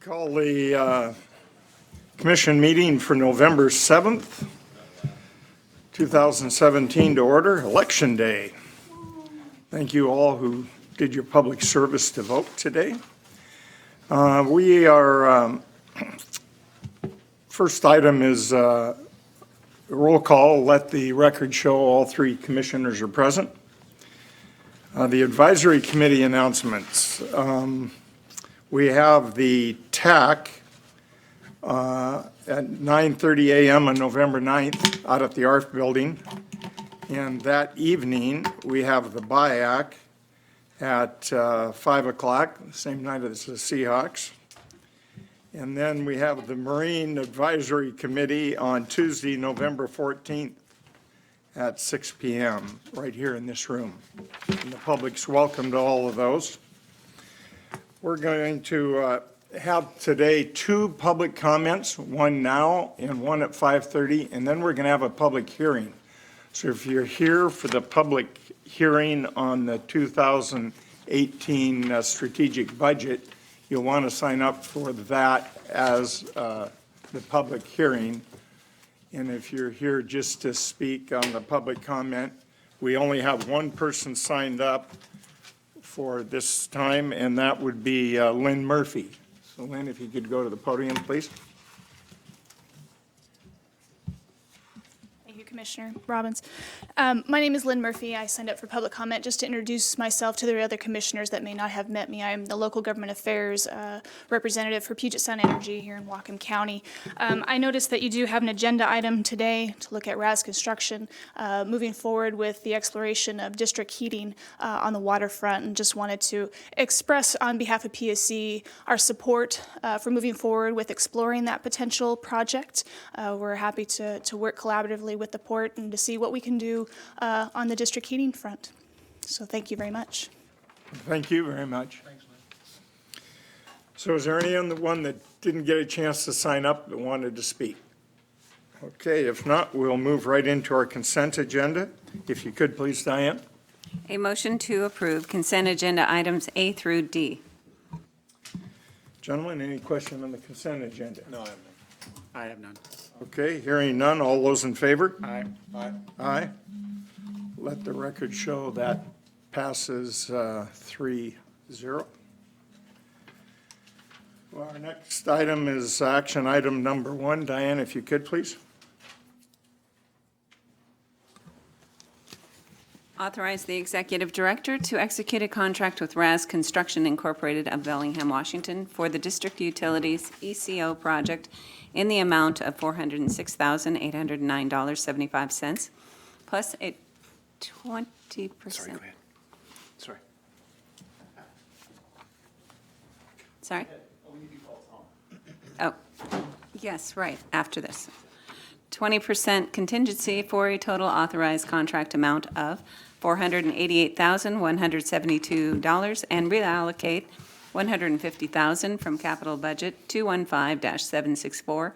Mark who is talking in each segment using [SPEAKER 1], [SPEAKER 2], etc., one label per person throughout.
[SPEAKER 1] Call the commission meeting for November 7th, 2017 to order, Election Day. Thank you all who did your public service to vote today. First item is roll call. Let the record show all three commissioners are present. The advisory committee announcements. We have the TAC at 9:30 a.m. on November 9th out at the ARF building. And that evening, we have the BIAC at 5 o'clock, same night as the Seahawks. And then we have the Marine Advisory Committee on Tuesday, November 14th at 6 p.m. right here in this room. And the public's welcome to all of those. We're going to have today two public comments, one now and one at 5:30, and then we're going to have a public hearing. So if you're here for the public hearing on the 2018 strategic budget, you'll want to sign up for that as the public hearing. And if you're here just to speak on the public comment, we only have one person signed up for this time, and that would be Lynn Murphy. So Lynn, if you could go to the podium, please.
[SPEAKER 2] Thank you, Commissioner Robbins. My name is Lynn Murphy. I signed up for public comment just to introduce myself to the other commissioners that may not have met me. I'm the local government affairs representative for Puget Sound Energy here in Whatcom County. I noticed that you do have an agenda item today to look at RAS construction, moving forward with the exploration of district heating on the waterfront, and just wanted to express on behalf of PSC our support for moving forward with exploring that potential project. We're happy to work collaboratively with the port and to see what we can do on the district heating front. So thank you very much.
[SPEAKER 1] Thank you very much. Thanks, Lynn. So is there anyone that didn't get a chance to sign up that wanted to speak? Okay, if not, we'll move right into our consent agenda. If you could, please, Diane.
[SPEAKER 3] A motion to approve consent agenda items A through D.
[SPEAKER 1] Gentlemen, any question on the consent agenda?
[SPEAKER 4] No, I have none. I have none.
[SPEAKER 1] Okay, hearing none, all those in favor?
[SPEAKER 4] Aye. Aye.
[SPEAKER 1] Aye. Let the record show that passes 3-0. Well, our next item is action item number 1. Diane, if you could, please.
[SPEAKER 3] Authorize the executive director to execute a contract with RAS Construction Incorporated of Bellingham, Washington for the district utilities ECO project in the amount of $406,809.75 plus a 20%.
[SPEAKER 4] Sorry, go ahead. Sorry.
[SPEAKER 3] Sorry? Oh, yes, right, after this. 20% contingency for a total authorized contract amount of $488,172 and reallocate $150,000 from capital budget 215-764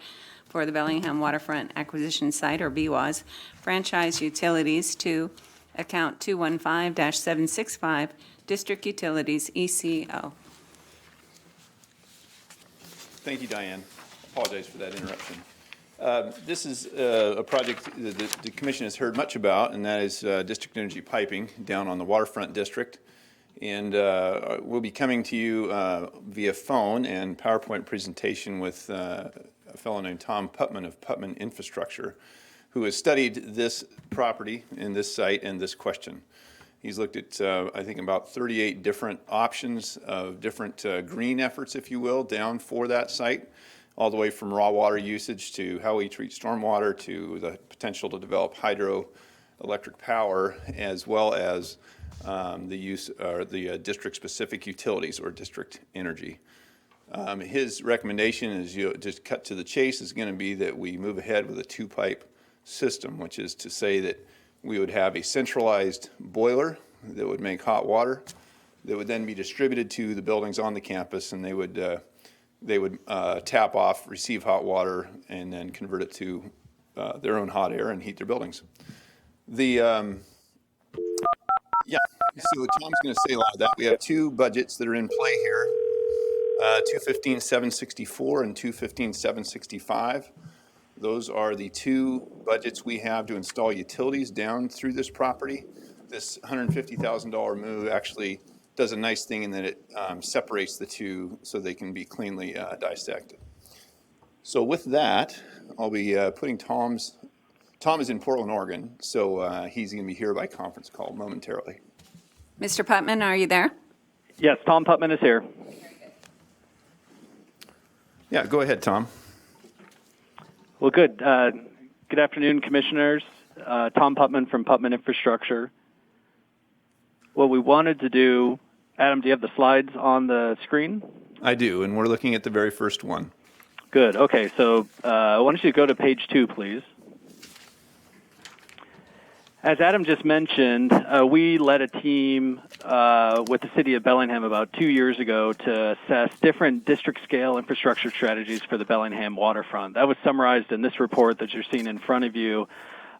[SPEAKER 3] for the Bellingham Waterfront Acquisition Site, or BWAS, franchise utilities to account 215-765, District Utilities ECO.
[SPEAKER 5] Thank you, Diane. Apologize for that interruption. This is a project that the Commission has heard much about, and that is district energy piping down on the waterfront district. And we'll be coming to you via phone and PowerPoint presentation with a fellow named Tom Putman of Putman Infrastructure, who has studied this property and this site and this question. He's looked at, I think, about 38 different options of different green efforts, if you will, down for that site, all the way from raw water usage to how we treat stormwater to the potential to develop hydroelectric power, as well as the use or the district-specific utilities or district energy. His recommendation is, just cut to the chase, is going to be that we move ahead with a two-pipe system, which is to say that we would have a centralized boiler that would make hot water that would then be distributed to the buildings on the campus, and they would tap off, receive hot water, and then convert it to their own hot air and heat their buildings. So Tom's going to say a lot of that. We have two budgets that are in play here. 215,764 and 215,765. Those are the two budgets we have to install utilities down through this property. This $150,000 move actually does a nice thing in that it separates the two so they can be cleanly dissected. So with that, I'll be putting Tom is in Portland, Oregon, so he's going to be here by conference call momentarily.
[SPEAKER 3] Mr. Putman, are you there?
[SPEAKER 6] Yes, Tom Putman is here.
[SPEAKER 5] Yeah, go ahead, Tom.
[SPEAKER 6] Well, good. Good afternoon, commissioners. Tom Putman from Putman Infrastructure. What we wanted to do, Adam, do you have the slides on the screen?
[SPEAKER 5] I do, and we're looking at the very first one.
[SPEAKER 6] Good. Okay, so why don't you go to page 2, please. As Adam just mentioned, we led a team with the city of Bellingham about 2 years ago to assess different district-scale infrastructure strategies for the Bellingham waterfront. That was summarized in this report that you're seeing in front of you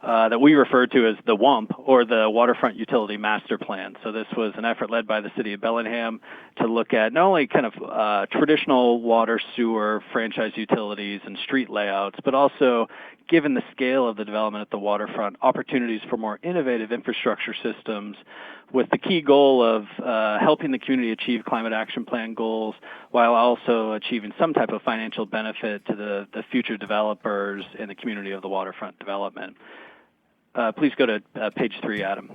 [SPEAKER 6] that we refer to as the WUMP, or the Waterfront Utility Master Plan. So this was an effort led by the city of Bellingham to look at not only kind of traditional water, sewer, franchise utilities, and street layouts, but also, given the scale of the development at the waterfront, opportunities for more innovative infrastructure systems with the key goal of helping the community achieve climate action plan goals while also achieving some type of financial benefit to the future developers in the community of the waterfront development. Please go to page 3, Adam.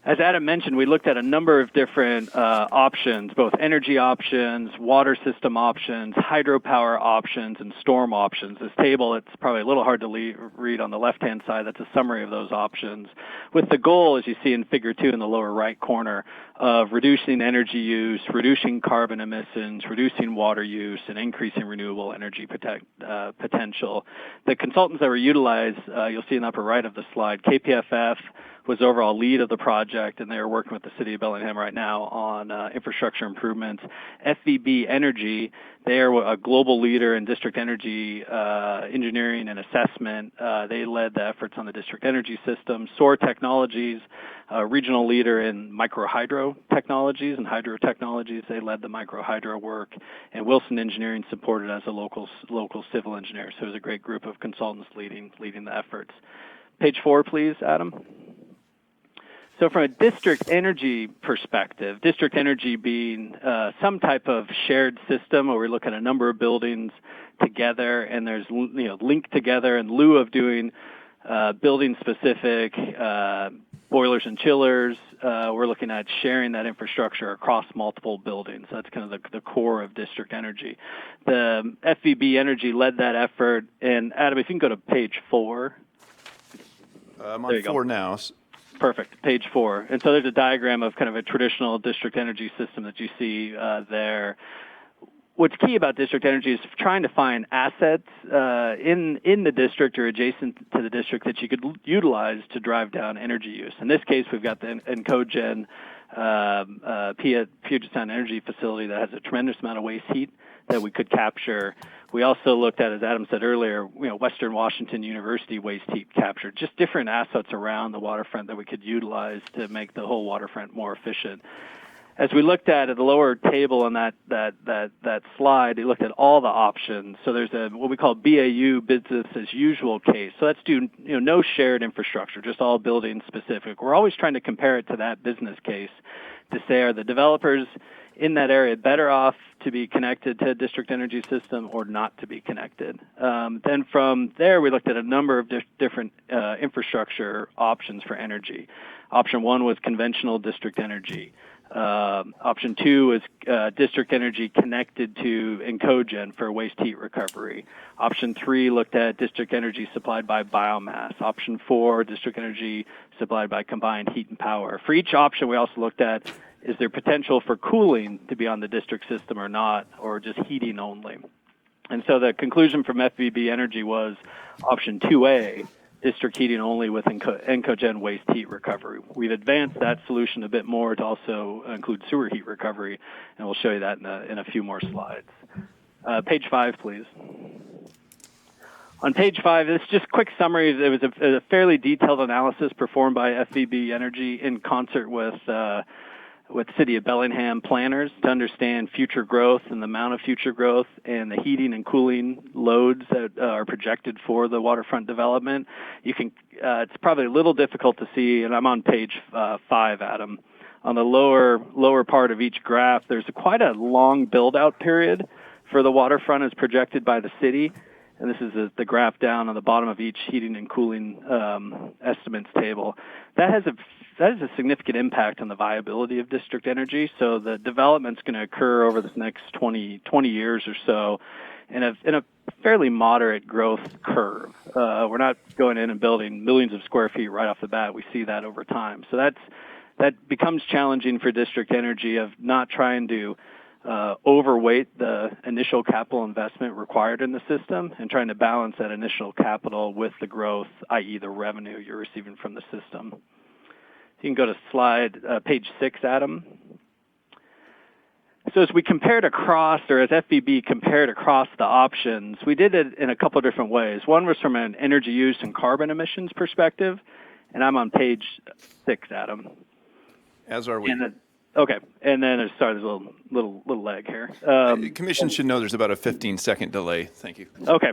[SPEAKER 6] As Adam mentioned, we looked at a number of different options, both energy options, water system options, hydropower options, and storm options. This table, it's probably a little hard to read on the left-hand side. That's a summary of those options, with the goal, as you see in figure 2 in the lower right corner, of reducing energy use, reducing carbon emissions, reducing water use, and increasing renewable energy potential. The consultants that were utilized, you'll see in the upper right of the slide, KPFF was overall lead of the project, and they are working with the city of Bellingham right now on infrastructure improvements. FVB Energy, they are a global leader in district energy engineering and assessment. They led the efforts on the district energy system. SOAR Technologies, a regional leader in microhydro technologies and hydro technologies, they led the microhydro work. And Wilson Engineering supported as a local civil engineer. So it was a great group of consultants leading the efforts. Page 4, please, Adam. So from a district energy perspective, district energy being some type of shared system where we look at a number of buildings together and there's linked together in lieu of doing building-specific boilers and chillers. We're looking at sharing that infrastructure across multiple buildings. That's kind of the core of district energy. The FVB Energy led that effort. And Adam, if you can go to page 4.
[SPEAKER 5] I'm on 4 now.
[SPEAKER 6] Perfect. Page 4. And so there's a diagram of kind of a traditional district energy system that you see there. What's key about district energy is trying to find assets in the district or adjacent to the district that you could utilize to drive down energy use. In this case, we've got the EncoGen Puget Sound Energy Facility that has a tremendous amount of waste heat that we could capture. We also looked at, as Adam said earlier, Western Washington University waste heat capture, just different assets around the waterfront that we could utilize to make the whole waterfront more efficient. As we looked at the lower table on that slide, we looked at all the options. So there's what we call BAU, business as usual case. So that's no shared infrastructure, just all building specific. We're always trying to compare it to that business case to say, are the developers in that area better off to be connected to a district energy system or not to be connected? Then from there, we looked at a number of different infrastructure options for energy. Option 1 was conventional district energy. Option 2 was district energy connected to EncoGen for waste heat recovery. Option 3 looked at district energy supplied by biomass. Option 4, district energy supplied by combined heat and power. For each option, we also looked at, is there potential for cooling to be on the district system or not, or just heating only? And so the conclusion from FVB Energy was option 2A, district heating only with EncoGen waste heat recovery. We've advanced that solution a bit more to also include sewer heat recovery, and we'll show you that in a few more slides. Page 5, please. On page 5, this is just a quick summary. It was a fairly detailed analysis performed by FVB Energy in concert with City of Bellingham planners to understand future growth and the amount of future growth and the heating and cooling loads that are projected for the waterfront development. You can, it's probably a little difficult to see, and I'm on page 5, Adam. On the lower part of each graph, there's quite a long build-out period for the waterfront as projected by the city. And this is the graph down on the bottom of each heating and cooling estimates table. That has a significant impact on the viability of district energy. So the development's going to occur over the next 20 years or so in a fairly moderate growth curve. We're not going in and building millions of square feet right off the bat. We see that over time. So that becomes challenging for district energy of not trying to overweight the initial capital investment required in the system and trying to balance that initial capital with the growth, i.e. the revenue you're receiving from the system. You can go to page 6, Adam. So as we compared across, or as FVB compared across the options, we did it in a couple of different ways. One was from an energy use and carbon emissions perspective, and I'm on page 6, Adam.
[SPEAKER 5] As are we.
[SPEAKER 6] Okay, and then there's a little lag here.
[SPEAKER 5] The commission should know there's about a 15-second delay. Thank you.
[SPEAKER 6] Okay.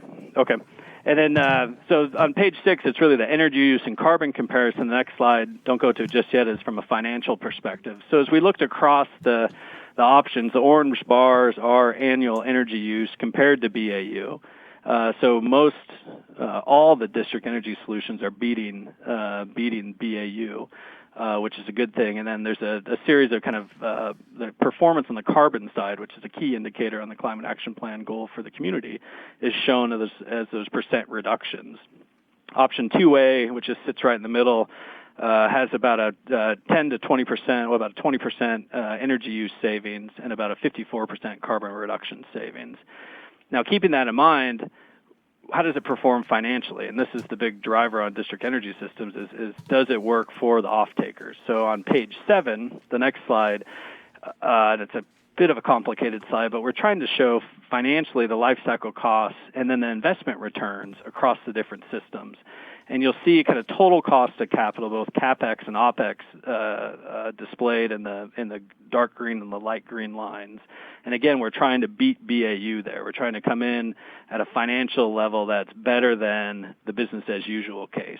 [SPEAKER 6] And then, so on page 6, it's really the energy use and carbon comparison. The next slide, don't go to it just yet, is from a financial perspective. So as we looked across the options, the orange bars are annual energy use compared to BAU. So all the district energy solutions are beating BAU. Which is a good thing. And then there's a series of kind of the performance on the carbon side, which is a key indicator on the climate action plan goal for the community, is shown as those percent reductions. Option 2A, which just sits right in the middle, has about a 10 to 20%, about a 20% energy use savings and about a 54% carbon reduction savings. Now, keeping that in mind, how does it perform financially? And this is the big driver on district energy systems is does it work for the off-takers? So on page 7, the next slide, and it's a bit of a complicated slide, but we're trying to show financially the life cycle costs and then the investment returns across the different systems. And you'll see kind of total cost of capital, both CapEx and OpEx, displayed in the dark green and the light green lines. And again, we're trying to beat BAU there. We're trying to come in at a financial level that's better than the business as usual case.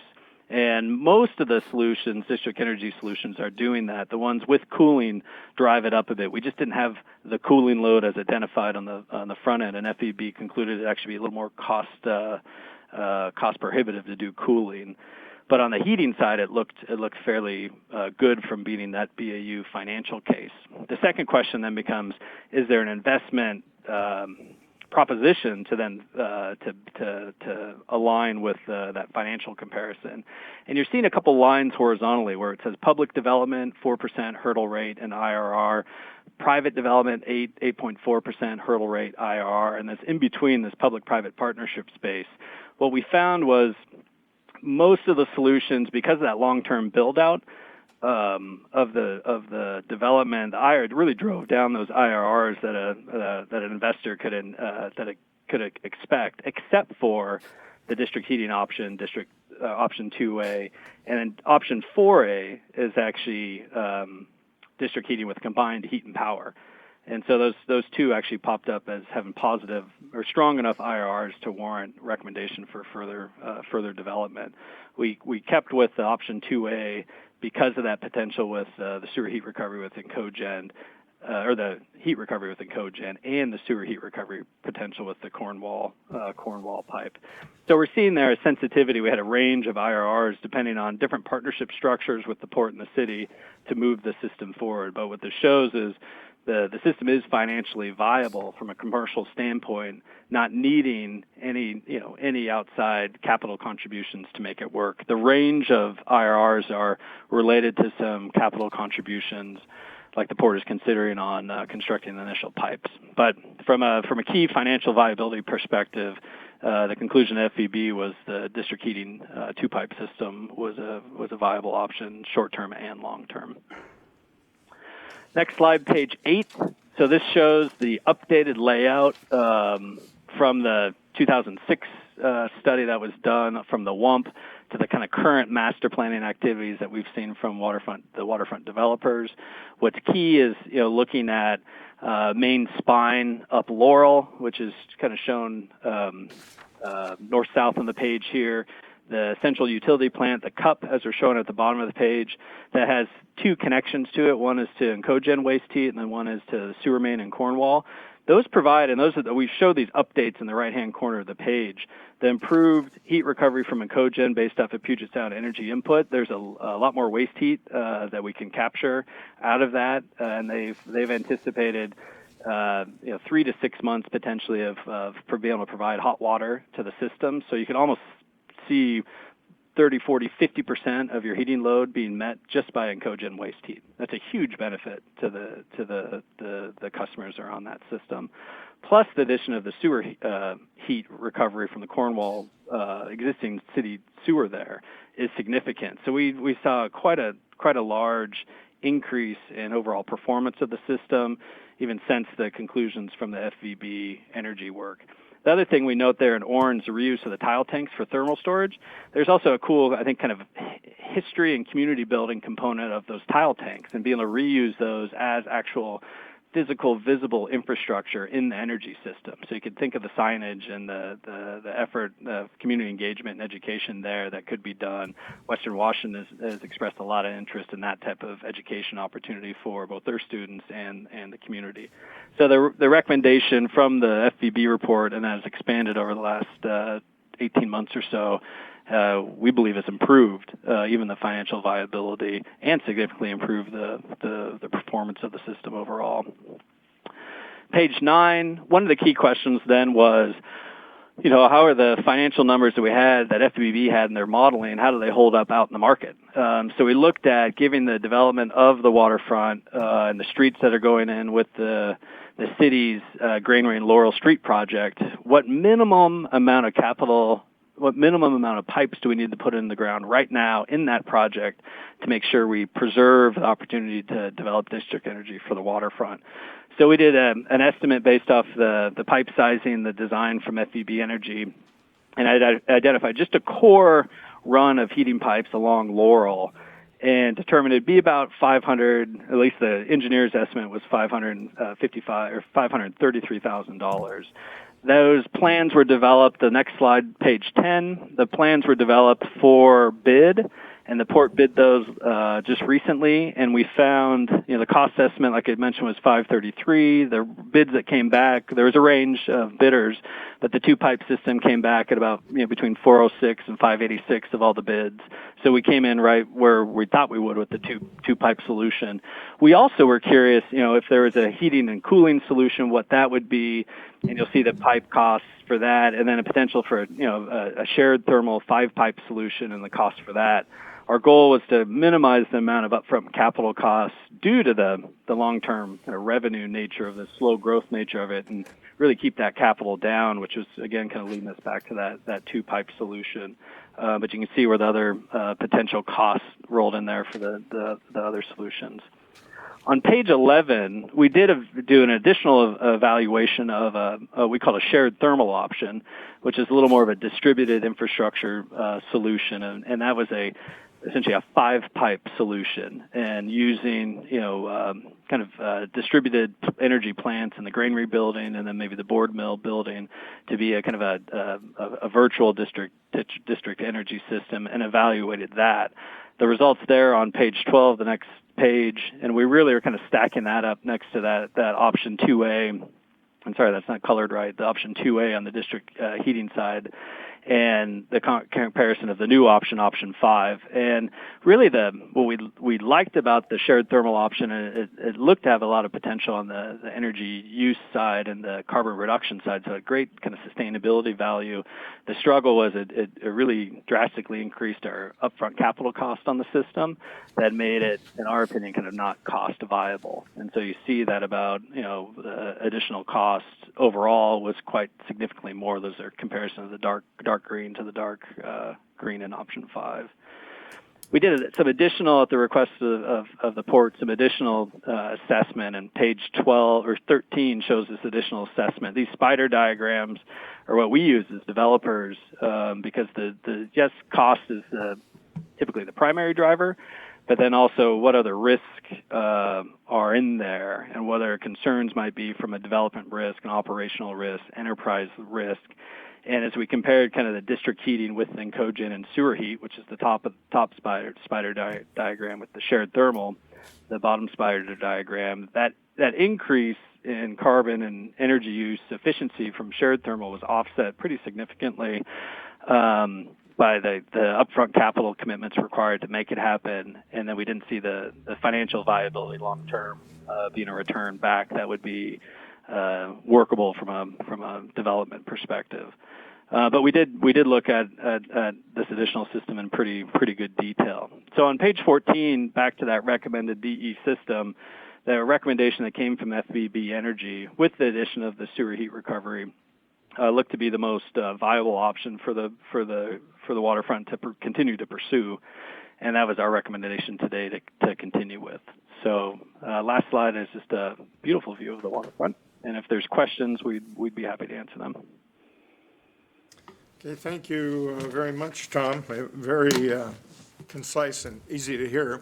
[SPEAKER 6] And most of the solutions, district energy solutions, are doing that. The ones with cooling drive it up a bit. We just didn't have the cooling load as identified on the front end, and FEB concluded it actually be a little more cost prohibitive to do cooling. But on the heating side, it looked fairly good from beating that BAU financial case. The second question then becomes, is there an investment proposition to then to align with that financial comparison? And you're seeing a couple lines horizontally where it says public development, 4% hurdle rate and IRR, private development, 8.4% hurdle rate IRR, and that's in between this public-private partnership space. What we found was most of the solutions, because of that long-term build-out of the development, it really drove down those IRRs that an investor could expect, except for the district heating option, option 2A, and then option 4A is actually district heating with combined heat and power. And so those two actually popped up as having positive or strong enough IRRs to warrant recommendation for further development. We kept with the option 2A because of that potential with the sewer heat recovery within cogen, or the heat recovery within cogen, and the sewer heat recovery potential with the Cornwall pipe. So we're seeing there a sensitivity. We had a range of IRRs depending on different partnership structures with the port and the city to move the system forward. But what this shows is the system is financially viable from a commercial standpoint, not needing any outside capital contributions to make it work. The range of IRRs are related to some capital contributions like the port is considering on constructing the initial pipes. But from a key financial viability perspective, the conclusion of FEB was the district heating two-pipe system was a viable option, short-term and long-term. Next slide, page 8. So this shows the updated layout from the 2006 study that was done from the WUMP to the kind of current master planning activities that we've seen from the waterfront developers. What's key is looking at main spine up Laurel, which is kind of shown north-south on the page here. The central utility plant, the CUP, as we're showing at the bottom of the page, that has two connections to it. One is to Encogen waste heat, and then one is to the sewer main in Cornwall. Those provide, and we show these updates in the right-hand corner of the page, the improved heat recovery from Encogen based off of Puget Sound energy input. There's a lot more waste heat that we can capture out of that, and they've anticipated 3 to 6 months potentially of being able to provide hot water to the system. So you can almost see 30, 40, 50% of your heating load being met just by Encogen waste heat. That's a huge benefit to the customers that are on that system. Plus the addition of the sewer heat recovery from the Cornwall existing city sewer there is significant. So we saw quite a large increase in overall performance of the system, even since the conclusions from the FVB energy work. The other thing we note there in orange, the reuse of the tile tanks for thermal storage. There's also a cool, I think, kind of history and community building component of those tile tanks and being able to reuse those as actual physical, visible infrastructure in the energy system. So you could think of the signage and the effort of community engagement and education there that could be done. Western Washington has expressed a lot of interest in that type of education opportunity for both their students and the community. So the recommendation from the FVB report, and that has expanded over the last 18 months or so, we believe has improved even the financial viability and significantly improved the performance of the system overall. Page 9, one of the key questions then was, how are the financial numbers that we had, that FVB had in their modeling, how do they hold up out in the market? So we looked at, given the development of the waterfront and the streets that are going in with the city's Granary and Laurel Street project, what minimum amount of pipes do we need to put in the ground right now in that project to make sure we preserve the opportunity to develop district energy for the waterfront? So we did an estimate based off the pipe sizing, the design from FVB Energy, and I identified just a core run of heating pipes along Laurel and determined it'd be about 500, at least the engineer's estimate was $533,000. Those plans were developed, the next slide, page 10, the plans were developed for bid, and the port bid those just recently, and we found, the cost estimate, like I mentioned, was $533. The bids that came back, there was a range of bidders, but the two-pipe system came back at about, between $406 and $586 of all the bids. So we came in right where we thought we would with the two-pipe solution. We also were curious, if there was a heating and cooling solution, what that would be, and you'll see the pipe costs for that, and then a potential for, a shared thermal 5-pipe solution and the cost for that. Our goal was to minimize the amount of upfront capital costs due to the long-term revenue nature of the slow growth nature of it, and really keep that capital down, which was, again, kind of leading us back to that two-pipe solution. But you can see where the other potential costs rolled in there for the other solutions. On page 11, we did do an additional evaluation of we call a shared thermal option, which is a little more of a distributed infrastructure solution, and that was essentially a 5-pipe solution, and using distributed energy plants in the granary building and then maybe the board mill building to be a kind of a virtual district energy system, and evaluated that. The results there on page 12, the next page, and we really are kind of stacking that up next to that option 2A. I'm sorry, that's not colored right. The option 2A on the district heating side, and the comparison of the new option 5. And really what we liked about the shared thermal option, it looked to have a lot of potential on the energy use side and the carbon reduction side, so a great kind of sustainability value. The struggle was it really drastically increased our upfront capital cost on the system that made it, in our opinion, kind of not cost viable. And so you see that about, the additional cost overall was quite significantly more. Those are comparison of the dark green to the dark green in option 5. we did some additional, at the request of the port, some additional assessment, and page 12 or 13 shows this additional assessment. These spider diagrams are what we use as developers because yes, cost is typically the primary driver, but then also what other risks are in there and what other concerns might be from a development risk, an operational risk, enterprise risk. And as we compared kind of the district heating with cogen and sewer heat, which is the top spider diagram with the shared thermal, the bottom spider diagram, that increase in carbon and energy use efficiency from shared thermal was offset pretty significantly by the upfront capital commitments required to make it happen. And then we didn't see the financial viability long term being a return back that would be workable from a development perspective. But we did look at this additional system in pretty good detail. So on page 14, back to that recommended DE system, the recommendation that came from FBB Energy with the addition of the sewer heat recovery looked to be the most viable option for the waterfront to continue to pursue, and that was our recommendation today to continue with. So last slide is just a beautiful view of the waterfront, and if there's questions, we'd be happy to answer them.
[SPEAKER 1] Okay, thank you very much, Tom. Very concise and easy to hear.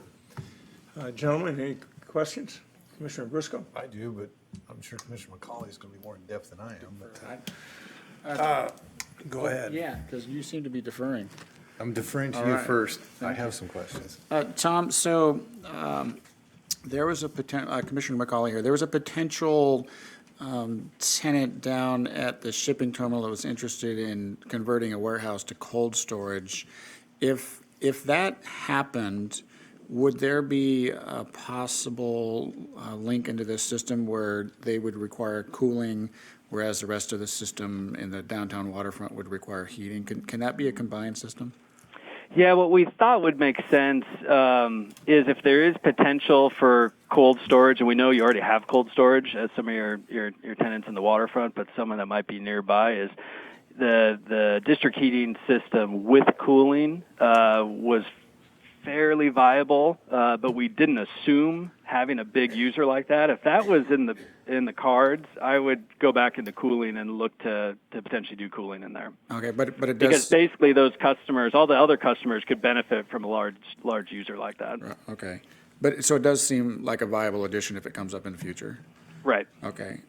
[SPEAKER 1] Gentlemen, any questions? Commissioner Briscoe?
[SPEAKER 7] I do, but I'm sure Commissioner McCauley is going to be more in depth than I am. But, go ahead.
[SPEAKER 4] Yeah, because you seem to be deferring.
[SPEAKER 7] I'm deferring to
[SPEAKER 4] All
[SPEAKER 7] you
[SPEAKER 4] right.
[SPEAKER 7] first. I have some questions.
[SPEAKER 4] Tom, so there was a potential, Commissioner McCauley here, there was a potential tenant down at the shipping terminal that was interested in converting a warehouse to cold storage. If that happened, would there be a possible link into this system where they would require cooling, whereas the rest of the system in the downtown waterfront would require heating? Can that be a combined system?
[SPEAKER 6] Yeah, what we thought would make sense is if there is potential for cold storage, and we know you already have cold storage at some of your tenants in the waterfront, but someone that might be nearby, is the district heating system with cooling was fairly viable, but we didn't assume having a big user like that. If that was in the cards, I would go back into cooling and look to potentially do cooling in there.
[SPEAKER 4] Okay, but it does.
[SPEAKER 6] Because basically those customers, all the other customers, could benefit from a large user like that.
[SPEAKER 4] Okay, but so it does seem like a viable addition if it comes up in the future.
[SPEAKER 6] Right.
[SPEAKER 4] Okay,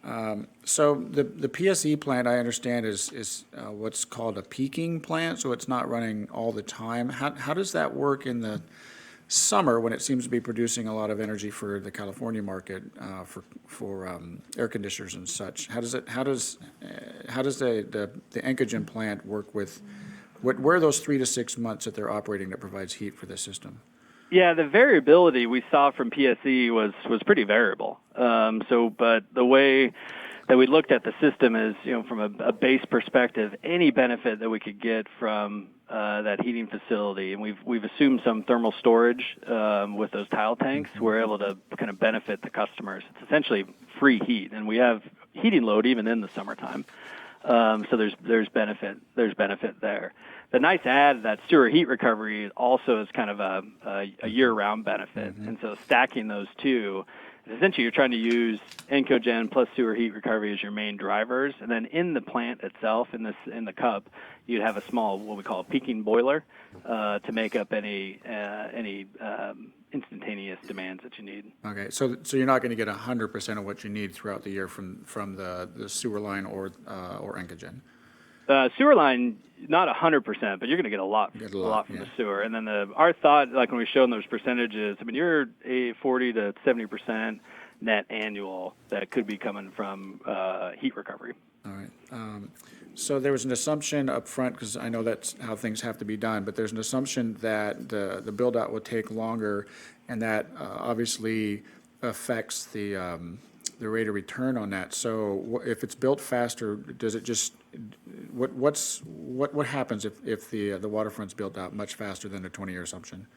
[SPEAKER 4] so the PSE plant, I understand, is what's called a peaking plant, so it's not running all the time. How does that work in the summer when it seems to be producing a lot of energy for the California market for air conditioners and such? How does the Encogen plant work with where are those 3 to 6 months that they're operating that provides heat for the system?
[SPEAKER 6] Yeah, the variability we saw from PSE was pretty variable. But the way that we looked at the system is, from a base perspective, any benefit that we could get from that heating facility, and we've assumed some thermal storage with those tile tanks, we're able to kind of benefit the customers. It's essentially free heat, and we have heating load even in the summertime. So there's benefit there. The nice add that sewer heat recovery also is kind of a year-round benefit, and so stacking those two, essentially you're trying to use Encogen plus sewer heat recovery as your main drivers, and then in the plant itself, in the cup, you'd have a small, what we call a peaking boiler, to make up any instantaneous demands that you need.
[SPEAKER 4] Okay, so you're not going to get 100% of what you need throughout the year from the sewer line or Encogen.
[SPEAKER 6] Sewer line, not 100%, but you're going to get a lot from the sewer. And then our thought, like when we showed those percentages, you're a 40 to 70% net annual that could be coming from heat recovery.
[SPEAKER 4] All right. So there was an assumption up front, because I know that's how things have to be done, but there's an assumption that the build-out will take longer, and that obviously affects the rate of return on that. So if it's built faster, does it just what happens if the waterfront's built out much faster than the 20-year assumption?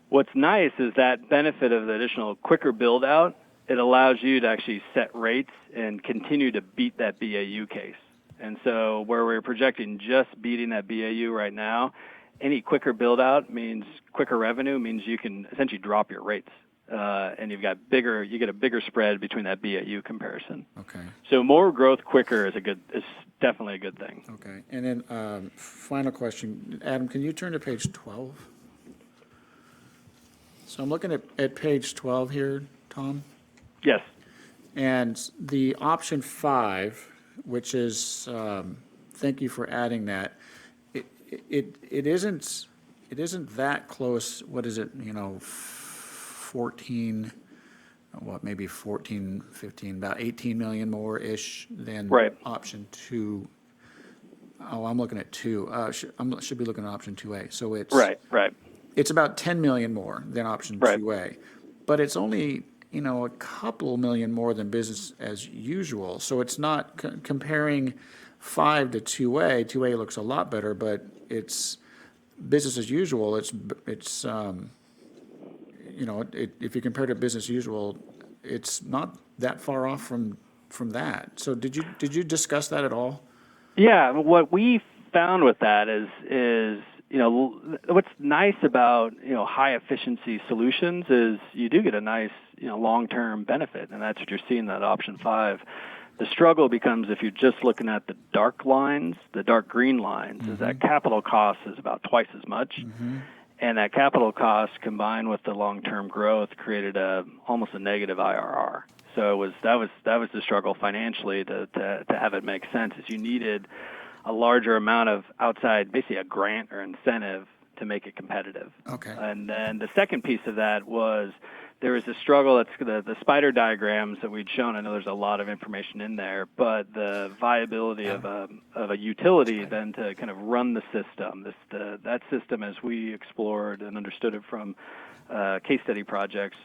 [SPEAKER 6] What's nice is that benefit of the additional quicker build out. It allows you to actually set rates and continue to beat that BAU case. And so where we're projecting just beating that BAU right now, any quicker build out means quicker revenue, means you can essentially drop your rates. And you get a bigger spread between that BAU comparison.
[SPEAKER 4] Okay.
[SPEAKER 6] So more growth quicker is definitely a good thing.
[SPEAKER 4] Okay. And then final question, Adam, can you turn to page 12? So I'm looking at page 12 here, Tom.
[SPEAKER 6] Yes.
[SPEAKER 4] And the option 5, which is, thank you for adding that. It isn't that close. What is it? 14, maybe 14, 15, about 18 million more-ish than
[SPEAKER 6] Right.
[SPEAKER 4] option 2. Oh, I'm looking at 2. I should be looking at option 2A. So it's
[SPEAKER 6] Right.
[SPEAKER 4] It's about 10 million more than option
[SPEAKER 6] Right.
[SPEAKER 4] 2A, but it's only a couple million more than business as usual. So it's not comparing 5 to 2A. 2A looks a lot better, but it's business as usual. It's if you compare to business as usual, it's not that far off from that. So did you discuss that at all?
[SPEAKER 6] Yeah. What we found with that is what's nice about high efficiency solutions is you do get a nice long-term benefit, and that's what you're seeing in that option 5. The struggle becomes if you're just looking at the dark lines, the dark green lines, is that capital cost is about twice as much. And that capital cost combined with the long-term growth created almost a negative IRR. So that was the struggle financially to have it make sense, is you needed a larger amount of outside, basically a grant or incentive to make it competitive.
[SPEAKER 4] Okay.
[SPEAKER 6] And then the second piece of that was there was a struggle. That's the spider diagrams that we'd shown. I know there's a lot of information in there, but the viability of a utility then to kind of run the system. That system, as we explored and understood it from case study projects,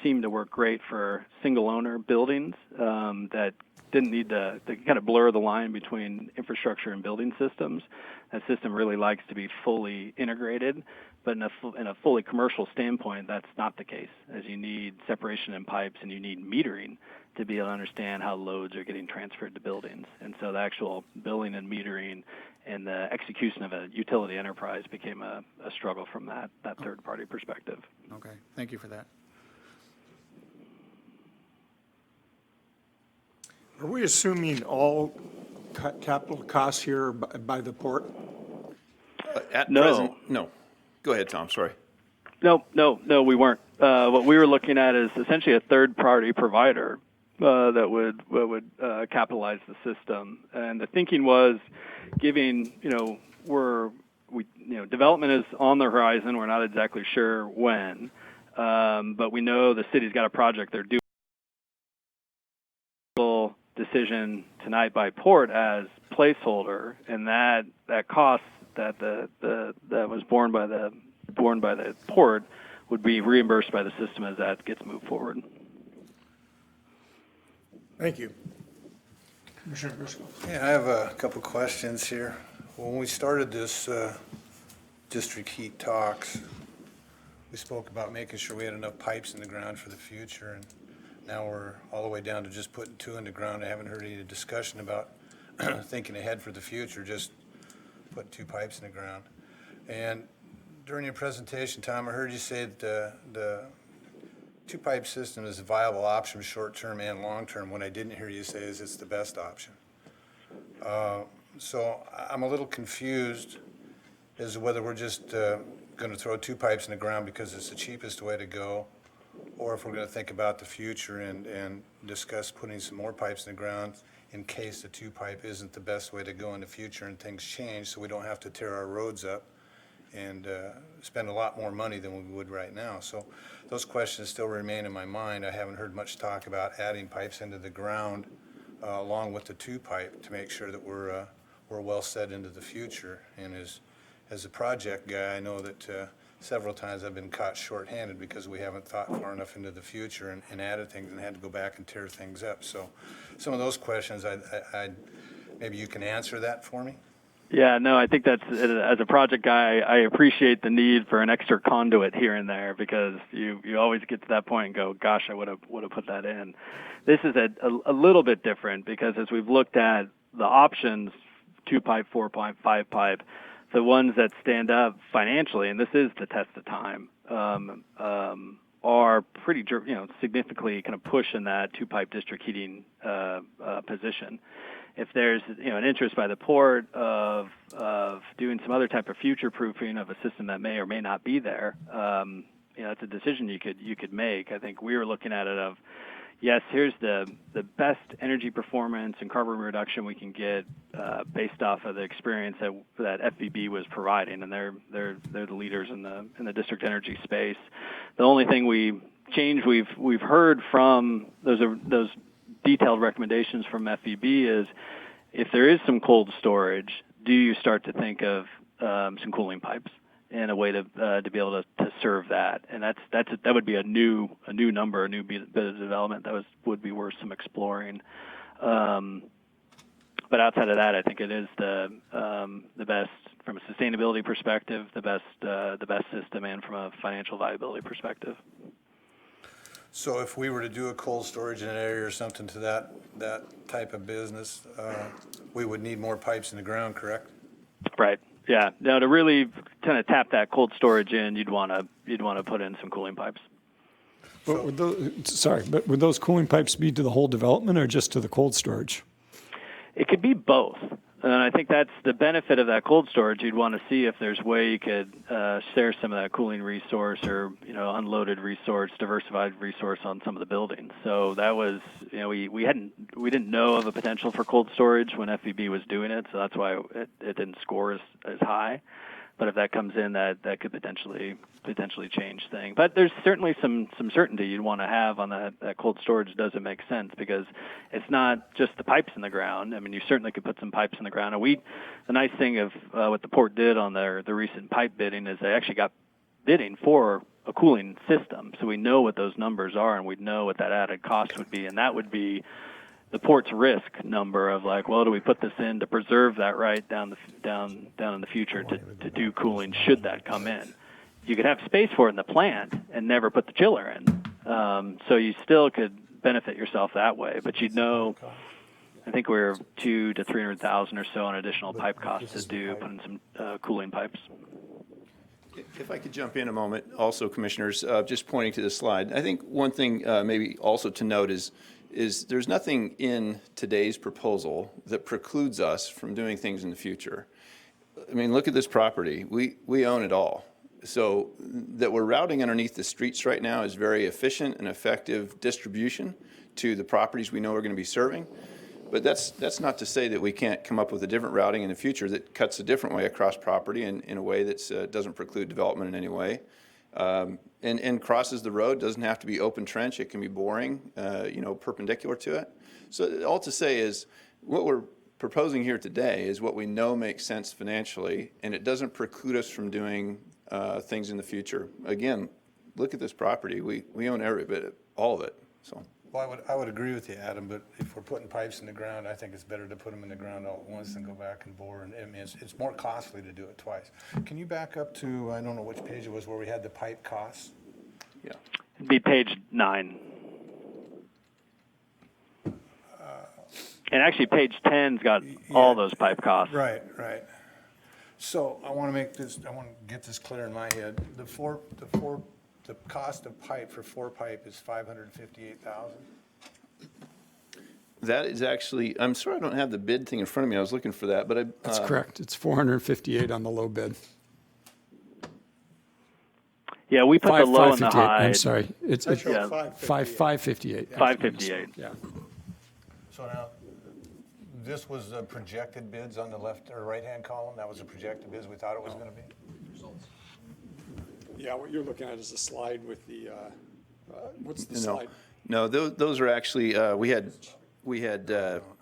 [SPEAKER 6] seemed to work great for single owner buildings that didn't need to kind of blur the line between infrastructure and building systems. That system really likes to be fully integrated, but in a fully commercial standpoint, that's not the case, as you need separation in pipes and you need metering to be able to understand how loads are getting transferred to buildings. And so the actual billing and metering and the execution of a utility enterprise became a struggle from that third-party perspective.
[SPEAKER 4] Okay. Thank you for that.
[SPEAKER 1] Are we assuming all capital costs here are by the port?
[SPEAKER 5] At
[SPEAKER 6] No.
[SPEAKER 5] present, no. Go ahead, Tom, sorry.
[SPEAKER 6] No, we weren't. What we were looking at is essentially a third-party provider that would capitalize the system. And the thinking was, giving development is on the horizon. We're not exactly sure when, but we know the city's got a project they're doing. Decision tonight by port as placeholder, and that cost that that was borne by the port would be reimbursed by the system as that gets moved forward.
[SPEAKER 1] Thank you. Commissioner Briscoe.
[SPEAKER 7] Yeah, I have a couple questions here. When we started this district heat talks, we spoke about making sure we had enough pipes in the ground for the future, and now we're all the way down to just putting 2 in the ground. I haven't heard any discussion about thinking ahead for the future, just putting 2 pipes in the ground. And during your presentation, Tom, I heard you say that the 2-pipe system is a viable option short-term and long-term. What I didn't hear you say is it's the best option. So I'm a little confused as to whether we're just going to throw 2 pipes in the ground because it's the cheapest way to go, or if we're going to think about the future and discuss putting some more pipes in the ground in case the 2-pipe isn't the best way to go in the future and things change, so we don't have to tear our roads up and spend a lot more money than we would right now. So those questions still remain in my mind. I haven't heard much talk about adding pipes into the ground along with the 2-pipe to make sure that we're well set into the future. And as a project guy, I know that several times I've been caught short-handed because we haven't thought far enough into the future and added things and had to go back and tear things up. So some of those questions, maybe you can answer that for me?
[SPEAKER 6] Yeah, no, I think that's, as a project guy, I appreciate the need for an extra conduit here and there, because you always get to that point and go, gosh, I would have put that in. This is a little bit different, because as we've looked at the options, 2-pipe, 4-pipe, 5-pipe, the ones that stand up financially, and this is the test of time, are pretty, significantly kind of pushing that two-pipe district heating position. If there's an interest by the port of doing some other type of future proofing of a system that may or may not be there, it's a decision you could make. I think we were looking at it of, yes, here's the best energy performance and carbon reduction we can get based off of the experience that FVB was providing, and they're the leaders in the district energy space. The only thing we've heard from those detailed recommendations from FVB is, if there is some cold storage, do you start to think of some cooling pipes in a way to be able to serve that? And that would be a new number, a new bit of development that would be worth some exploring. But outside of that, I think it is the best from a sustainability perspective, the best system, and from a financial viability perspective.
[SPEAKER 7] So if we were to do a cold storage in an area or something to that type of business, we would need more pipes in the ground, correct?
[SPEAKER 6] Right. Yeah. Now, to really kind of tap that cold storage in, you'd want to put in some cooling pipes.
[SPEAKER 8] But would those cooling pipes be to the whole development or just to the cold storage?
[SPEAKER 6] It could be both. And I think that's the benefit of that cold storage. You'd want to see if there's a way you could share some of that cooling resource or, unloaded resource, diversified resource on some of the buildings. So that was, we didn't know of a potential for cold storage when FVB was doing it. So that's why it didn't score as high. But if that comes in, that could potentially change things. But there's certainly some certainty you'd want to have on that cold storage. Doesn't make sense because it's not just the pipes in the ground. I mean, you certainly could put some pipes in the ground. And the nice thing of what the port did on the recent pipe bidding is they actually got bidding for a cooling system. So we know what those numbers are, and we know what that added cost would be, and that would be the port's risk number of like, well, do we put this in to preserve that right down in the future to do cooling should that come in? You could have space for it in the plant and never put the chiller in, so you still could benefit yourself that way. But I think we're $200,000 to $300,000 or so on additional pipe costs to put in some cooling pipes.
[SPEAKER 5] If I could jump in a moment, also, Commissioners, just pointing to the slide. I think one thing maybe also to note is there's nothing in today's proposal that precludes us from doing things in the future. I mean, look at this property. We own it all. So that we're routing underneath the streets right now is very efficient and effective distribution to the properties we know we're going to be serving. But that's not to say that we can't come up with a different routing in the future that cuts a different way across property in a way that doesn't preclude development in any way. And crosses the road, doesn't have to be open trench. It can be boring, perpendicular to it. So all to say is what we're proposing here today is what we know makes sense financially, and it doesn't preclude us from doing things in the future. Again, look at this property. We own every bit, all of it. So.
[SPEAKER 7] Well, I would agree with you, Adam, but if we're putting pipes in the ground, I think it's better to put them in the ground all at once than go back and bore. And I mean, it's more costly to do it twice. Can you back up to, I don't know which page it was, where we had the pipe costs?
[SPEAKER 5] Yeah.
[SPEAKER 6] It'd be page 9. And actually, page 10's got all those pipe costs.
[SPEAKER 7] Right. So I want to get this clear in my head. The cost of pipe for 4-pipe is $558,000.
[SPEAKER 5] That is actually, I'm sorry I don't have the bid thing in front of me. I was looking for that, but
[SPEAKER 8] That's correct. It's 458 on the low bid.
[SPEAKER 6] Yeah, we put the low and the
[SPEAKER 8] 558.
[SPEAKER 6] high.
[SPEAKER 8] I'm sorry. It's
[SPEAKER 1] I show
[SPEAKER 6] Yeah.
[SPEAKER 1] 558.
[SPEAKER 8] 558.
[SPEAKER 6] 558.
[SPEAKER 8] Yeah.
[SPEAKER 7] So now, this was the projected bids on the left or right-hand column? That was the projected bids we thought it was going to be?
[SPEAKER 8] Yeah, what you're looking at is a slide with the, what's the slide?
[SPEAKER 5] No, those are actually, we had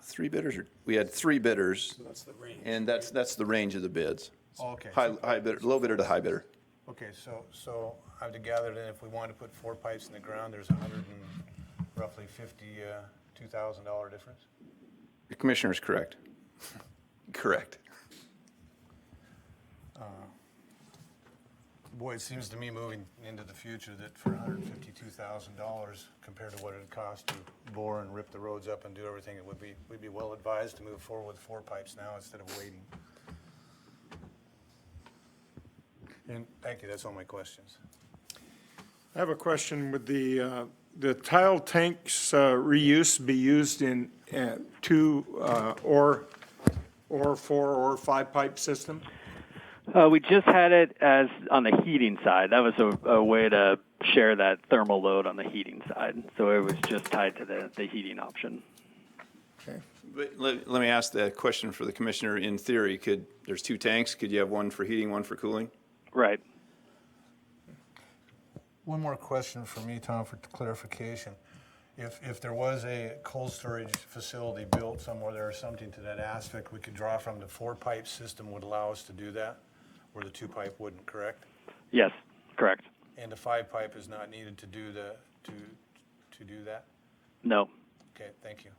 [SPEAKER 5] 3 bidders, we had 3 bidders,
[SPEAKER 8] That's the range.
[SPEAKER 5] and that's the range of the bids.
[SPEAKER 7] Oh, okay.
[SPEAKER 5] High bidder, low bidder to high bidder.
[SPEAKER 7] Okay, so I've gathered in if we wanted to put 4 pipes in the ground, there's roughly $52,000 difference?
[SPEAKER 5] The Commissioner is correct. Correct.
[SPEAKER 7] Boy, it seems to me moving into the future that for $152,000 compared to what it would cost to bore and rip the roads up and do everything, we'd be well advised to move forward with 4 pipes now instead of waiting. And thank you, that's all my questions.
[SPEAKER 1] I have a question. Would the tile tanks reuse be used in two or four or five pipe system?
[SPEAKER 6] We just had it as on the heating side. That was a way to share that thermal load on the heating side. So it was just tied to the heating option.
[SPEAKER 1] Okay.
[SPEAKER 5] But let me ask the question for the commissioner. In theory, there's two tanks, could you have one for heating, one for cooling?
[SPEAKER 6] Right.
[SPEAKER 7] One more question for me, Tom, for clarification. If there was a cold storage facility built somewhere there or something to that aspect, we could draw from the four-pipe system would allow us to do that, where the two-pipe wouldn't, correct?
[SPEAKER 6] Yes, correct.
[SPEAKER 7] And the five-pipe is not needed to do to do that?
[SPEAKER 6] No.
[SPEAKER 7] Okay, thank you.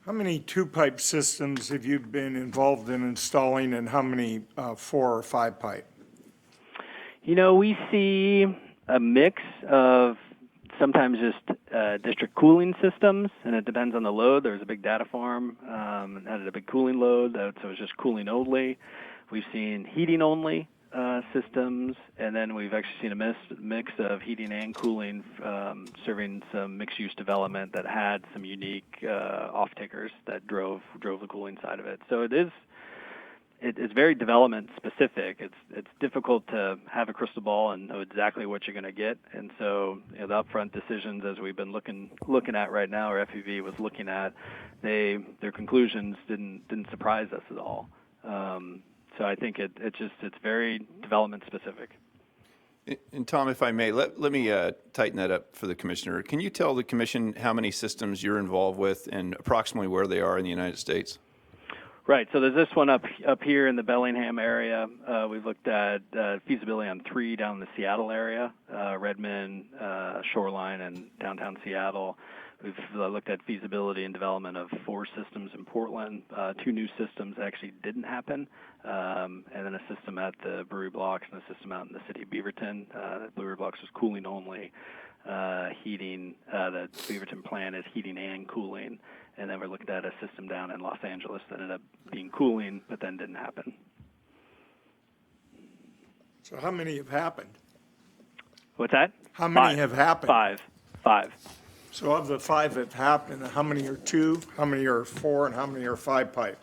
[SPEAKER 1] How many two-pipe systems have you been involved in installing, and how many four or five pipe?
[SPEAKER 6] You know, we see a mix of sometimes just district cooling systems, and it depends on the load. There was a big data farm and had a big cooling load, so it was just cooling only. We've seen heating only systems, and then we've actually seen a mix of heating and cooling serving some mixed-use development that had some unique off-takers that drove the cooling side of it. So it's very development specific. It's difficult to have a crystal ball and know exactly what you're going to get. And so the upfront decisions, as we've been looking at right now, or FEV was looking at, their conclusions didn't surprise us at all. So I think it's very development specific.
[SPEAKER 5] And Tom, if I may, let me tighten that up for the commissioner. Can you tell the commission how many systems you're involved with and approximately where they are in the United States?
[SPEAKER 6] Right. So there's this one up here in the Bellingham area. We've looked at feasibility on 3 down in the Seattle area, Redmond, Shoreline, and downtown Seattle. We've looked at feasibility and development of 4 systems in Portland. 2 new systems actually didn't happen, and then a system at the Brewery Blocks and a system out in the city of Beaverton. The Brewery Blocks was cooling only. Heating, the Beaverton plant is heating and cooling. And then we're looking at a system down in Los Angeles that ended up being cooling, but then didn't happen.
[SPEAKER 1] So how many have happened?
[SPEAKER 6] What's that?
[SPEAKER 1] How many have happened?
[SPEAKER 6] 5.
[SPEAKER 1] So of the 5 that have happened, how many are 2, how many are 4, and how many are 5 pipe?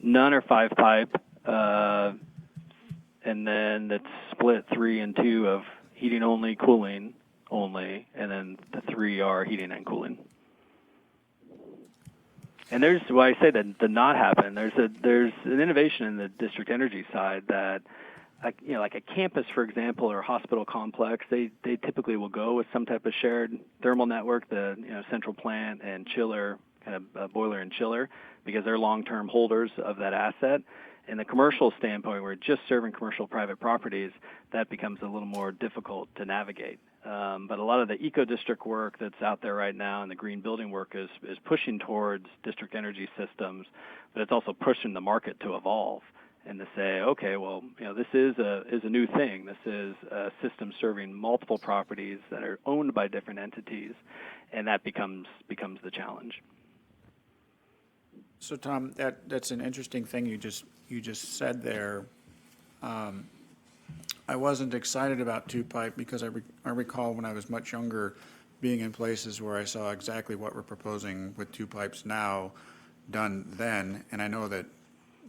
[SPEAKER 6] None are 5 pipe. And then it's split 3 and 2 of heating only, cooling only, and then the 3 are heating and cooling. And there's why I say that the not happen. There's an innovation in the district energy side that, like a campus, for example, or a hospital complex, they typically will go with some type of shared thermal network, the central plant and chiller, kind of boiler and chiller, because they're long-term holders of that asset. In the commercial standpoint, we're just serving commercial private properties, that becomes a little more difficult to navigate. But a lot of the eco-district work that's out there right now and the green building work is pushing towards district energy systems, but it's also pushing the market to evolve and to say, okay, well, this is a new thing. This is a system serving multiple properties that are owned by different entities, and that becomes the challenge.
[SPEAKER 4] So Tom, that's an interesting thing you just said there. I wasn't excited about two-pipe because I recall when I was much younger being in places where I saw exactly what we're proposing with two pipes now done then, and I know that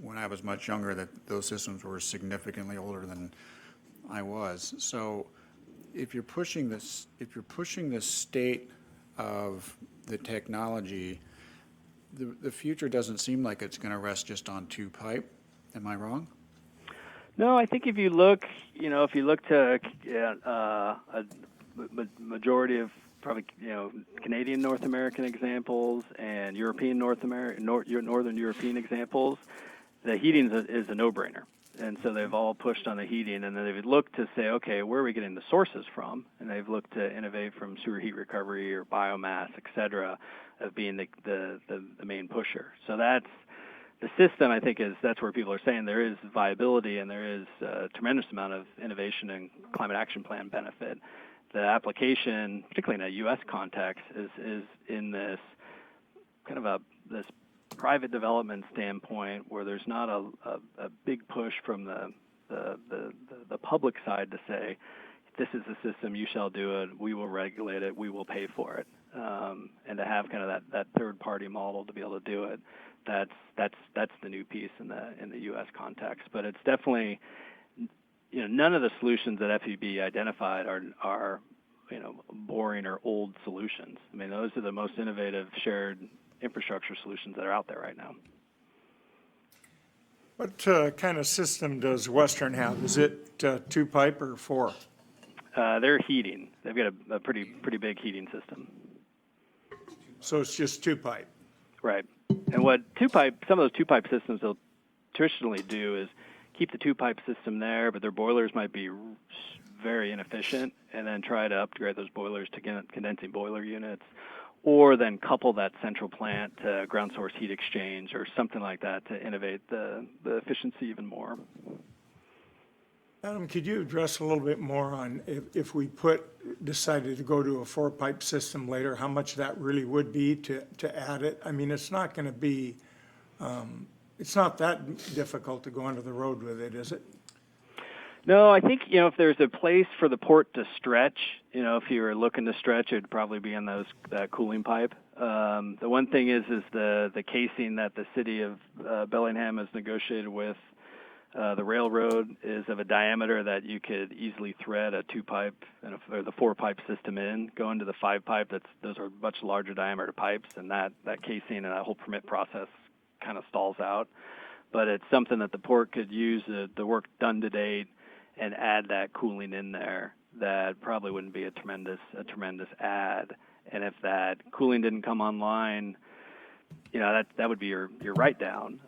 [SPEAKER 4] when I was much younger that those systems were significantly older than I was. So if you're pushing the state of the technology, the future doesn't seem like it's going to rest just on two pipe. Am I wrong?
[SPEAKER 6] No, I think if you look to a majority of probably Canadian North American examples and European Northern European examples, the heating is a no-brainer. And so they've all pushed on the heating, and then they've looked to say, okay, where are we getting the sources from? And they've looked to innovate from sewer heat recovery or biomass, et cetera, of being the main pusher. So that's the system, I think, that's where people are saying there is viability and there is a tremendous amount of innovation and climate action plan benefit. The application, particularly in a U.S. context, is in this kind of this private development standpoint where there's not a big push from the the public side to say, this is the system, you shall do it, we will regulate it, we will pay for it, and to have kind of that third party model to be able to do it, that's the new piece in the U.S. context. But it's definitely, none of the solutions that FEB identified are boring or old solutions. I mean, those are the most innovative shared infrastructure solutions that are out there right now.
[SPEAKER 1] What kind of system does Western have? Is it two pipe or four?
[SPEAKER 6] They're heating. They've got a pretty big heating system.
[SPEAKER 1] So it's just two pipe.
[SPEAKER 6] Right. And what some of those two pipe systems they'll traditionally do is keep the two pipe system there, but their boilers might be very inefficient, and then try to upgrade those boilers to condensing boiler units, or then couple that central plant to ground source heat exchange or something like that to innovate the efficiency even more.
[SPEAKER 1] Adam, could you address a little bit more on if we decided to go to a four pipe system later, how much that really would be to add it? I mean, it's not going to be, it's not that difficult to go onto the road with it, is it?
[SPEAKER 6] No, I think, if there's a place for the port to stretch, if you were looking to stretch, it'd probably be in that cooling pipe. The one thing is the casing that the city of Bellingham has negotiated with the railroad is of a diameter that you could easily thread a two pipe or the four pipe system in, go into the five pipe. Those are much larger diameter pipes, and that casing and that whole permit process kind of stalls out. But it's something that the port could use the work done to date and add that cooling in there. That probably wouldn't be a tremendous add. And if that cooling didn't come online, that would be your write down.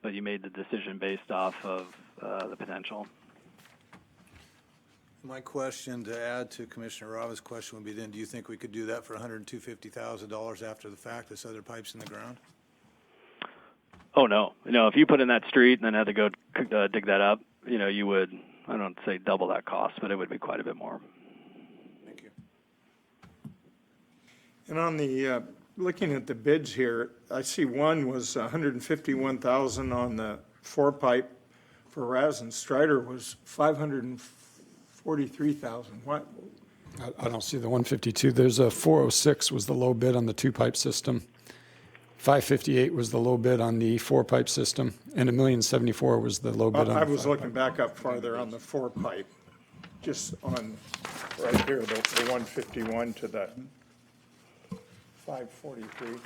[SPEAKER 6] But you made the decision based off of the potential.
[SPEAKER 7] My question to add to Commissioner Rava's question would be then, do you think we could do that for $150,000 after the fact, this other pipes in the ground?
[SPEAKER 6] Oh, no. If you put in that street and then had to go dig that up, you would, I don't say double that cost, but it would be quite a bit more.
[SPEAKER 7] Thank you.
[SPEAKER 1] And on the, looking at the bids here, I see one was $151,000 on the four pipe for Raz, and Strider was $543,000. What?
[SPEAKER 8] I don't see the 152. There's a 406 was the low bid on the two pipe system. 558 was the low bid on the four pipe system, and $1,074,000 was the low bid on
[SPEAKER 1] I
[SPEAKER 8] the
[SPEAKER 1] was
[SPEAKER 8] five
[SPEAKER 1] looking back up farther on the four pipe, just on, right here, the 151 to the 543.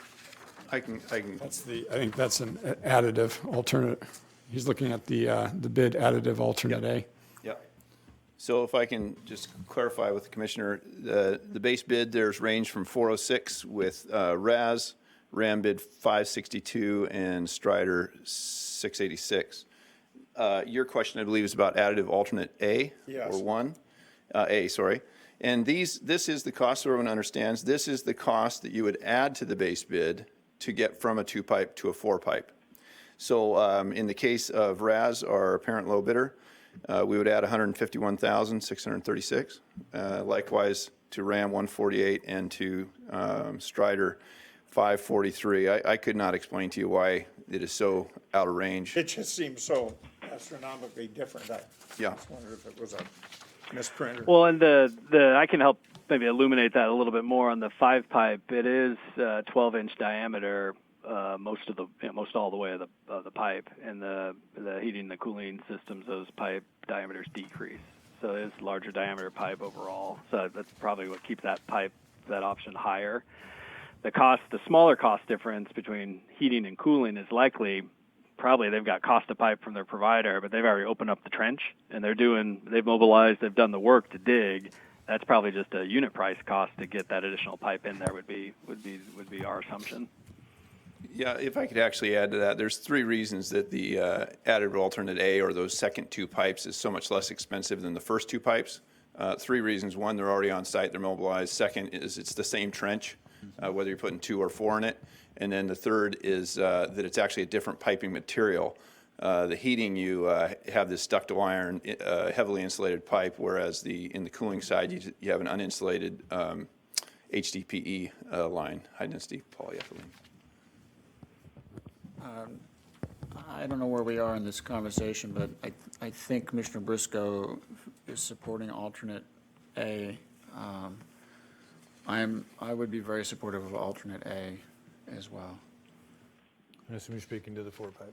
[SPEAKER 5] I can,
[SPEAKER 8] That's I think that's an additive alternate. He's looking at the bid additive alternate A.
[SPEAKER 5] yeah. So if I can just clarify with the Commissioner, the base bid, there's range from 406 with Ram bid 562 and Strider 686. Your question, I believe, is about additive alternate A?
[SPEAKER 1] Yes.
[SPEAKER 5] Or one? A, sorry. And this is the cost, so everyone understands, this is the cost that you would add to the base bid to get from a two pipe to a four pipe. So in the case of Raz, our apparent low bidder, we would add $151,636. Likewise to Ram 148 and to Strider 543. I could not explain to you why it is so out of range.
[SPEAKER 1] It just seems so astronomically different. I
[SPEAKER 5] Yeah.
[SPEAKER 1] just wondered if it was a misprint.
[SPEAKER 6] Well, and I can help maybe illuminate that a little bit more on the five pipe. It is 12-inch diameter, most all the way of the pipe, and the heating and the cooling systems, those pipe diameters decrease. So it is larger diameter pipe overall. So that's probably what keeps that option higher. The smaller cost difference between heating and cooling is probably they've got cost of pipe from their provider, but they've already opened up the trench and they've mobilized, they've done the work to dig. That's probably just a unit price cost to get that additional pipe in there would be our assumption.
[SPEAKER 5] Yeah, if I could actually add to that, there's three reasons that the additive alternate A, or those second two pipes, is so much less expensive than the first two pipes. Three reasons. One, they're already on site, they're mobilized. Second is it's the same trench, whether you're putting two or four in it. And then the third is that it's actually a different piping material. The heating, you have this ductile iron, heavily insulated pipe, whereas in the cooling side, you have an uninsulated HDPE line, high density polyethylene.
[SPEAKER 4] I don't know where we are in this conversation, but I think Commissioner Briscoe is supporting alternate A. I would be very supportive of alternate A as well.
[SPEAKER 7] I assume you're speaking to the four pipe.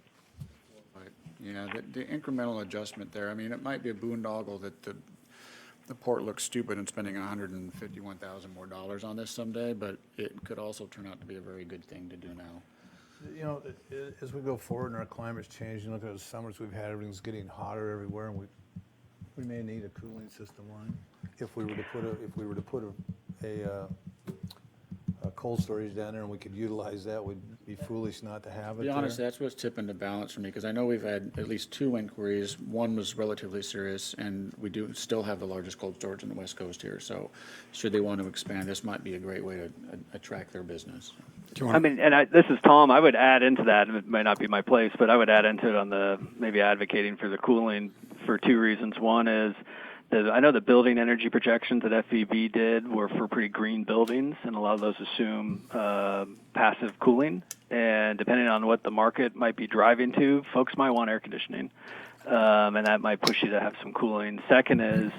[SPEAKER 4] But, yeah, the incremental adjustment there, I mean, it might be a boondoggle that the port looks stupid and spending $151,000 more on this someday, but it could also turn out to be a very good thing to do now.
[SPEAKER 7] You know, as we go forward and our climate's changing, look at the summers we've had, everything's getting hotter everywhere, and we may need a cooling system line. If we were to put a cold storage down there and we could utilize that, we'd be foolish not to have it
[SPEAKER 4] To be
[SPEAKER 7] there.
[SPEAKER 4] honest, that's what's tipping the balance for me, because I know we've had at least 2 inquiries. One was relatively serious, and we do still have the largest cold storage on the West Coast here. So should they want to expand, this might be a great way to attract their business.
[SPEAKER 6] I mean, this is Tom. I would add into that, and it might not be my place, but I would add into it on the maybe advocating for the cooling for 2 reasons. One is that I know the building energy projections that FEB did were for pretty green buildings, and a lot of those assume passive cooling. And depending on what the market might be driving to, folks might want air conditioning. And that might push you to have some cooling. Second is,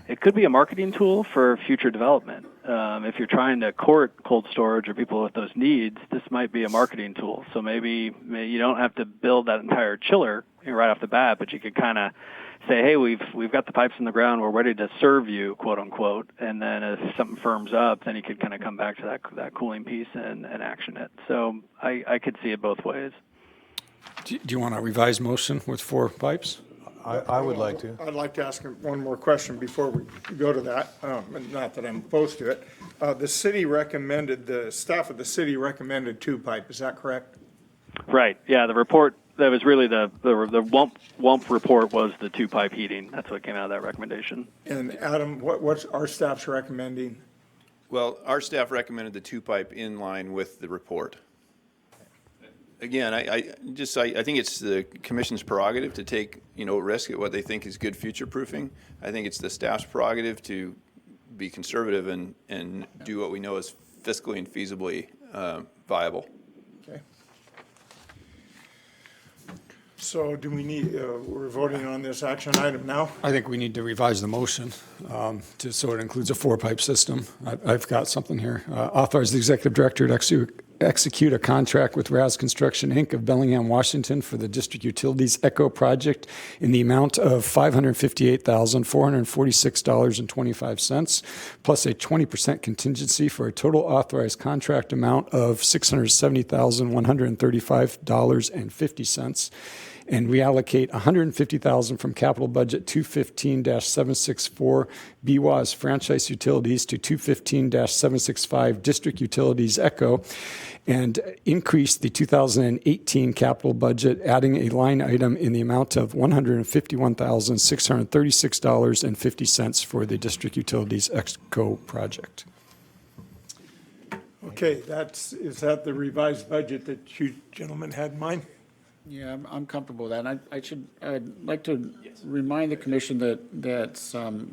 [SPEAKER 6] it could be a marketing tool for future development. If you're trying to court cold storage or people with those needs, this might be a marketing tool. So maybe you don't have to build that entire chiller right off the bat, but you could kind of say, hey, we've got the pipes in the ground, we're ready to serve you, quote unquote. And then if something firms up, then you could kind of come back to that cooling piece and action it. So I could see it both ways.
[SPEAKER 8] Do you want a revised motion with 4 pipes?
[SPEAKER 7] I would like to.
[SPEAKER 1] I'd like to ask one more question before we go to that, not that I'm opposed to it. The staff of the city recommended 2 pipe, is that correct?
[SPEAKER 6] Right, yeah, the report, that was really the WUMP report was the 2-pipe heating. That's what came out of that recommendation.
[SPEAKER 1] And Adam, what's our staff's recommending?
[SPEAKER 5] Well, our staff recommended the 2-pipe in line with the report. Again, I think it's the commission's prerogative to take, risk at what they think is good future proofing. I think it's the staff's prerogative to be conservative and do what we know is fiscally and feasibly viable.
[SPEAKER 1] Okay. So do we need, we're voting on this action item now?
[SPEAKER 8] I think we need to revise the motion so it includes a 4-pipe system. I've got something here. Authorize the executive director to execute a contract with Raz Construction, Inc. of Bellingham, Washington for the district utilities ECHO project in the amount of $558,446.25, plus a 20% contingency for a total authorized contract amount of $670,135.50. And reallocate $150,000 from capital budget 215-764 BWAS franchise utilities to 215-765 district utilities ECHO, and increase the 2018 capital budget, adding a line item in the amount of $151,636.50 for the district utilities ECHO project.
[SPEAKER 1] Okay, is that the revised budget that you gentlemen had in mind?
[SPEAKER 4] Yeah, I'm comfortable with that. And I'd like to remind the commission that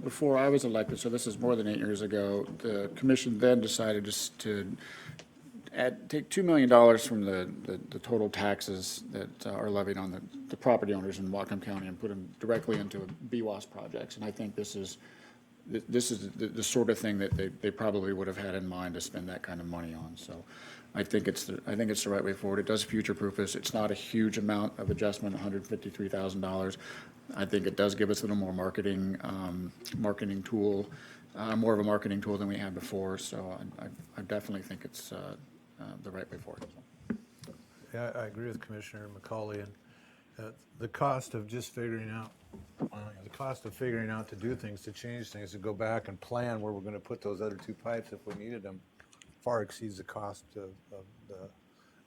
[SPEAKER 4] before I was elected, so this is more than 8 years ago, the commission then decided just to take $2 million from the total taxes that are levied on the property owners in Whatcom County and put them directly into BWAS projects. And I think this is the sort of thing that they probably would have had in mind to spend that kind of money on. So I think it's the right way forward. It does future-proof us. It's not a huge amount of adjustment, $153,000. I think it does give us a little more marketing tool, more of a marketing tool than we had before. So I definitely think it's the right way forward.
[SPEAKER 7] Yeah, I agree with Commissioner McCauley, and the cost of just figuring out, to do things, to change things, to go back and plan where we're going to put those other 2 pipes if we needed them, far exceeds the cost of the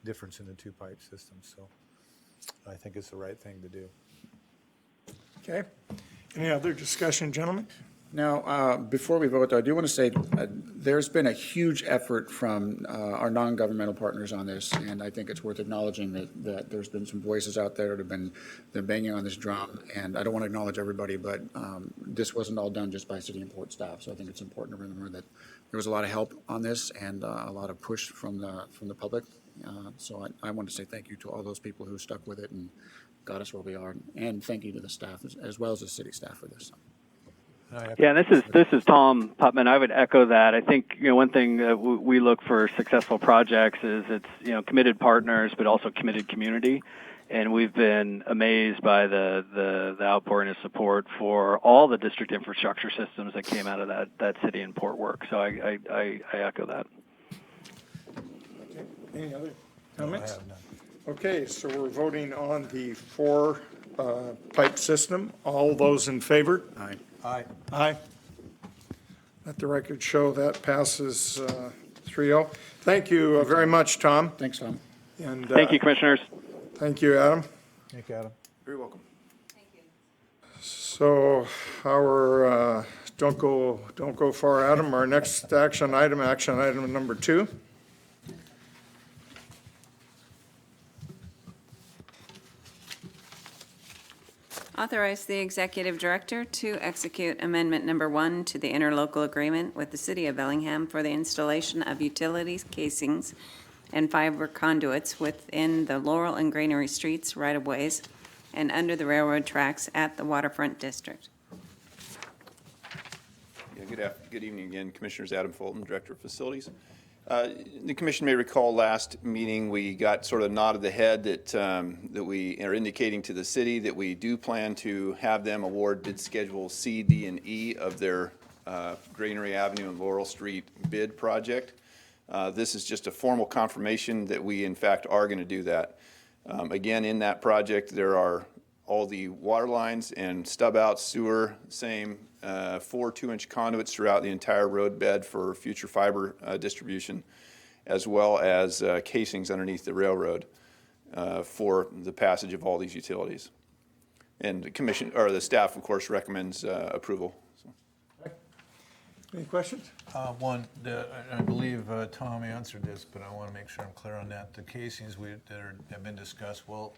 [SPEAKER 7] difference in the 2-pipe system. So I think it's the right thing to do.
[SPEAKER 1] Okay. Any other discussion, gentlemen?
[SPEAKER 4] Now, before we vote, though, I do want to say there's been a huge effort from our non-governmental partners on this, and I think it's worth acknowledging that there's been some voices out there that have been banging on this drum, and I don't want to acknowledge everybody, but this wasn't all done just by city and port staff, so I think it's important to remember that there was a lot of help on this and a lot of push from the public. So I want to say thank you to all those people who stuck with it and got us where we are, and thank you to the staff as well as the city staff for this.
[SPEAKER 6] Yeah, this is Tom Putman. I would echo that. I think one thing that we look for successful projects is it's committed partners, but also committed community, and we've been amazed by the outpouring of support for all the district infrastructure systems that came out of that city and port work. So I echo that.
[SPEAKER 1] Any other comments? Okay, so we're voting on the four pipe system. All those in favor?
[SPEAKER 4] Aye.
[SPEAKER 7] Aye.
[SPEAKER 1] Aye. Let the record show that passes 3-0. Thank you very much, Tom.
[SPEAKER 4] Thanks, Tom.
[SPEAKER 1] And
[SPEAKER 6] Thank you, commissioners.
[SPEAKER 1] thank you, Adam.
[SPEAKER 7] Thank you, Adam.
[SPEAKER 5] Very welcome.
[SPEAKER 1] So our, don't go far, Adam. Our next action item number 2.
[SPEAKER 3] Authorize the executive director to execute amendment number 1 to the interlocal agreement with the city of Bellingham for the installation of utilities casings and fiber conduits within the Laurel and Granary Streets right-of-ways and under the railroad tracks at the waterfront district.
[SPEAKER 5] Yeah, good evening again, Commissioners. Adam Fulton, Director of Facilities. The commission may recall last meeting, we got sort of nodded the head that we are indicating to the city that we do plan to have them award bid schedule C, D, and E of their Granary Avenue and Laurel Street bid project. This is just a formal confirmation that we in fact are going to do that. Again, in that project, there are all the water lines and stub out sewer, same 4 2-inch conduits throughout the entire road bed for future fiber distribution, as well as casings underneath the railroad for the passage of all these utilities. And the commission, or the staff, of course, recommends approval. So.
[SPEAKER 1] Any questions?
[SPEAKER 9] One, I believe Tom answered this, but I want to make sure I'm clear on that. The casings have been discussed will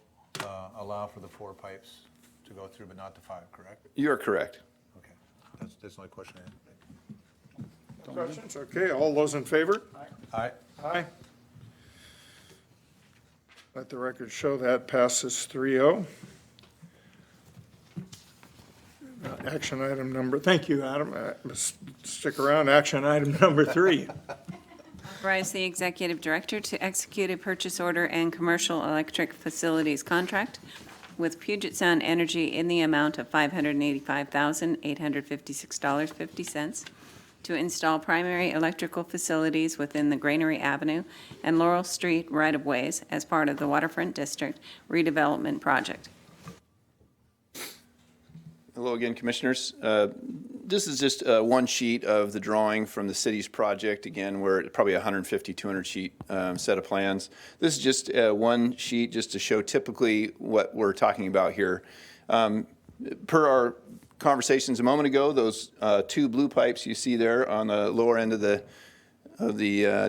[SPEAKER 9] allow for the 4 pipes to go through, but not the 5, correct?
[SPEAKER 5] You're correct.
[SPEAKER 9] Okay, that's the only question I had.
[SPEAKER 1] Questions? Okay, all those in favor?
[SPEAKER 9] Aye.
[SPEAKER 1] Aye. Let the record show that passes 3-0. Action item number, thank you, Adam. Stick around, action item number 3.
[SPEAKER 3] Authorize the executive director to execute a purchase order and commercial electric facilities contract with Puget Sound Energy in the amount of $585,856.50 to install primary electrical facilities within the Granary Avenue and Laurel Street right-of-ways as part of the Waterfront District redevelopment project.
[SPEAKER 5] Hello again, Commissioners. This is just one sheet of the drawing from the city's project. Again, we're probably 150, 200 sheet set of plans. This is just one sheet just to show typically what we're talking about here. Per our conversations a moment ago, those 2 blue pipes you see there on the lower end of the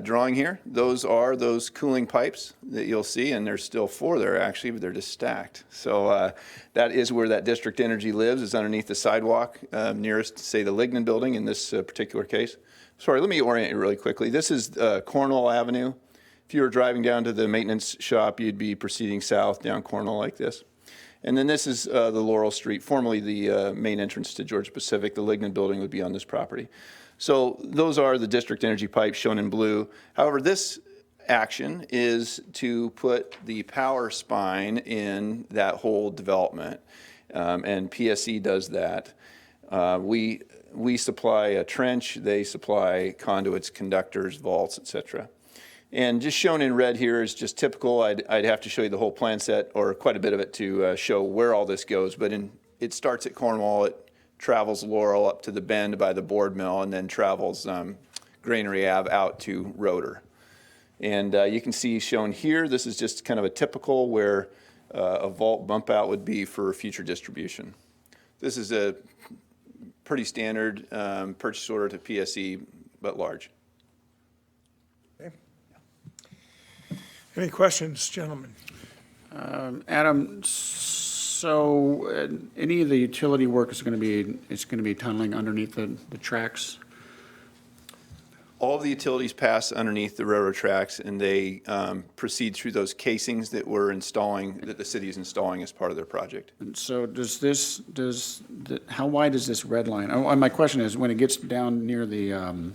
[SPEAKER 5] drawing here, those are those cooling pipes that you'll see, and there's still 4 there actually, but they're just stacked. So that is where that district energy lives, is underneath the sidewalk nearest, say, the Lignan building in this particular case. Sorry, let me orient you really quickly. This is Cornwall Avenue. If you were driving down to the maintenance shop, you'd be proceeding south down Cornwall like this. And then this is the Laurel Street, formerly the main entrance to Georgia Pacific. The Lignan building would be on this property. So those are the district energy pipes shown in blue. However, this action is to put the power spine in that whole development, and PSE does that. We supply a trench, they supply conduits, conductors, vaults, etc. And just shown in red here is just typical. I'd have to show you the whole plan set, or quite a bit of it, to show where all this goes. But it starts at Cornwall, it travels Laurel up to the bend by the board mill, and then travels Granary Ave out to Roeder. And you can see shown here, this is just kind of a typical where a vault bump out would be for future distribution. This is pretty standard purchase order to PSE, but large.
[SPEAKER 1] Any questions, gentlemen?
[SPEAKER 4] Adam, so any of the utility work is going to be tunneling underneath the tracks?
[SPEAKER 5] All of the utilities pass underneath the railroad tracks, and they proceed through those casings that that the city is installing as part of their project.
[SPEAKER 4] And so how wide is this red line? Oh, and my question is, when it gets down near the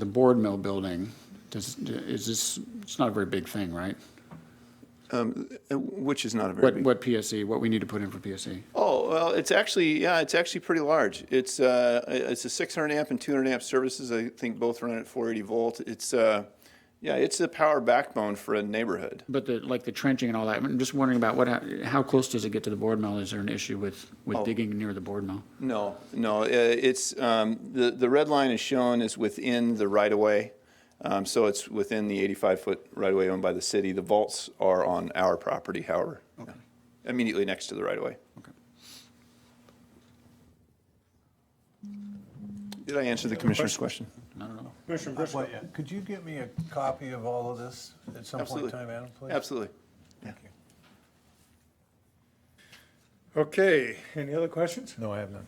[SPEAKER 4] board mill building, it's not a very big thing, right?
[SPEAKER 5] Which is not a very big.
[SPEAKER 4] What PSE, what we need to put in for PSE?
[SPEAKER 5] Oh, well, it's actually pretty large. It's a 600 amp and 200 amp services. I think both run at 480 volt. It's a power backbone for a neighborhood.
[SPEAKER 4] But the trenching and all that, I'm just wondering about how close does it get to the board mill? Is there an issue with digging near the board mill?
[SPEAKER 5] No, it's, the red line is shown as within the right-of-way. So it's within the 85-foot right-of-way owned by the city. The vaults are on our property, however, immediately next to the right-of-way.
[SPEAKER 4] Okay.
[SPEAKER 5] Did I answer the commissioner's question?
[SPEAKER 4] I don't know.
[SPEAKER 1] Commissioner Briscoe?
[SPEAKER 9] Could you get me a copy of all of this at some point in time, Adam, please?
[SPEAKER 5] Absolutely.
[SPEAKER 9] Thank you.
[SPEAKER 1] Okay, any other questions?
[SPEAKER 9] No, I have none.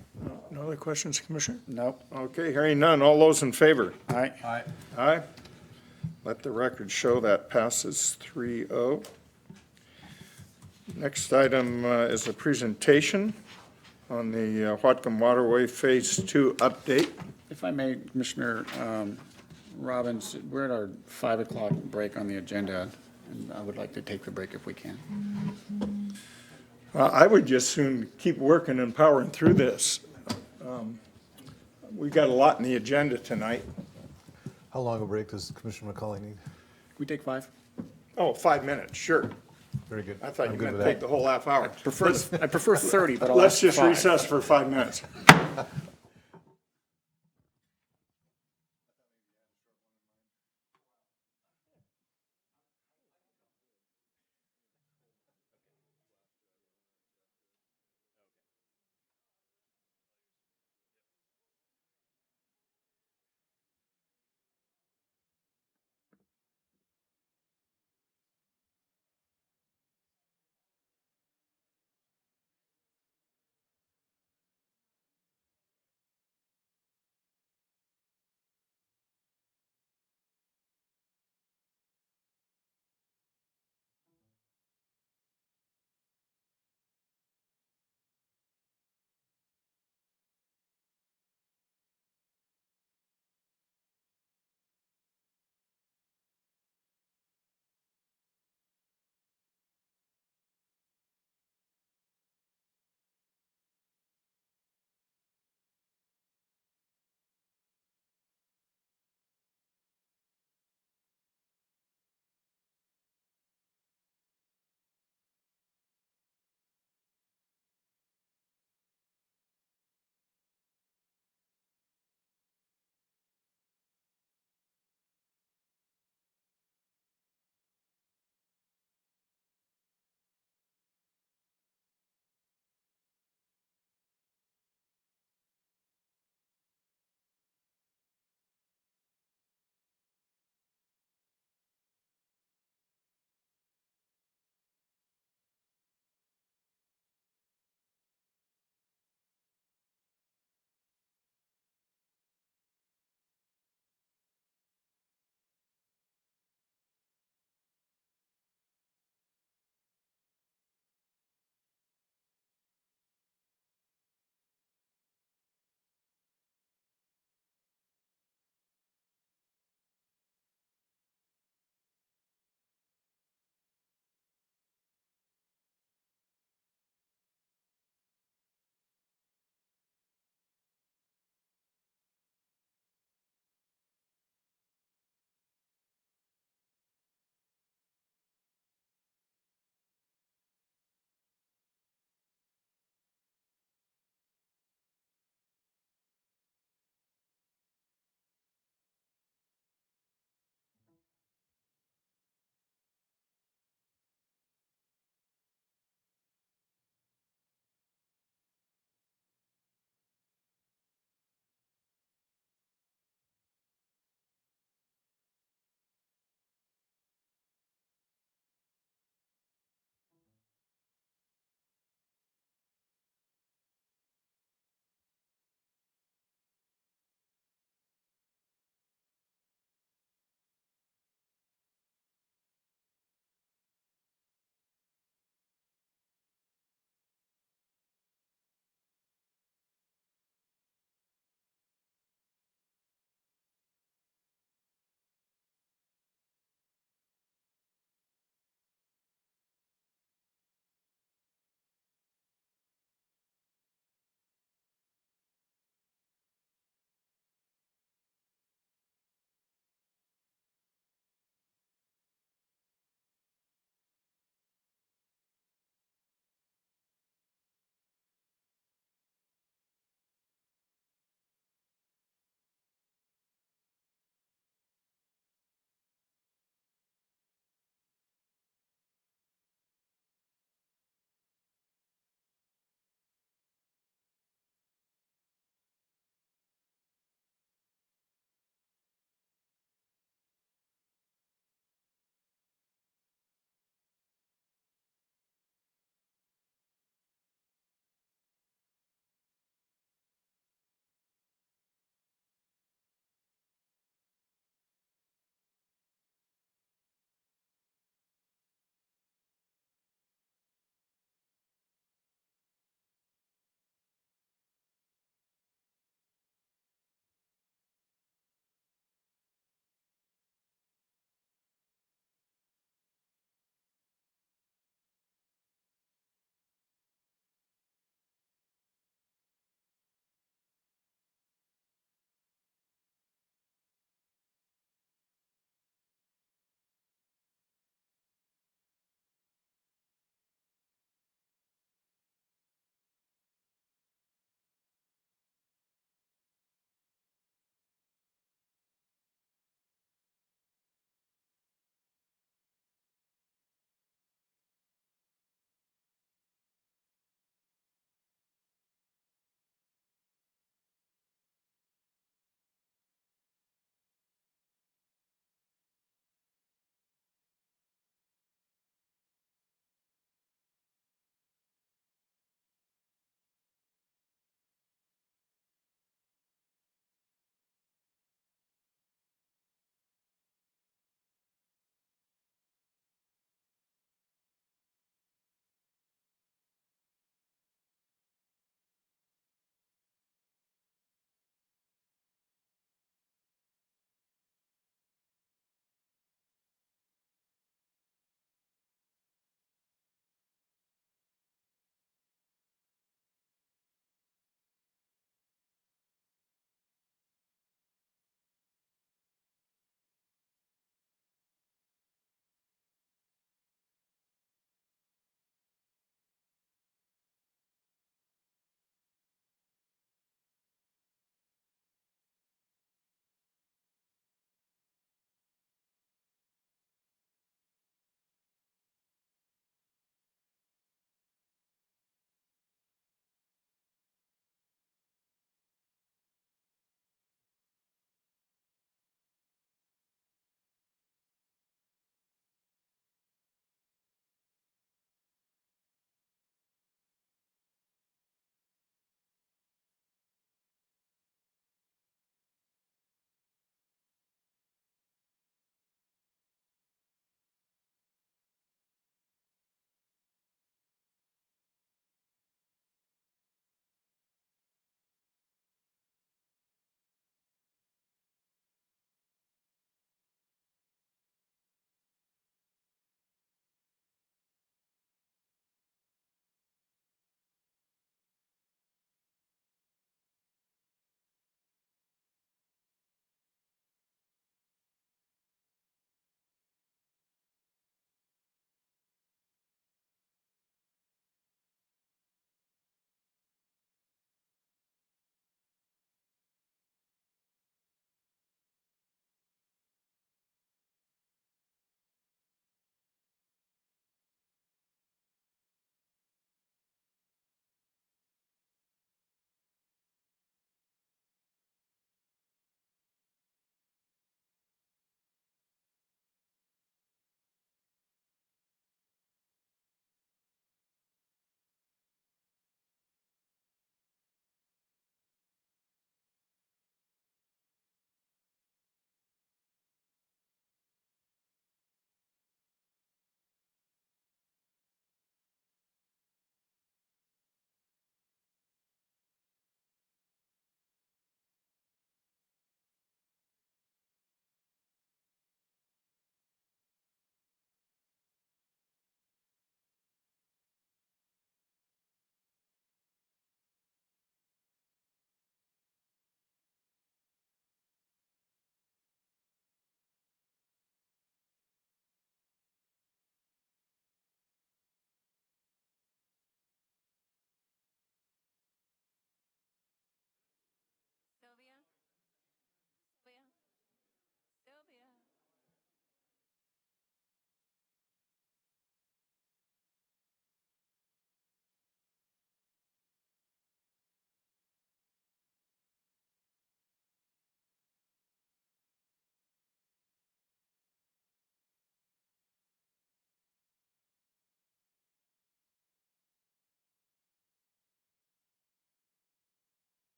[SPEAKER 1] No other questions, Commissioner?
[SPEAKER 4] Nope.
[SPEAKER 1] Okay, hearing none. All those in favor?
[SPEAKER 4] All right.
[SPEAKER 9] All right.
[SPEAKER 1] Aye. Let the record show that passes 3-0. Next item is a presentation on the Whatcom Waterway Phase 2 update.
[SPEAKER 4] If I may, Commissioner Robbins, we're at our 5 o'clock break on the agenda, and I would like to take the break if we can.
[SPEAKER 1] I would just soon keep working and powering through this. We've got a lot in the agenda tonight.
[SPEAKER 9] How long a break does Commissioner McCauley need?
[SPEAKER 4] Can we take 5?
[SPEAKER 1] Oh, 5 minutes, sure.
[SPEAKER 9] Very good.
[SPEAKER 1] I thought
[SPEAKER 9] I'm
[SPEAKER 1] you
[SPEAKER 9] good
[SPEAKER 1] meant
[SPEAKER 9] with
[SPEAKER 1] to take
[SPEAKER 9] that.
[SPEAKER 1] the whole half hour.
[SPEAKER 4] I prefer 30, but I'll
[SPEAKER 1] Let's
[SPEAKER 4] ask
[SPEAKER 1] just
[SPEAKER 4] 5.
[SPEAKER 1] recess for 5 minutes.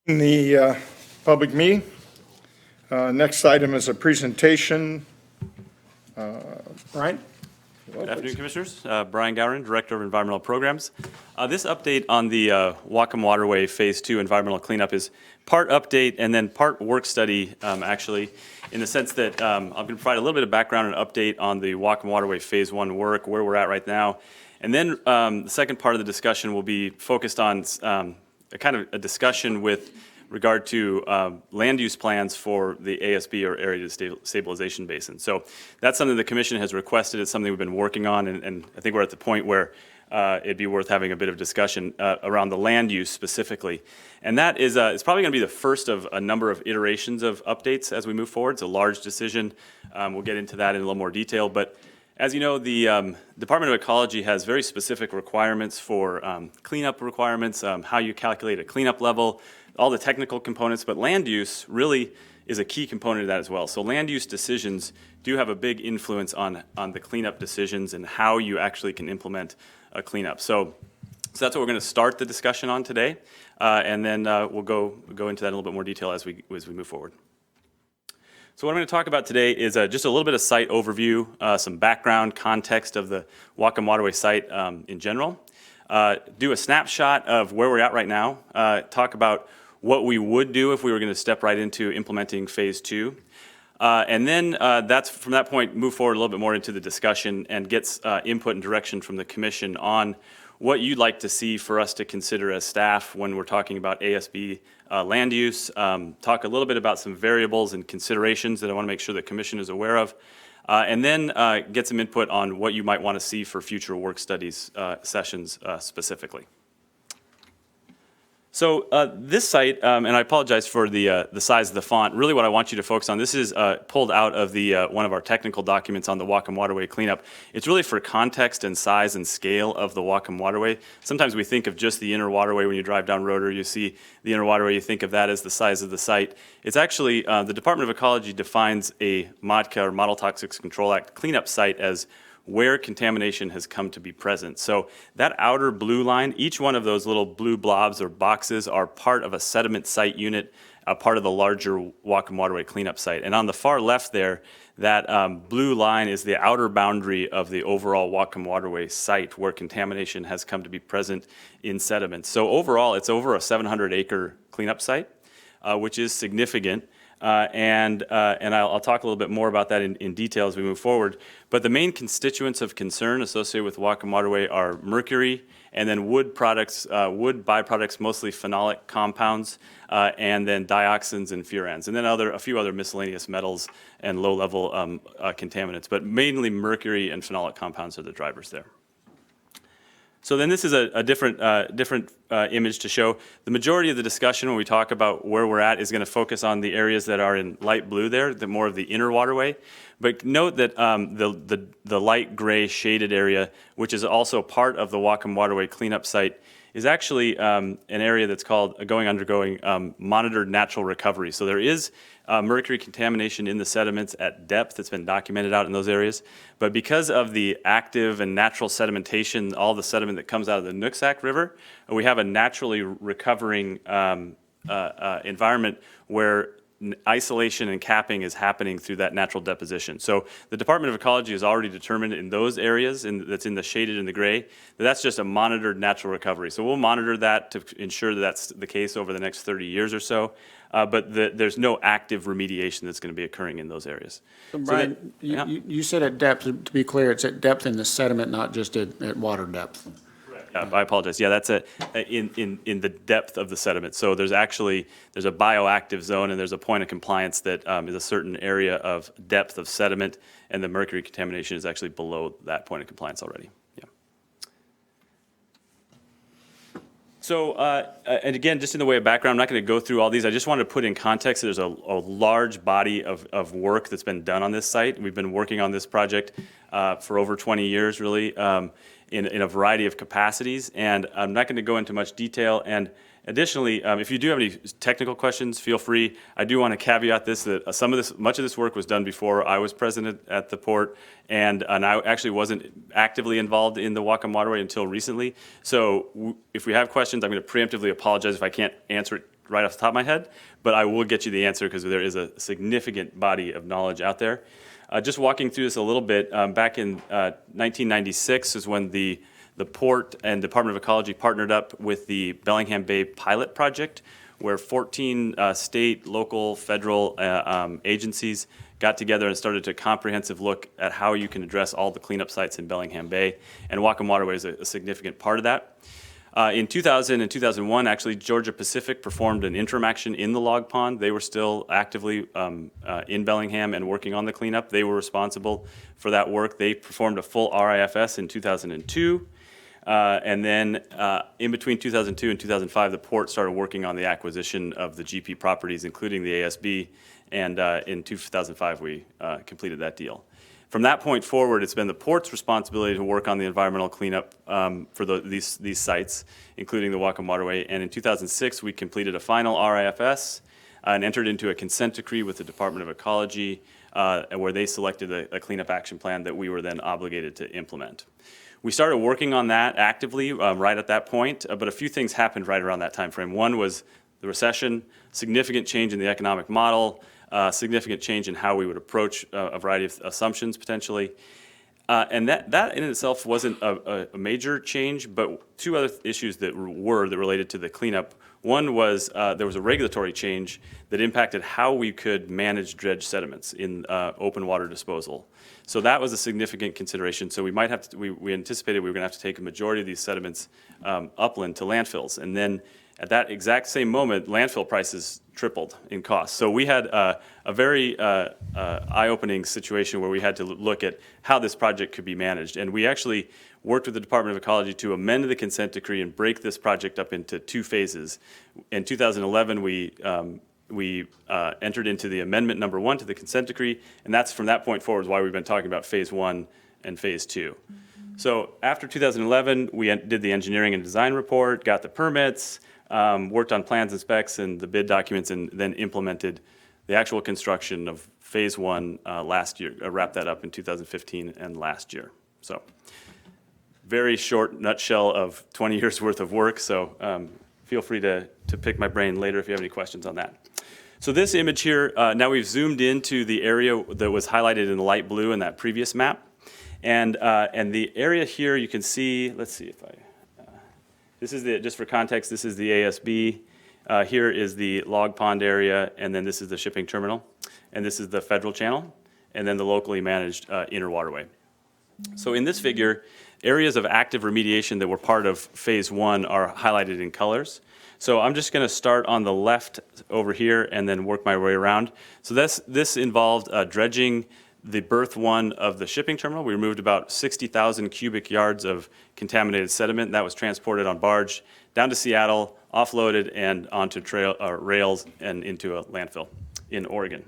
[SPEAKER 1] In the public meeting, next item is a presentation. Brian?
[SPEAKER 10] Good afternoon, Commissioners. Brian Gowron, Director of Environmental Programs. This update on the Whatcom Waterway Phase 2 environmental cleanup is part update and then part work study, actually, in the sense that I'm going to provide a little bit of background and update on the Whatcom Waterway Phase 1 work, where we're at right now. And then the second part of the discussion will be focused on a kind of a discussion with regard to land use plans for the ASB, or Area Stabilization Basin. So that's something the Commission has requested. It's something we've been working on, and I think we're at the point where it'd be worth having a bit of discussion around the land use specifically. And that is it's probably going to be the first of a number of iterations of updates as we move forward. It's a large decision. We'll get into that in a little more detail. But as you know, the Department of Ecology has very specific requirements for cleanup requirements, how you calculate a cleanup level, all the technical components, but land use really is a key component of that as well. So land use decisions do have a big influence on the cleanup decisions and how you actually can implement a cleanup. So that's what we're going to start the discussion on today, and then we'll go into that in a little bit more detail as we move forward. So what I'm going to talk about today is just a little bit of site overview, some background context of the Whatcom Waterway site in general, do a snapshot of where we're at right now, talk about what we would do if we were going to step right into implementing Phase 2. And then that's from that point, move forward a little bit more into the discussion and gets input and direction from the Commission on what you'd like to see for us to consider as staff when we're talking about ASB land use, talk a little bit about some variables and considerations that I want to make sure the Commission is aware of, and then get some input on what you might want to see for future work studies sessions specifically. So this site, and I apologize for the size of the font, really what I want you to focus on, this is pulled out of the one of our technical documents on the Whatcom Waterway cleanup. It's really for context and size and scale of the Whatcom Waterway. Sometimes we think of just the inner waterway when you drive down Rotor, you see the inner waterway, you think of that as the size of the site. It's actually, the Department of Ecology defines a MODCA, or Model Toxics Control Act, cleanup site as where contamination has come to be present. So that outer blue line, each one of those little blue blobs or boxes are part of a sediment site unit, a part of the larger Whatcom Waterway cleanup site. And on the far left there, that blue line is the outer boundary of the overall Whatcom Waterway site where contamination has come to be present in sediment. So overall, it's over a 700-acre cleanup site, which is significant. And I'll talk a little bit more about that in detail as we move forward. But the main constituents of concern associated with Whatcom Waterway are mercury, and then wood products, wood byproducts, mostly phenolic compounds, and then dioxins and furans, and then a few other miscellaneous metals and low-level contaminants. But mainly mercury and phenolic compounds are the drivers there. So then this is a different image to show. The majority of the discussion when we talk about where we're at is going to focus on the areas that are in light blue there, the more of the inner waterway. But note that the light gray shaded area, which is also part of the Whatcom Waterway cleanup site, is actually an area that's undergoing monitored natural recovery. So there is mercury contamination in the sediments at depth. It's been documented out in those areas. But because of the active and natural sedimentation, all the sediment that comes out of the Nooksack River, we have a naturally recovering environment where isolation and capping is happening through that natural deposition. So the Department of Ecology has already determined in those areres, that's in the shaded and the gray, that's just a monitored natural recovery. So we'll monitor that to ensure that that's the case over the next 30 years or so. But there's no active remediation that's going to be occurring in those areas.
[SPEAKER 4] So Brian, you said at depth, to be clear, it's at depth in the sediment, not just at water depth.
[SPEAKER 10] I apologize. Yeah, that's in the depth of the sediment. So there's a bioactive zone and there's a point of compliance that is a certain area of depth of sediment, and the mercury contamination is actually below that point of compliance already. Yeah. So, and again, just in the way of background, I'm not going to go through all these. I just wanted to put in context that there's a large body of work that's been done on this site. We've been working on this project for over 20 years, really. In a variety of capacities, and I'm not going to go into much detail. And additionally, if you do have any technical questions, feel free. I do want to caveat this, that much of this work was done before I was president at the port, and I actually wasn't actively involved in the Whatcom Waterway until recently. So if we have questions, I'm going to preemptively apologize if I can't answer it right off the top of my head, but I will get you the answer because there is a significant body of knowledge out there. Just walking through this a little bit, back in 1996 is when the Port and Department of Ecology partnered up with the Bellingham Bay Pilot Project, where 14 state, local, federal agencies got together and started to comprehensive look at how you can address all the cleanup sites in Bellingham Bay, and Whatcom Waterway is a significant part of that. In 2000 and 2001, actually, Georgia Pacific performed an interim action in the log pond. They were still actively in Bellingham and working on the cleanup. They were responsible for that work. They performed a full RIFS in 2002. And then in between 2002 and 2005, the port started working on the acquisition of the GP properties, including the ASB. And in 2005, we completed that deal. From that point forward, it's been the port's responsibility to work on the environmental cleanup for these sites, including the Whatcom Waterway. And in 2006, we completed a final RIFS and entered into a consent decree with the Department of Ecology, where they selected a cleanup action plan that we were then obligated to implement. We started working on that actively right at that point, but a few things happened right around that time frame. One was the recession, significant change in the economic model, significant change in how we would approach a variety of assumptions potentially. And that in itself wasn't a major change, but two other issues that related to the cleanup. One was there was a regulatory change that impacted how we could manage dredge sediments in open water disposal. So that was a significant consideration. So we might have to, we anticipated we were going to have to take a majority of these sediments upland to landfills. And then at that exact same moment, landfill prices tripled in cost. So we had a very eye-opening situation where we had to look at how this project could be managed. And we actually worked with the Department of Ecology to amend the consent decree and break this project up into two phases. In 2011, we entered into the amendment number 1 to the consent decree, and that's from that point forward why we've been talking about phase 1 and phase 2. So after 2011, we did the engineering and design report, got the permits, worked on plans and specs and the bid documents, and then implemented the actual construction of phase 1 last year, wrapped that up in 2015 and last year. So very short nutshell of 20 years worth of work, so feel free to pick my brain later if you have any questions on that. So this image here, now we've zoomed into the area that was highlighted in the light blue in that previous map. And the area here you can see, let's see if this is just for context, this is the ASB. Here is the log pond area, and then this is the shipping terminal. And this is the federal channel, and then the locally managed inner waterway. So in this figure, areas of active remediation that were part of phase 1 are highlighted in colors. So I'm just going to start on the left over here and then work my way around. So this involved dredging the berth 1 of the shipping terminal. We removed about 60,000 cubic yards of contaminated sediment that was transported on barge down to Seattle, offloaded, and onto rails and into a landfill in Oregon.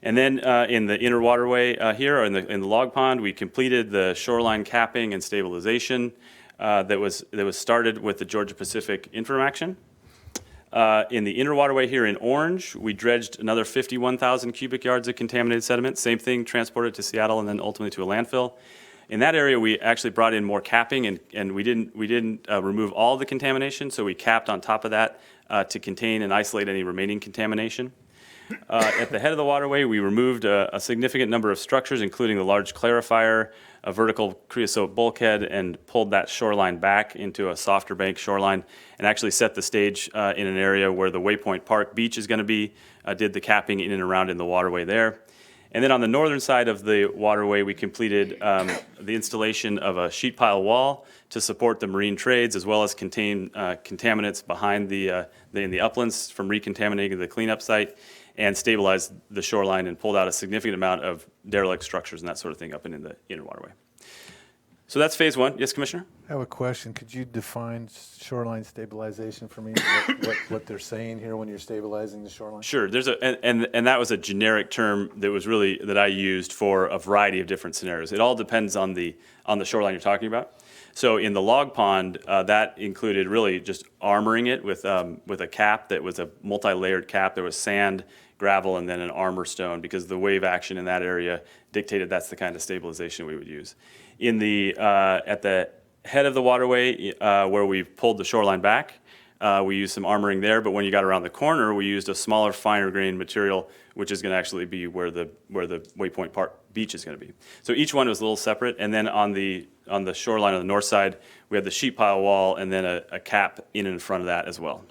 [SPEAKER 10] And then in the inner waterway here, or in the log pond, we completed the shoreline capping and stabilization that was started with the Georgia Pacific interim action. In the inner waterway here in orange, we dredged another 51,000 cubic yards of contaminated sediment. Same thing, transported to Seattle and then ultimately to a landfill. In that area, we actually brought in more capping, and we didn't remove all the contamination, so we capped on top of that to contain and isolate any remaining contamination. At the head of the waterway, we removed a significant number of structures, including the large clarifier, a vertical creosote bulkhead, and pulled that shoreline back into a softer bank shoreline, and actually set the stage in an area where the Waypoint Park beach is going to be, did the capping in and around in the waterway there. And then on the northern side of the waterway, we completed the installation of a sheet pile wall to support the marine trades, as well as contain contaminants behind in the uplands from recontaminating the cleanup site, and stabilized the shoreline and pulled out a significant amount of derelict structures and that sort of thing up in the inner waterway. So that's phase 1. Yes, Commissioner?
[SPEAKER 9] I have a question. Could you define shoreline stabilization for me? What they're saying here when you're stabilizing the shoreline?
[SPEAKER 10] Sure. There's and that was a generic term that I used for a variety of different scenarios. It all depends on the shoreline you're talking about. So in the log pond, that included really just armoring it with a cap that was a multi-layered cap. There was sand, gravel, and then an armor stone, because the wave action in that area dictated that's the kind of stabilization we would use. In the at the head of the waterway, where we pulled the shoreline back, We used some armoring there, but when you got around the corner, we used a smaller, finer grained material, which is going to actually be where the Waypoint Park beach is going to be. So each one was a little separate, and then on the shoreline on the north side, we had the sheet pile wall and then a cap in front of that as well.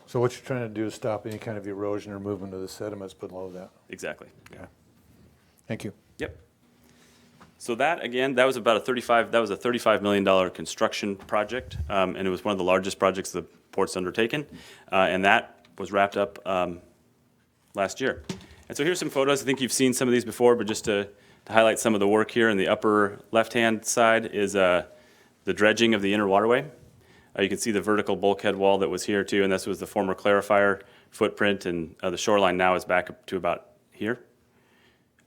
[SPEAKER 9] So what you're trying to do is stop any kind of erosion or movement of the sediments below that?
[SPEAKER 10] Exactly.
[SPEAKER 9] Okay. Thank you.
[SPEAKER 10] Yep. So that, again, that was about a $35 million construction project, and it was one of the largest projects the port's undertaken, and that was wrapped up last year. And so here's some photos. I think you've seen some of these before, but just to highlight some of the work here in the upper left-hand side is the dredging of the inner waterway. You can see the vertical bulkhead wall that was here too, and this was the former clarifier footprint, and the shoreline now is back up to about here.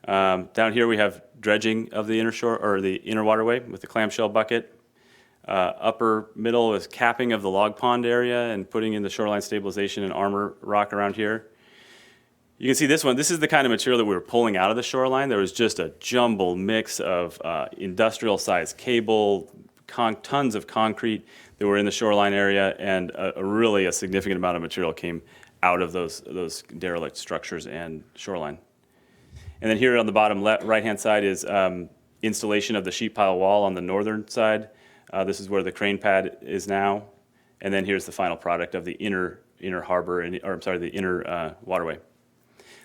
[SPEAKER 10] Down here we have dredging of the inner shore, or the inner waterway with the clamshell bucket. Upper middle is capping of the log pond area and putting in the shoreline stabilization and armor rock around here. You can see this one. This is the kind of material that we were pulling out of the shoreline. There was just a jumbled mix of industrial sized cable, tons of concrete that were in the shoreline area, and really a significant amount of material came out of those derelict structures and shoreline. And then here on the bottom right-hand side is installation of the sheet pile wall on the northern side. This is where the crane pad is now. And then here's the final product of the inner harbor, the inner waterway.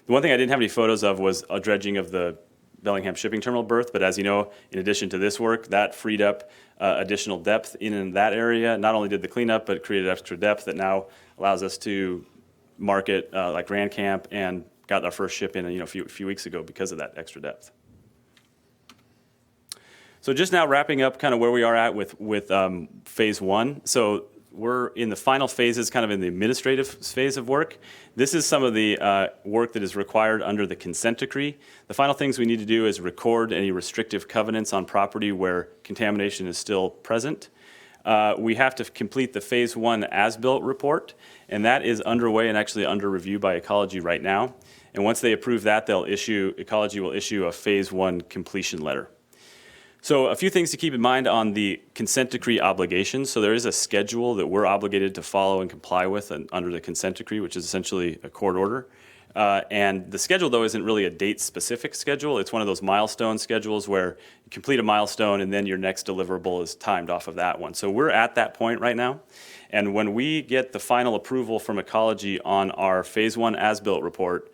[SPEAKER 10] The one thing I didn't have any photos of was a dredging of the Bellingham shipping terminal berth, but as you know, in addition to this work, that freed up additional depth in that area. Not only did the cleanup, but it created extra depth that now allows us to market like Grand Camp, and got our first ship in a few weeks ago because of that extra depth. So just now wrapping up kind of where we are at with phase one. So we're in the final phases, kind of in the administrative phase of work. This is some of the work that is required under the consent decree. The final things we need to do is record any restrictive covenants on property where contamination is still present. We have to complete the phase one as-built report, and that is underway and actually under review by Ecology right now. And once they approve that, Ecology will issue a phase one completion letter. So a few things to keep in mind on the consent decree obligations. So there is a schedule that we're obligated to follow and comply with under the consent decree, which is essentially a court order. And the schedule, though, isn't really a date-specific schedule. It's one of those milestone schedules where you complete a milestone and then your next deliverable is timed off of that one. So we're at that point right now. And when we get the final approval from Ecology on our phase one as-built report,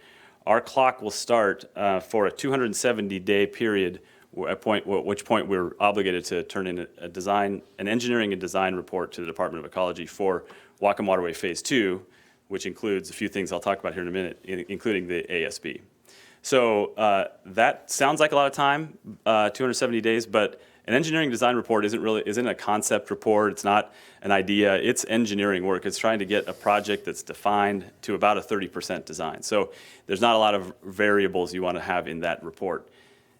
[SPEAKER 10] our clock will start for a 270-day period, at which point we're obligated to turn in an engineering and design report to the Department of Ecology for Whatcom Waterway Phase 2, which includes a few things I'll talk about here in a minute, including the ASB. So that sounds like a lot of time, 270 days, but an engineering design report isn't a concept report. It's not an idea. It's engineering work. It's trying to get a project that's defined to about a 30% design. So there's not a lot of variables you want to have in that report.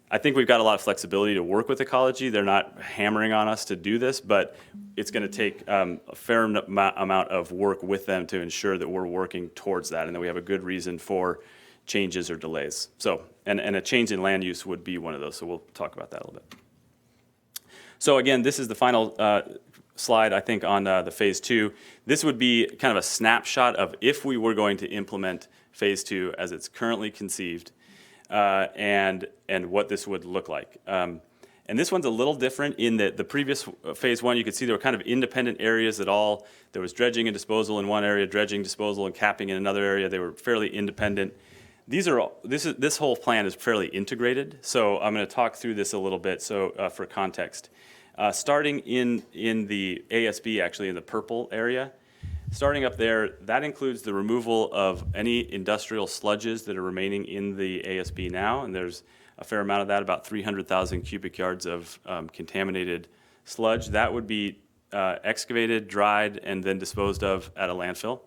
[SPEAKER 10] I think we've got a lot of flexibility to work with Ecology. They're not hammering on us to do this, but it's going to take a fair amount of work with them to ensure that we're working towards that and that we have a good reason for changes or delays. So, and a change in land use would be one of those, so we'll talk about that a little bit. So again, this is the final slide, I think, on the phase two. This would be kind of a snapshot of if we were going to implement phase two as it's currently conceived, and what this would look like. And this one's a little different in that the previous phase one, you could see there were kind of independent areas there was dredging and disposal in one area, dredging, disposal, and capping in another area. They were fairly independent. This whole plan is fairly integrated, so I'm going to talk through this a little bit for context. Starting in the ASB, actually in the purple area, starting up there, that includes the removal of any industrial sludges that are remaining in the ASB now, and there's a fair amount of that, about 300,000 cubic yards of contaminated sludge. That would be excavated, dried, and then disposed of at a landfill.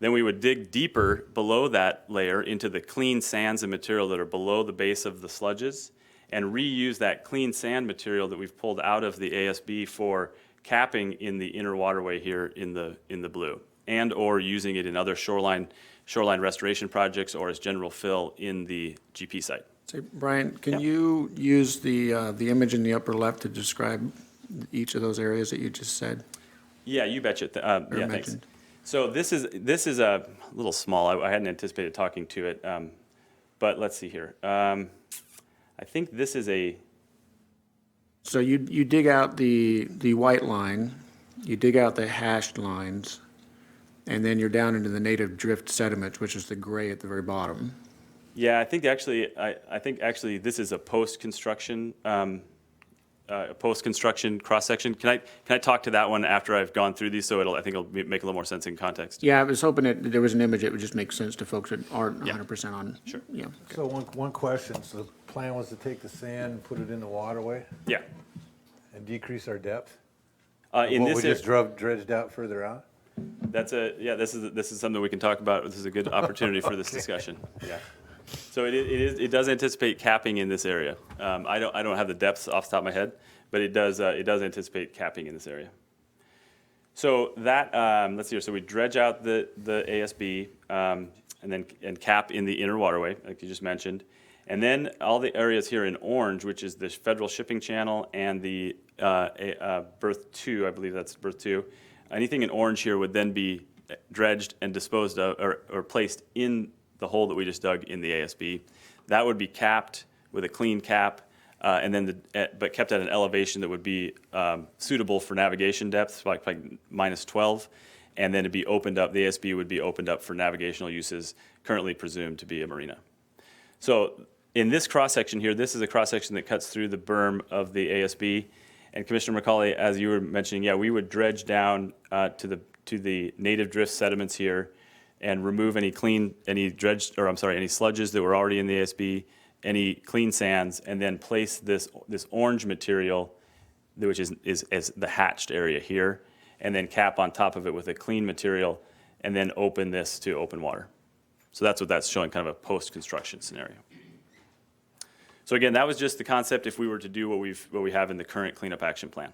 [SPEAKER 10] Then we would dig deeper below that layer into the clean sands and material that are below the base of the sludges, and reuse that clean sand material that we've pulled out of the ASB for capping in the inner waterway here in the blue, and or using it in other shoreline restoration projects or as general fill in the GP site.
[SPEAKER 4] Say, Brian, can you use the image in the upper left to describe each of those areas that you just said?
[SPEAKER 10] Yeah, you betcha. Yeah, thanks. So this is a little small. I hadn't anticipated talking to it, but let's see here. I think this is a.
[SPEAKER 4] So you dig out the white line, you dig out the hashed lines, and then you're down into the native drift sediment, which is the gray at the very bottom.
[SPEAKER 10] Yeah, I think actually this is a post-construction cross section. Can I talk to that one after I've gone through these? So I think it'll make a little more sense in context.
[SPEAKER 4] Yeah, I was hoping that there was an image that would just make sense to folks that aren't 100% on.
[SPEAKER 10] Sure.
[SPEAKER 4] Yeah.
[SPEAKER 9] So one question, so the plan was to take the sand and put it in the waterway
[SPEAKER 10] Yeah.
[SPEAKER 9] and decrease our depth?
[SPEAKER 10] In
[SPEAKER 9] What
[SPEAKER 10] this
[SPEAKER 9] we just dredged out further out?
[SPEAKER 10] This is something we can talk about. This is a good opportunity for this discussion. Yeah. So it does anticipate capping in this area. I don't have the depths off the top of my head, but it does anticipate capping in this area. So that let's see here. So we dredge out the ASB and cap in the inner waterway, like you just mentioned, and then all the areas here in orange, which is the federal shipping channel and the berth 2, I believe that's berth 2. Anything in orange here would then be dredged and disposed of or placed in the hole that we just dug in the ASB. That would be capped with a clean cap, and then but kept at an elevation that would be suitable for navigation depth, like minus 12, and then it'd be opened up. The ASB would be opened up for navigational uses, currently presumed to be a marina. So in this cross section here, this is a cross section that cuts through the berm of the ASB. And Commissioner McCauley, as you were mentioning, yeah, we would dredge down to the native drift sediments here and remove any sludges that were already in the ASB, any clean sands, and then place this orange material, which is the hatched area here, and then cap on top of it with a clean material, and then open this to open water. So that's what that's showing, kind of a post-construction scenario. So again, that was just the concept if we were to do what we have in the current cleanup action plan.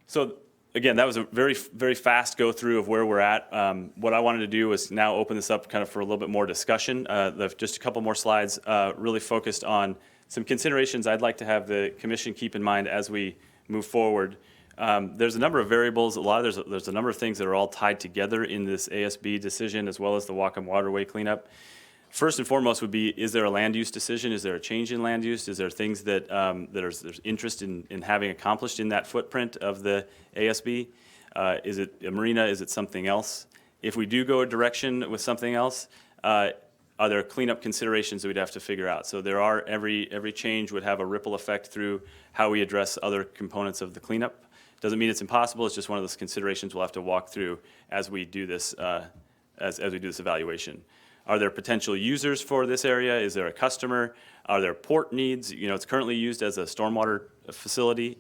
[SPEAKER 10] So again, that was a very, very fast go through of where we're at. What I wanted to do was now open this up kind of for a little bit more discussion. Just a couple more slides really focused on some considerations I'd like to have the commission keep in mind as we move forward. There's a number of variables. There's a number of things that are all tied together in this ASB decision as well as the Whatcom Waterway cleanup. First and foremost would be, is there a land use decision? Is there a change in land use? Is there things that there's interest in having accomplished in that footprint of the ASB? Is it a marina? Is it something else? If we do go a direction with something else, are there cleanup considerations that we'd have to figure out? So there are, every change would have a ripple effect through how we address other components of the cleanup. Doesn't mean it's impossible. It's just one of those considerations we'll have to walk through as we do this, as we do this evaluation. Are there potential users for this area? Is there a customer? Are there port needs? You know, it's currently used as a stormwater facility.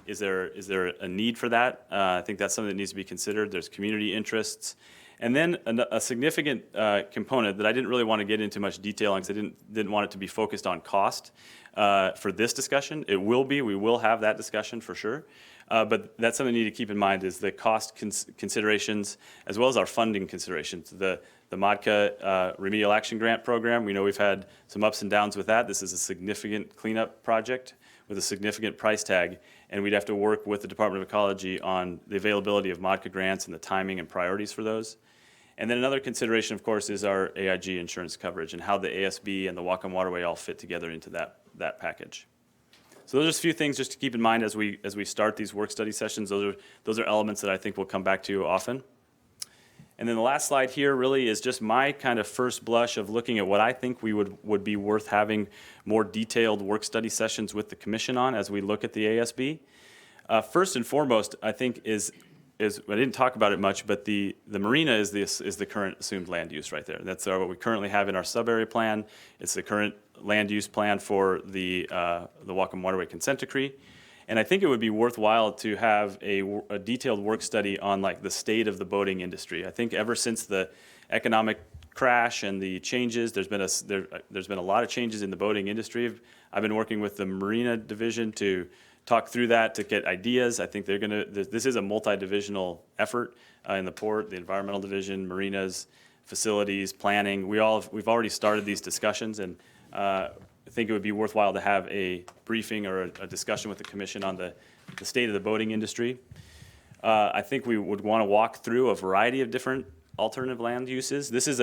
[SPEAKER 10] Is there a need for that? I think that's something that needs to be considered. There's community interests. And then a significant component that I didn't really want to get into much detail on because I didn't want it to be focused on cost for this discussion. It will be. We will have that discussion for sure. But that's something you need to keep in mind is the cost considerations as well as our funding considerations. The MODCA Remedial Action Grant Program, we know we've had some ups and downs with that. This is a significant cleanup project with a significant price tag, and we'd have to work with the Department of Ecology on the availability of MODCA grants and the timing and priorities for those. And then another consideration, of course, is our AIG insurance coverage and how the ASB and the Whatcom Waterway all fit together into that package. So those are just a few things just to keep in mind as we start these work study sessions. Those are elements that I think we'll come back to often. And then the last slide here really is just my kind of first blush of looking at what I think we would be worth having more detailed work study sessions with the commission on as we look at the ASB. First and foremost, I think is I didn't talk about it much, but the marina is the current assumed land use right there. That's what we currently have in our sub-area plan. It's the current land use plan for the Whatcom Waterway consent decree. And I think it would be worthwhile to have a detailed work study on like the state of the boating industry. I think ever since the economic crash and the changes, there's been a lot of changes in the boating industry. I've been working with the Marina Division to talk through that to get ideas. I think this is a multi-divisional effort in the port, the environmental division, marinas, facilities, planning. We've already started these discussions, and I think it would be worthwhile to have a briefing or a discussion with the commission on the state of the boating industry. I think we would want to walk through a variety of different alternative land uses. This is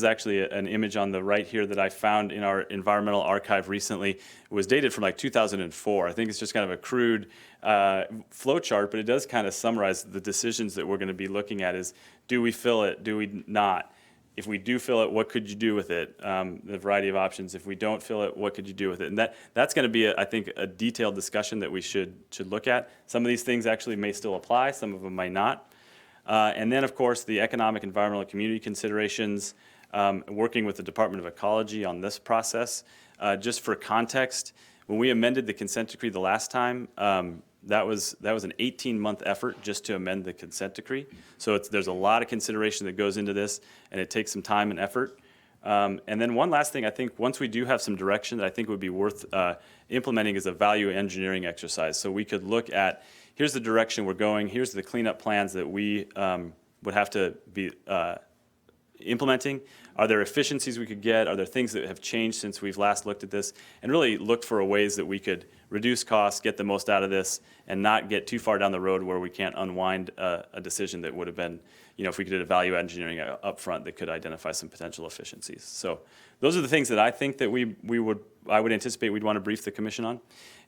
[SPEAKER 10] actually an image on the right here that I found in our environmental archive recently. It was dated from like 2004. I think it's just kind of a crude flow chart, but it does kind of summarize the decisions that we're going to be looking at is, do we fill it, do we not? If we do fill it, what could you do with it? The variety of options. If we don't fill it, what could you do with it? And that's going to be, I think, a detailed discussion that we should look at. Some of these things actually may still apply. Some of them might not. And then, of course, the economic, environmental, and community considerations, working with the Department of Ecology on this process. Just for context, when we amended the consent decree the last time, that was an 18-month effort just to amend the consent decree. So there's a lot of consideration that goes into this, and it takes some time and effort. And then one last thing, I think once we do have some direction that I think would be worth implementing is a value engineering exercise. So we could look at, here's the direction we're going, here's the cleanup plans that we would have to be implementing. Are there efficiencies we could get? Are there things that have changed since we've last looked at this? And really look for ways that we could reduce costs, get the most out of this, and not get too far down the road where we can't unwind a decision that would have been, if we did a value engineering up front that could identify some potential efficiencies. So those are the things that I think that I would anticipate we'd want to brief the commission on.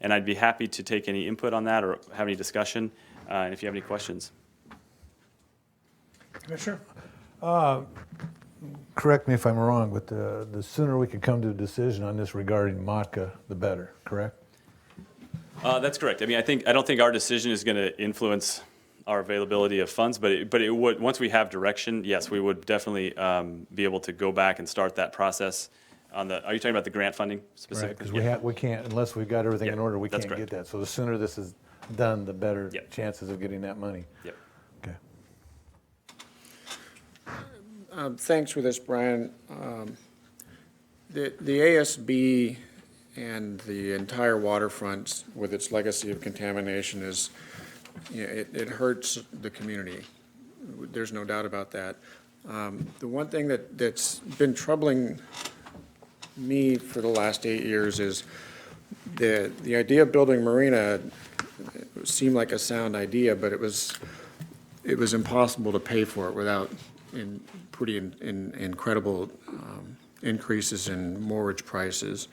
[SPEAKER 10] And I'd be happy to take any input on that or have any discussion, and if you have any questions.
[SPEAKER 1] Commissioner?
[SPEAKER 9] Correct me if I'm wrong, but the sooner we can come to a decision on this regarding Matka, the better, correct?
[SPEAKER 10] That's correct. I mean, I don't think our decision is going to influence our availability of funds, but it would, once we have direction, yes, we would definitely be able to go back and start that process. Are you talking about the grant funding specifically?
[SPEAKER 9] Because we can't, unless we've got everything in order, we
[SPEAKER 10] that's
[SPEAKER 9] can't get
[SPEAKER 10] correct.
[SPEAKER 9] that. So the sooner this is done, the better
[SPEAKER 10] Yep.
[SPEAKER 9] chances of getting that money.
[SPEAKER 10] Yep.
[SPEAKER 9] Okay.
[SPEAKER 4] Thanks for this, Brian. The ASB and the entire waterfront with its legacy of contamination is, it hurts the community. There's no doubt about that. The one thing that's been troubling me for the last 8 years is the idea of building marina seemed like a sound idea, but it was impossible to pay for it without pretty incredible increases in mortgage prices.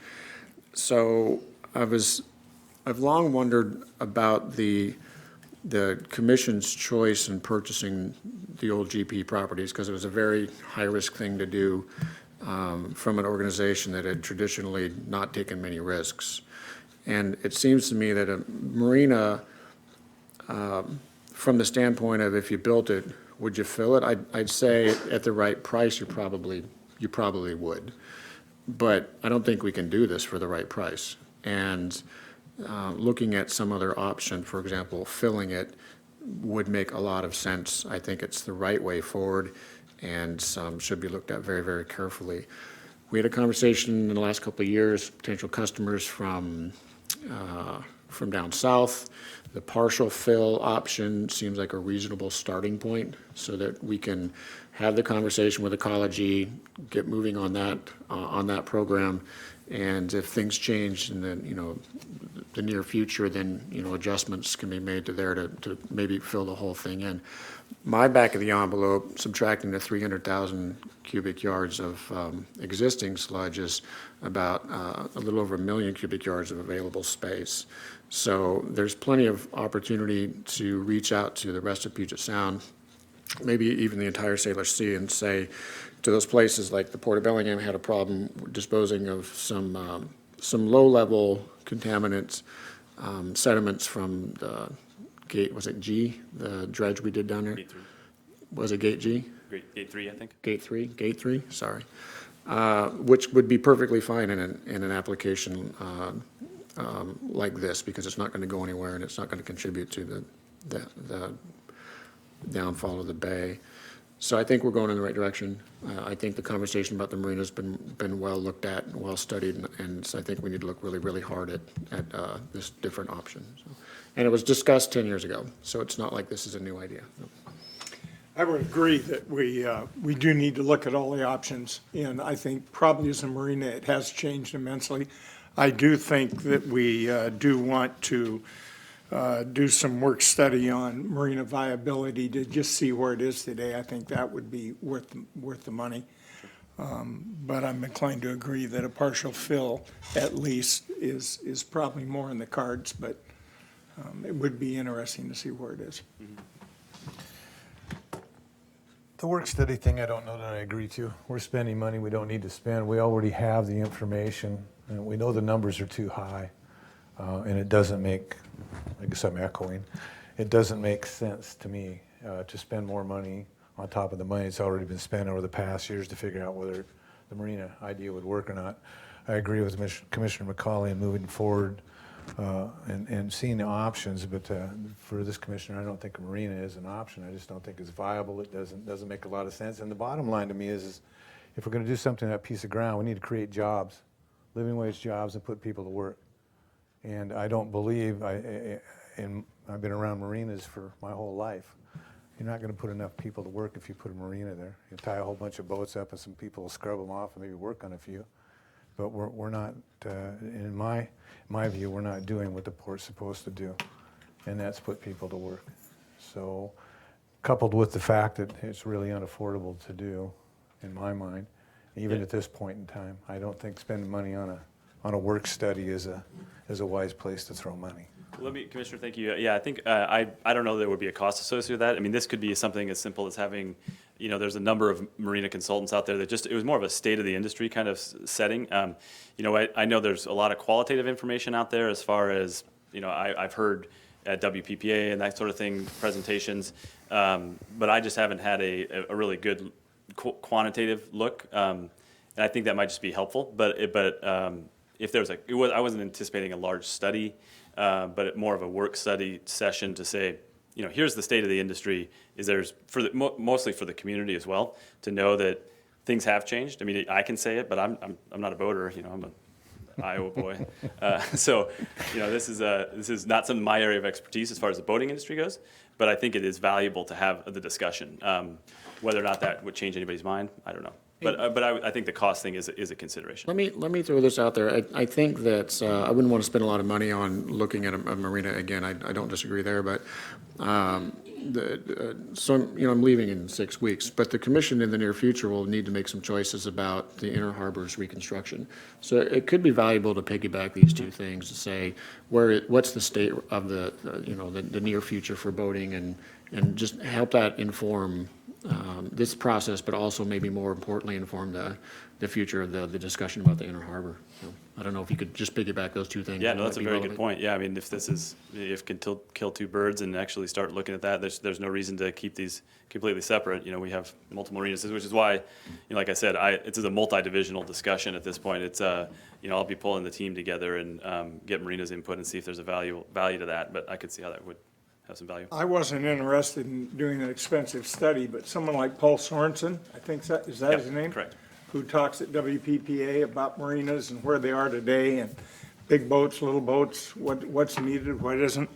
[SPEAKER 4] So I've long wondered about the commission's choice in purchasing the old GP properties, because it was a very high-risk thing to do from an organization that had traditionally not taken many risks. And it seems to me that a marina, from the standpoint of if you built it, would you fill it? I'd say at the right price, you probably would. But I don't think we can do this for the right price. And looking at some other option, for example, filling it, would make a lot of sense. I think it's the right way forward and should be looked at very, very carefully. We had a conversation in the last couple of years, potential customers from down south. The partial fill option seems like a reasonable starting point so that we can have the conversation with ecology, get moving on that program. And if things change in the near future, then, adjustments can be made to maybe fill the whole thing in. My back of the envelope, subtracting the 300,000 cubic yards of existing sludge is about a little over 1 million cubic yards of available space. So there's plenty of opportunity to reach out to the rest of Puget Sound, maybe even the entire Sailor Sea, and say to those places like the Port of Bellingham had a problem disposing of some low-level contaminants, sediments from the gate, was it G, the dredge we did down there?
[SPEAKER 10] Gate 3.
[SPEAKER 4] Was it Gate G?
[SPEAKER 10] Gate 3, I think.
[SPEAKER 4] Gate 3, sorry. Which would be perfectly fine in an application like this, because it's not going to go anywhere and it's not going to contribute to the downfall of the bay. So I think we're going in the right direction. I think the conversation about the marina's been well looked at and well studied, and so I think we need to look really, really hard at this different option. So, and it was discussed 10 years ago, so it's not like this is a new idea. No.
[SPEAKER 1] I would agree that we do need to look at all the options, and I think probably as a marina, it has changed immensely. I do think that we do want to do some work study on marina viability to just see where it is today. I think that would be worth the money. But I'm inclined to agree that a partial fill at least is probably more in the cards, but it would be interesting to see where it is.
[SPEAKER 9] The work study thing, I don't know that I agree to. We're spending money we don't need to spend. We already have the information, and we know the numbers are too high. And it doesn't make, I guess I'm echoing, it doesn't make sense to me to spend more money on top of the money that's already been spent over the past years to figure out whether the marina idea would work or not. I agree with Commissioner McCauley in moving forward and seeing the options, but for this commissioner, I don't think a marina is an option. I just don't think it's viable. It doesn't make a lot of sense. And the bottom line to me is if we're going to do something on that piece of ground, we need to create jobs, living wage jobs, and put people to work. And I don't believe, I've been around marinas for my whole life. You're not going to put enough people to work if you put a marina there. You tie a whole bunch of boats up and some people will scrub them off and maybe work on a few. But we're not, in my view, we're not doing what the port's supposed to do, and that's put people to work. So coupled with the fact that it's really unaffordable to do, in my mind, even at this point in time, I don't think spending money on a work study is a wise place to throw money.
[SPEAKER 10] Commissioner, thank you. Yeah, I think, I don't know there would be a cost associated with that. I mean, this could be something as simple as having, there's a number of marina consultants out there that it was more of a state of the industry kind of setting. I know there's a lot of qualitative information out there as far as, I've heard at WPPA and that sort of thing, presentations, but I just haven't had a really good quantitative look. And I think that might just be helpful, but if there's I wasn't anticipating a large study, but more of a work study session to say, here's the state of the industry. Mostly for the community as well, to know that things have changed. I mean, I can say it, but I'm not a boater. I'm an Iowa boy. So this is not some of my area of expertise as far as the boating industry goes. But I think it is valuable to have the discussion. Whether or not that would change anybody's mind, I don't know. But I think the cost thing is a consideration.
[SPEAKER 4] Let me throw this out there. I think that I wouldn't want to spend a lot of money on looking at a marina again. I don't disagree there, but I'm leaving in 6 weeks. But the commission in the near future will need to make some choices about the inner harbor's reconstruction. So it could be valuable to piggyback these two things to say what's the state of the near future for boating and just help that inform this process, but also maybe more importantly inform the future of the discussion about the inner harbor. So I don't know if you could just piggyback those two things.
[SPEAKER 10] Yeah, no, that's a very good point. Yeah, I mean, if can kill two birds and actually start looking at that, there's no reason to keep these completely separate. We have multiple marinas, which is why, like I said, it's a multi-divisional discussion at this point. It's I'll be pulling the team together and get marinas input and see if there's a value to that. But I could see how that would have some value.
[SPEAKER 1] I wasn't interested in doing an expensive study, but someone like Paul Sorensen, I think is that his name?
[SPEAKER 10] Correct.
[SPEAKER 1] Who talks at WPPA about marinas and where they are today and big boats, little boats, what's needed, what isn't.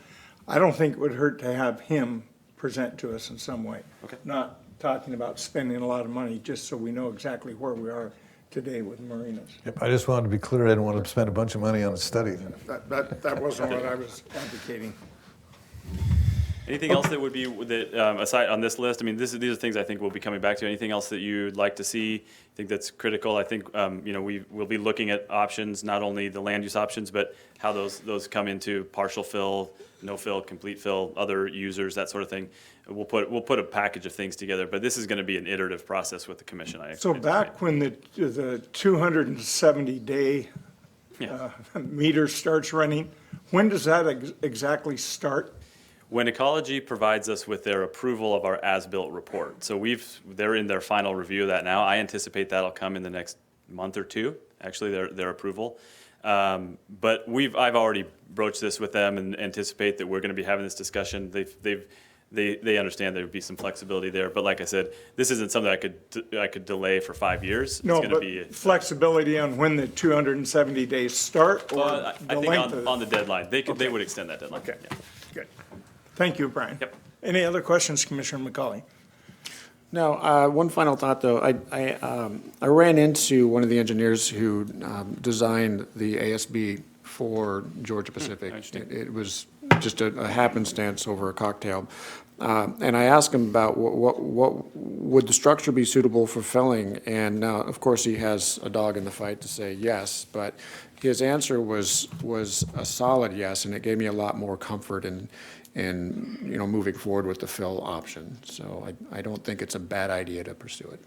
[SPEAKER 1] I don't think it would hurt to have him present to us in some way. Okay. Not talking about spending a lot of money, just so we know exactly where we are today with marinas.
[SPEAKER 9] Yep, I just wanted to be clear, I didn't want to spend a bunch of money on a study.
[SPEAKER 1] That wasn't what I was advocating.
[SPEAKER 10] Anything else that would be aside on this list? I mean, these are things I think we'll be coming back to. Anything else that you'd like to see? I think that's critical. I think we'll be looking at options, not only the land use options, but how those come into partial fill, no fill, complete fill, other users, that sort of thing. We'll put a package of things together. But this is going to be an iterative process with the commission.
[SPEAKER 1] So back when the 270-day meter starts running, when does that exactly start?
[SPEAKER 10] When Ecology provides us with their approval of our as-built report. So they're in their final review of that now. I anticipate that'll come in the next month or two, actually, their approval. But I've already broached this with them and anticipate that we're going to be having this discussion. They understand there would be some flexibility there. But like I said, this isn't something I could delay for 5 years.
[SPEAKER 1] No, but flexibility on when the 270 days start, or
[SPEAKER 10] I think on the deadline. They would extend that deadline.
[SPEAKER 1] Okay,
[SPEAKER 10] yeah.
[SPEAKER 1] Good. Thank you, Brian.
[SPEAKER 10] Yep.
[SPEAKER 1] Any other questions, Commissioner McCauley?
[SPEAKER 4] No, one final thought, though. I ran into one of the engineers who designed the ASB for Georgia Pacific.
[SPEAKER 10] understand.
[SPEAKER 4] It was just a happenstance over a cocktail. And I asked him about what would the structure be suitable for felling? And now, of course, he has a dog in the fight to say yes, but his answer was a solid yes, and it gave me a lot more comfort in moving forward with the fill option. So I don't think it's a bad idea to pursue it.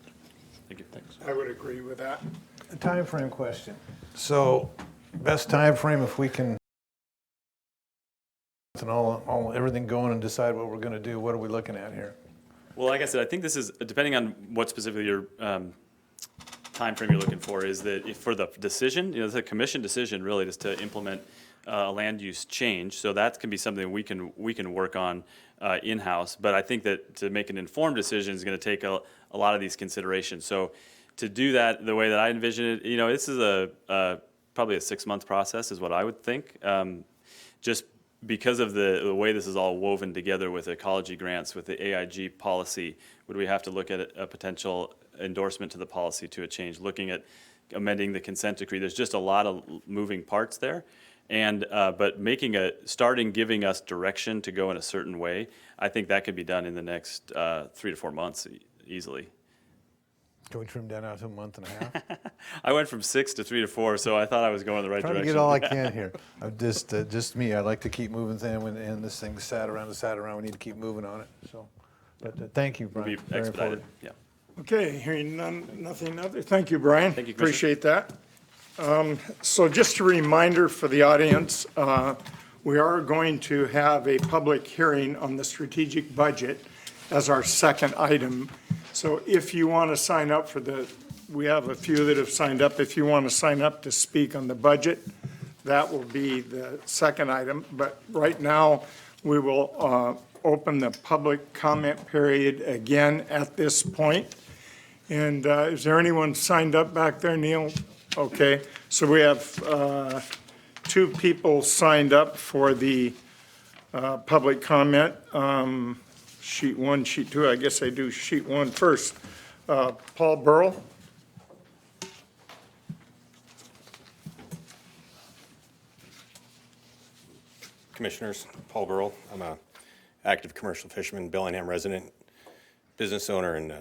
[SPEAKER 10] Thank you. Thanks.
[SPEAKER 1] I would agree with that.
[SPEAKER 9] A time frame question. So best time frame if we can, and everything going and decide what we're going to do, what are we looking at here?
[SPEAKER 10] Well, like I said, I think this is, depending on what specifically your time frame you're looking for, is that if for the decision, it's a commission decision really just to implement a land use change. So that can be something we can work on in-house. But I think that to make an informed decision is going to take a lot of these considerations. So to do that the way that I envision it, this is probably a 6-month process is what I would think. Just because of the way this is all woven together with ecology grants, with the AIG policy, would we have to look at a potential endorsement to the policy to a change, looking at amending the consent decree? There's just a lot of moving parts there. And but starting giving us direction to go in a certain way, I think that could be done in the next 3 to 4 months easily.
[SPEAKER 9] Can we trim down out to a month and a half?
[SPEAKER 10] I went from 6 to 3 to 4, so I thought I was going the right
[SPEAKER 9] Trying
[SPEAKER 10] direction.
[SPEAKER 9] to get all I can here. I'm just me. I like to keep moving things, and this thing sat around. We need to keep moving on it. So, but thank you, Brian.
[SPEAKER 10] Be
[SPEAKER 9] Very
[SPEAKER 10] expedited.
[SPEAKER 9] important.
[SPEAKER 10] Yeah.
[SPEAKER 1] Okay, hearing nothing other. Thank you, Brian.
[SPEAKER 10] Thank you, Commissioner.
[SPEAKER 1] Appreciate that. So just a reminder for the audience, we are going to have a public hearing on the strategic budget as our second item. So if you want to sign up we have a few that have signed up. If you want to sign up to speak on the budget, that will be the second item. But right now, we will open the public comment period again at this point. And is there anyone signed up back there, Neil? Okay, so we have 2 people signed up for the public comment. Sheet 1, sheet 2, I guess I do sheet 1 first. Paul Burrell?
[SPEAKER 11] Commissioners, Paul Burrell. I'm a active commercial fisherman, Bellingham resident, business owner, and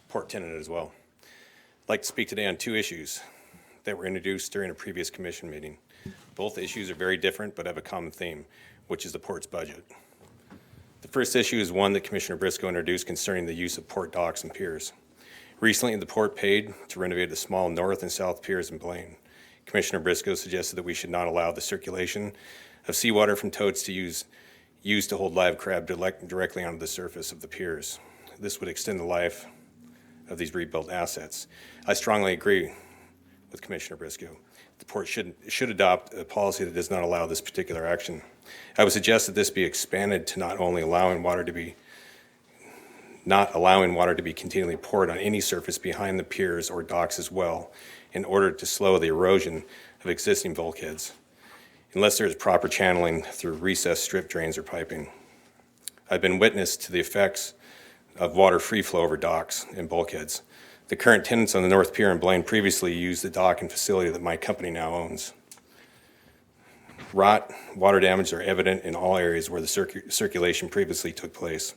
[SPEAKER 11] port tenant as well. I'd like to speak today on 2 issues that were introduced during a previous commission meeting. Both issues are very different but have a common theme, which is the port's budget. The first issue is one that Commissioner Briscoe introduced concerning the use of port docks and piers. Recently, the port paid to renovate the small north and south piers in Blaine. Commissioner Briscoe suggested that we should not allow the circulation of seawater from totes to use to hold live crab directly onto the surface of the piers. This would extend the life of these rebuilt assets. I strongly agree with Commissioner Briscoe. The port should adopt a policy that does not allow this particular action. I would suggest that this be expanded to not allowing water to be continually poured on any surface behind the piers or docks as well, in order to slow the erosion of existing bulkheads, unless there is proper channeling through recessed strip drains or piping. I've been witness to the effects of water free flow over docks and bulkheads. The current tenants on the North Pier in Blaine previously used the dock and facility that my company now owns. Rot, water damage are evident in all areas where the circulation previously took place.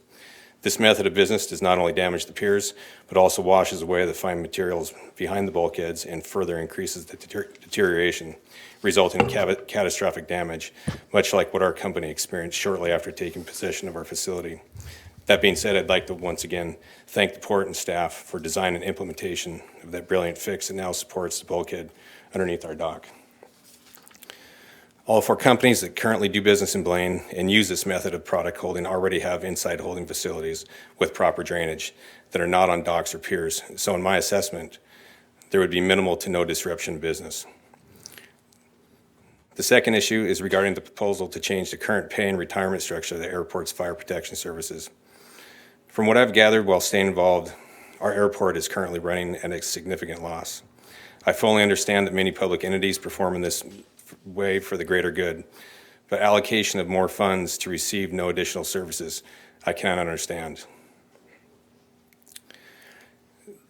[SPEAKER 11] This method of business does not only damage the piers, but also washes away the fine materials behind the bulkheads and further increases the deterioration, resulting in catastrophic damage, much like what our company experienced shortly after taking possession of our facility. That being said, I'd like to once again thank the port and staff for design and implementation of that brilliant fix that now supports the bulkhead underneath our dock. All 4 companies that currently do business in Blaine and use this method of product holding already have inside holding facilities with proper drainage that are not on docks or piers. So in my assessment, there would be minimal to no disruption of business. The second issue is regarding the proposal to change the current pay and retirement structure of the airport's fire protection services. From what I've gathered while staying involved, our airport is currently running at a significant loss. I fully understand that many public entities perform in this way for the greater good, but allocation of more funds to receive no additional services, I cannot understand.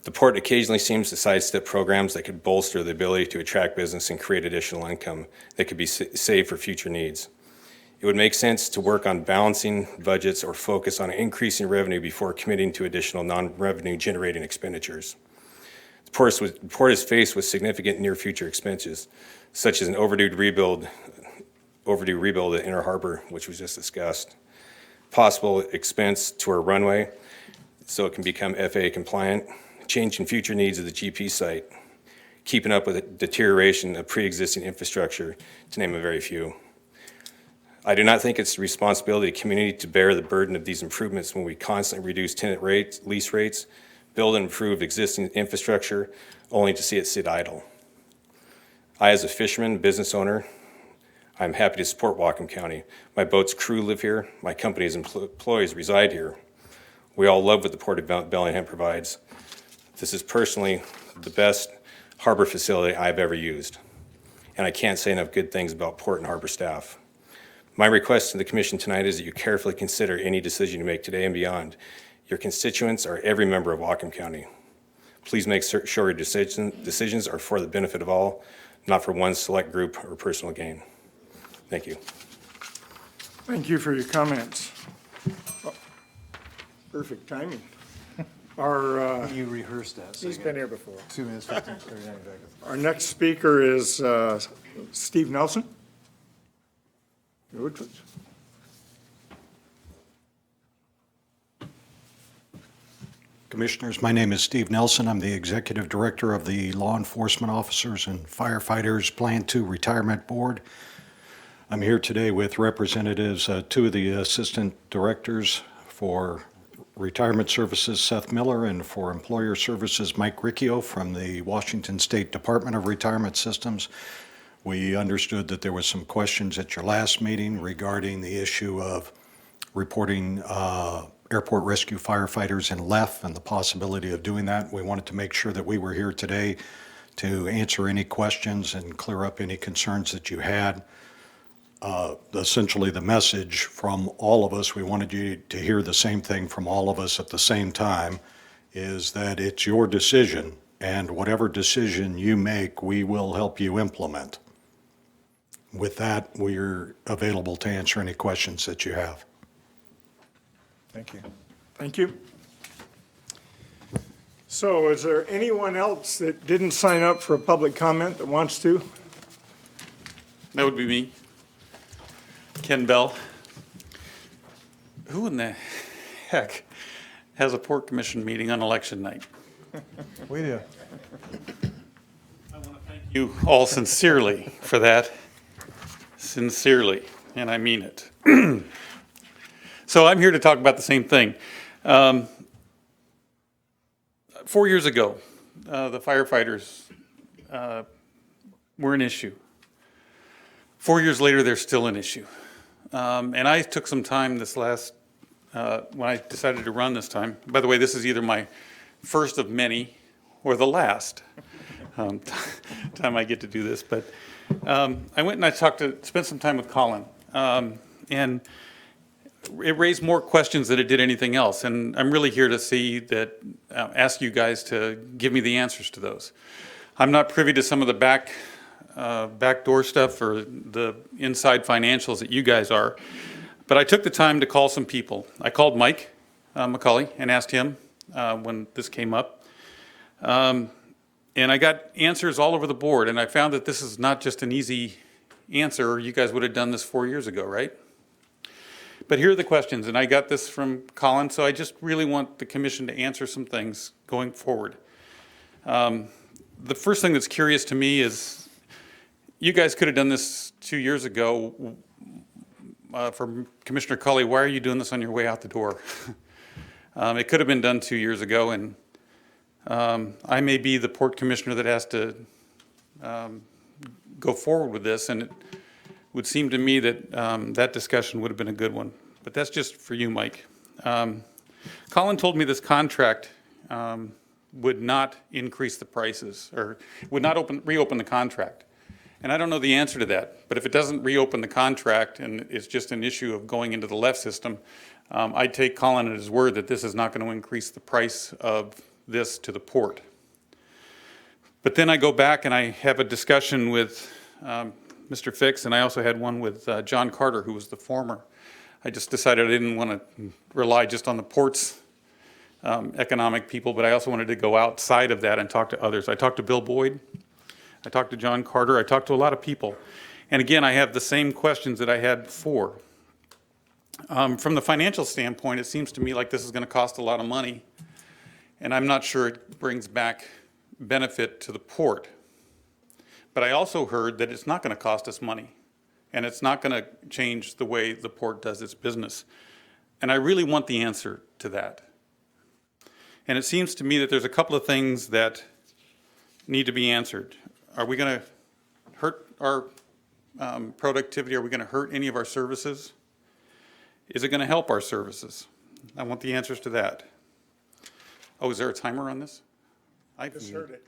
[SPEAKER 11] The port occasionally seems to sidestep programs that could bolster the ability to attract business and create additional income that could be saved for future needs. It would make sense to work on balancing budgets or focus on increasing revenue before committing to additional non-revenue generating expenditures. The port is faced with significant near future expenses, such as an overdue rebuild at Inner Harbor, which was just discussed. Possible expense to our runway so it can become FAA compliant, change in future needs of the GP site, keeping up with the deterioration of pre-existing infrastructure, to name a very few. I do not think it's the responsibility of the community to bear the burden of these improvements when we constantly reduce tenant rates, lease rates, build and improve existing infrastructure, only to see it sit idle. I, as a fisherman, business owner, I'm happy to support Whatcom County. My boat's crew live here. My company's employees reside here. We all love what the Port of Bellingham provides. This is personally the best harbor facility I've ever used, and I can't say enough good things about port and harbor staff. My request to the Commission tonight is that you carefully consider any decision you make today and beyond. Your constituents are every member of Whatcom County. Please make sure your decisions are for the benefit of all, not for one select group or personal gain. Thank you.
[SPEAKER 1] Thank you for your comments. Perfect timing.
[SPEAKER 9] You rehearsed that.
[SPEAKER 7] He's been here before.
[SPEAKER 9] 2 minutes, 15, 39 seconds.
[SPEAKER 1] Our next speaker is Steve Nelson. You would, please.
[SPEAKER 12] Commissioners, my name is Steve Nelson. I'm the Executive Director of the Law Enforcement Officers and Firefighters Plan 2 Retirement Board. I'm here today with representatives, two of the Assistant Directors for Retirement Services, Seth Miller, and for Employer Services, Mike Riccio from the Washington State Department of Retirement Systems. We understood that there was some questions at your last meeting regarding the issue of reporting airport rescue firefighters in LEF and the possibility of doing that. We wanted to make sure that we were here today to answer any questions and clear up any concerns that you had. Essentially, the message from all of us, we wanted you to hear the same thing from all of us at the same time, is that it's your decision, and whatever decision you make, we will help you implement. With that, we're available to answer any questions that you have.
[SPEAKER 7] Thank you.
[SPEAKER 1] Thank you. So is there anyone else that didn't sign up for a public comment that wants to?
[SPEAKER 13] That would be me. Ken Bell. Who in the heck has a Port Commission meeting on election night?
[SPEAKER 9] We do.
[SPEAKER 13] I want to thank you all sincerely for that. Sincerely, and I mean it. So I'm here to talk about the same thing. 4 years ago, the firefighters were an issue. 4 years later, they're still an issue. And I took some time this last, when I decided to run this time. By the way, this is either my first of many or the last time I get to do this. But I went and I spent some time with Colin. And it raised more questions than it did anything else. And I'm really here to see that, ask you guys to give me the answers to those. I'm not privy to some of the backdoor stuff or the inside financials that you guys are, but I took the time to call some people. I called Mike McCauley and asked him when this came up. And I got answers all over the board, and I found that this is not just an easy answer. You guys would have done this 4 years ago, right? But here are the questions, and I got this from Colin, so I just really want the commission to answer some things going forward. The first thing that's curious to me is you guys could have done this 2 years ago. For Commissioner Culley, why are you doing this on your way out the door? It could have been done 2 years ago, and I may be the port commissioner that has to go forward with this, and it would seem to me that that discussion would have been a good one. But that's just for you, Mike. Colin told me this contract would not increase the prices, or would not reopen the contract. And I don't know the answer to that, but if it doesn't reopen the contract and it's just an issue of going into the left system, I'd take Colin at his word that this is not going to increase the price of this to the port. But then I go back and I have a discussion with Mr. Fix, and I also had one with John Carter, who was the former. I just decided I didn't want to rely just on the port's economic people, but I also wanted to go outside of that and talk to others. I talked to Bill Boyd, I talked to John Carter, I talked to a lot of people. And again, I have the same questions that I had before. From the financial standpoint, it seems to me like this is going to cost a lot of money, and I'm not sure it brings back benefit to the port. But I also heard that it's not going to cost us money, and it's not going to change the way the port does its business. And I really want the answer to that. And it seems to me that there's a couple of things that need to be answered. Are we going to hurt our productivity? Are we going to hurt any of our services? Is it going to help our services? I want the answers to that. Oh, is there a timer on this? I
[SPEAKER 1] Just heard it.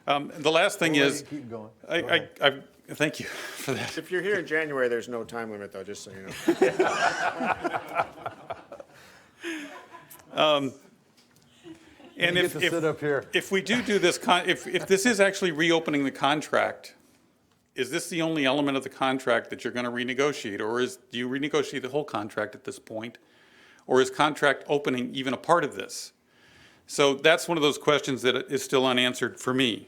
[SPEAKER 13] The last thing is,
[SPEAKER 9] Keep going.
[SPEAKER 13] thank you for that.
[SPEAKER 14] If you're here in January, there's no time limit, though, just so you know.
[SPEAKER 13] And
[SPEAKER 9] You get to sit up here.
[SPEAKER 13] if we do this, if this is actually reopening the contract, is this the only element of the contract that you're going to renegotiate? Or do you renegotiate the whole contract at this point? Or is contract opening even a part of this? So that's one of those questions that is still unanswered for me.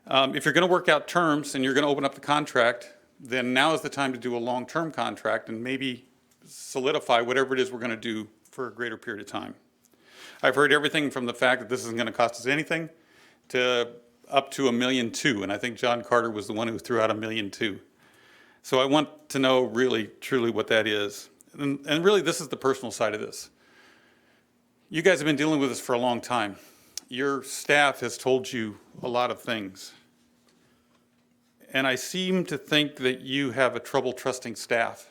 [SPEAKER 13] If you're going to work out terms and you're going to open up the contract, then now is the time to do a long-term contract and maybe solidify whatever it is we're going to do for a greater period of time. I've heard everything from the fact that this isn't going to cost us anything to up to $1.2 million, and I think John Carter was the one who threw out $1.2 million. So I want to know really, truly what that is. And really, this is the personal side of this. You guys have been dealing with this for a long time. Your staff has told you a lot of things. And I seem to think that you have a trouble trusting staff.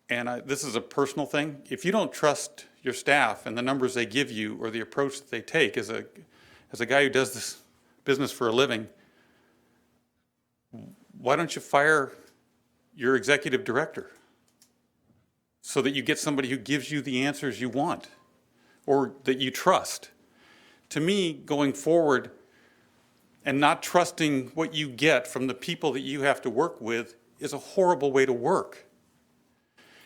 [SPEAKER 13] And this is a personal thing. If you don't trust your staff and the numbers they give you or the approach that they take, as a guy who does this business for a living, why don't you fire your executive director so that you get somebody who gives you the answers you want or that you trust? To me, going forward and not trusting what you get from the people that you have to work with is a horrible way to work.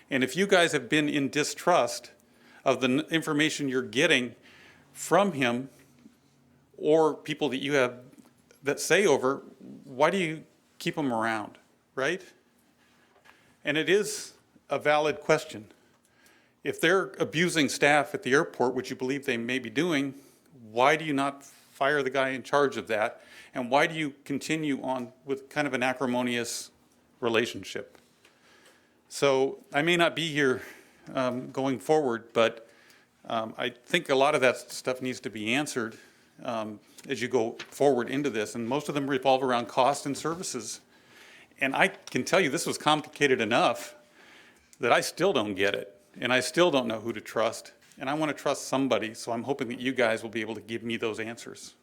[SPEAKER 13] And if you guys have been in distrust of the information you're getting from him or people that you have that say over, why do you keep them around, right? And it is a valid question. If they're abusing staff at the airport, which you believe they may be doing, why do you not fire the guy in charge of that? And why do you continue on with kind of an acrimonious relationship? So I may not be here going forward, but I think a lot of that stuff needs to be answered as you go forward into this. And most of them revolve around cost and services. And I can tell you this was complicated enough that I still don't get it. And I still don't know who to trust. And I want to trust somebody, so I'm hoping that you guys will be able to give me those answers.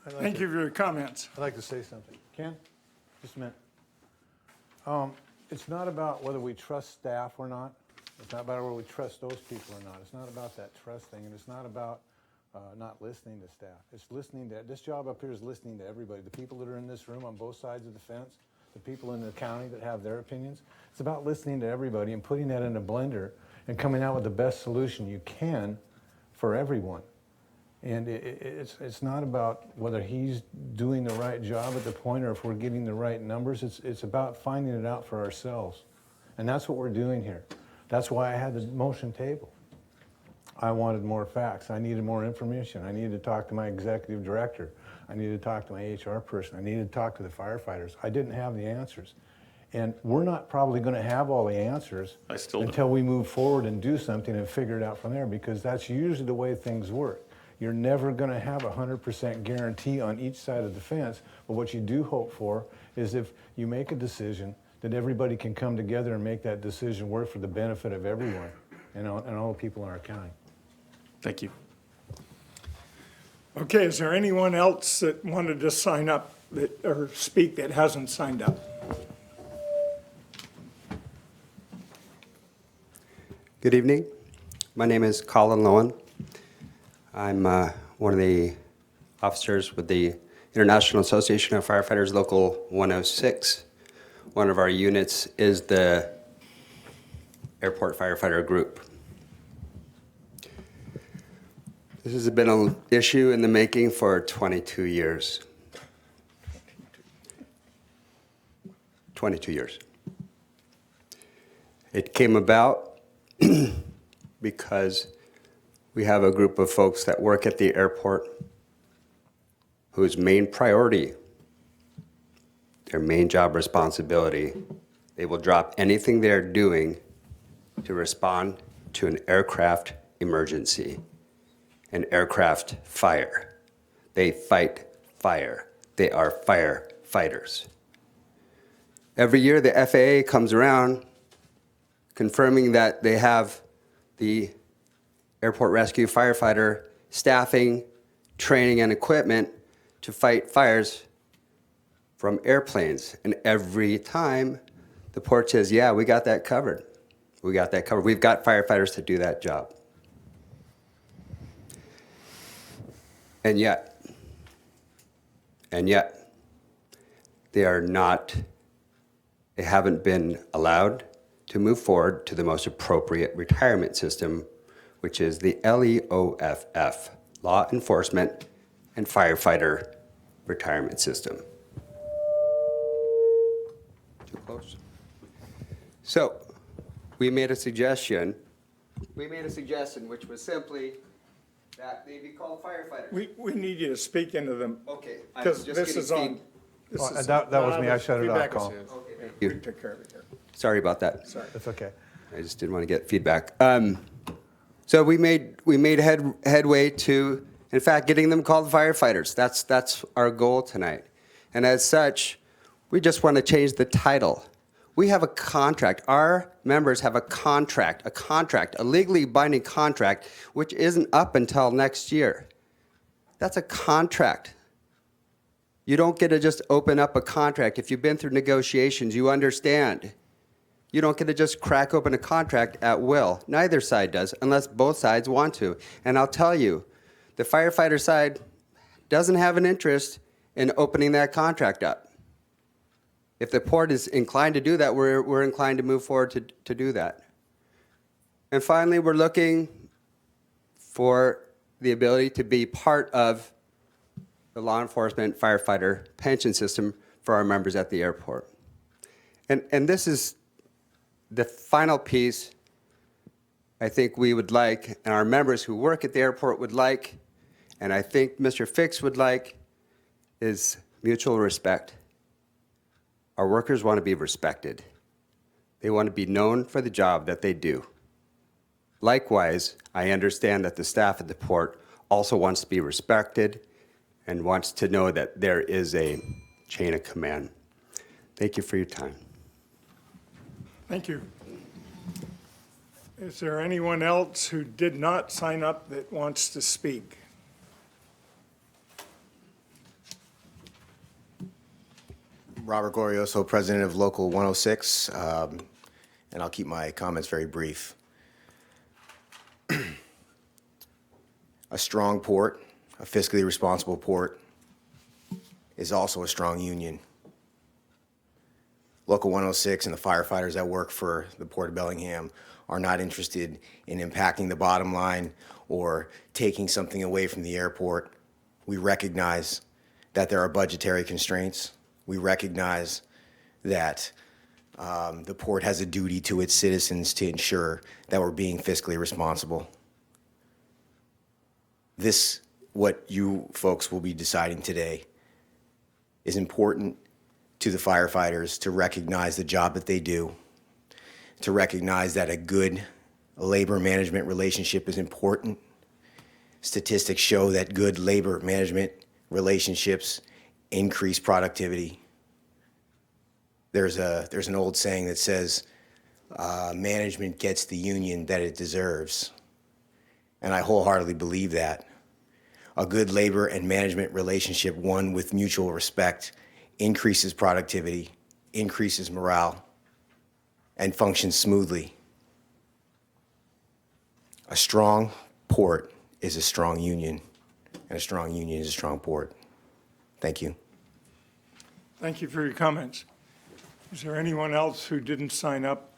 [SPEAKER 1] Thank you for your comments.
[SPEAKER 9] I'd like to say something. Ken, just a minute. It's not about whether we trust staff or not. It's not about whether we trust those people or not. It's not about that trust thing, and it's not about not listening to staff. It's listening to, this job up here is listening to everybody. The people that are in this room on both sides of the fence, the people in the county that have their opinions. It's about listening to everybody and putting that in a blender and coming out with the best solution you can for everyone. And it's not about whether he's doing the right job at the point or if we're getting the right numbers. It's about finding it out for ourselves. And that's what we're doing here. That's why I had the motion table. I wanted more facts. I needed more information. I needed to talk to my executive director. I needed to talk to my HR person. I needed to talk to the firefighters. I didn't have the answers. And we're not probably going to have all the answers until we move forward and do something and figure it out from there, because that's usually the way things work. You're never going to have a 100% guarantee on each side of the fence, but what you do hope for is if you make a decision that everybody can come together and make that decision work for the benefit of everyone and all the people in our county.
[SPEAKER 13] Thank you.
[SPEAKER 1] Okay, is there anyone else that wanted to sign up or speak that hasn't signed up?
[SPEAKER 15] Good evening. My name is Colin Lowen. I'm one of the officers with the International Association of Firefighters Local 106. One of our units is the Airport Firefighter Group. This has been an issue in the making for 22 years. 22 years. It came about because we have a group of folks that work at the airport whose main priority, their main job responsibility, they will drop anything they're doing to respond to an aircraft emergency, an aircraft fire. They fight fire. They are firefighters. Every year the FAA comes around confirming that they have the airport rescue firefighter staffing, training, and equipment to fight fires from airplanes. And every time the port says, yeah, we got that covered. We got that covered. We've got firefighters to do that job. And yet, they haven't been allowed to move forward to the most appropriate retirement system, which is the LEOFF, Law Enforcement and Firefighter Retirement System. Too close? So, we made a suggestion which was simply that they be called firefighters.
[SPEAKER 1] We need you to speak into them.
[SPEAKER 15] Okay.
[SPEAKER 1] Because this is on.
[SPEAKER 9] That was me, I shut it off,
[SPEAKER 14] Feedback is
[SPEAKER 9] Colin.
[SPEAKER 14] his.
[SPEAKER 1] We took care of it here.
[SPEAKER 15] Sorry about that.
[SPEAKER 1] Sorry.
[SPEAKER 9] That's okay.
[SPEAKER 15] I just didn't want to get feedback. So we made headway to, in fact, getting them called firefighters. That's our goal tonight. And as such, we just want to change the title. We have a contract. Our members have a contract, a legally binding contract, which isn't up until next year. That's a contract. You don't get to just open up a contract. If you've been through negotiations, you understand. You don't get to just crack open a contract at will. Neither side does, unless both sides want to. And I'll tell you, the firefighter side doesn't have an interest in opening that contract up. If the port is inclined to do that, we're inclined to move forward to do that. And finally, we're looking for the ability to be part of the law enforcement firefighter pension system for our members at the airport. And this is the final piece I think we would like, and our members who work at the airport would like, and I think Mr. Fix would like, is mutual respect. Our workers want to be respected. They want to be known for the job that they do. Likewise, I understand that the staff at the port also wants to be respected and wants to know that there is a chain of command. Thank you for your time.
[SPEAKER 1] Thank you. Is there anyone else who did not sign up that wants to speak?
[SPEAKER 16] Robert Glorioso, president of Local 106, and I'll keep my comments very brief. A strong port, a fiscally responsible port, is also a strong union. Local 106 and the firefighters that work for the Port of Bellingham are not interested in impacting the bottom line or taking something away from the airport. We recognize that there are budgetary constraints. We recognize that the port has a duty to its citizens to ensure that we're being fiscally responsible. This, what you folks will be deciding today, is important to the firefighters to recognize the job that they do, to recognize that a good labor management relationship is important. Statistics show that good labor management relationships increase productivity. There's an old saying that says, management gets the union that it deserves. And I wholeheartedly believe that. A good labor and management relationship, one with mutual respect, increases productivity, increases morale, and functions smoothly. a strong port is a strong union, and a strong union is a strong port. Thank you.
[SPEAKER 1] Thank you for your comments. Is there anyone else who didn't sign up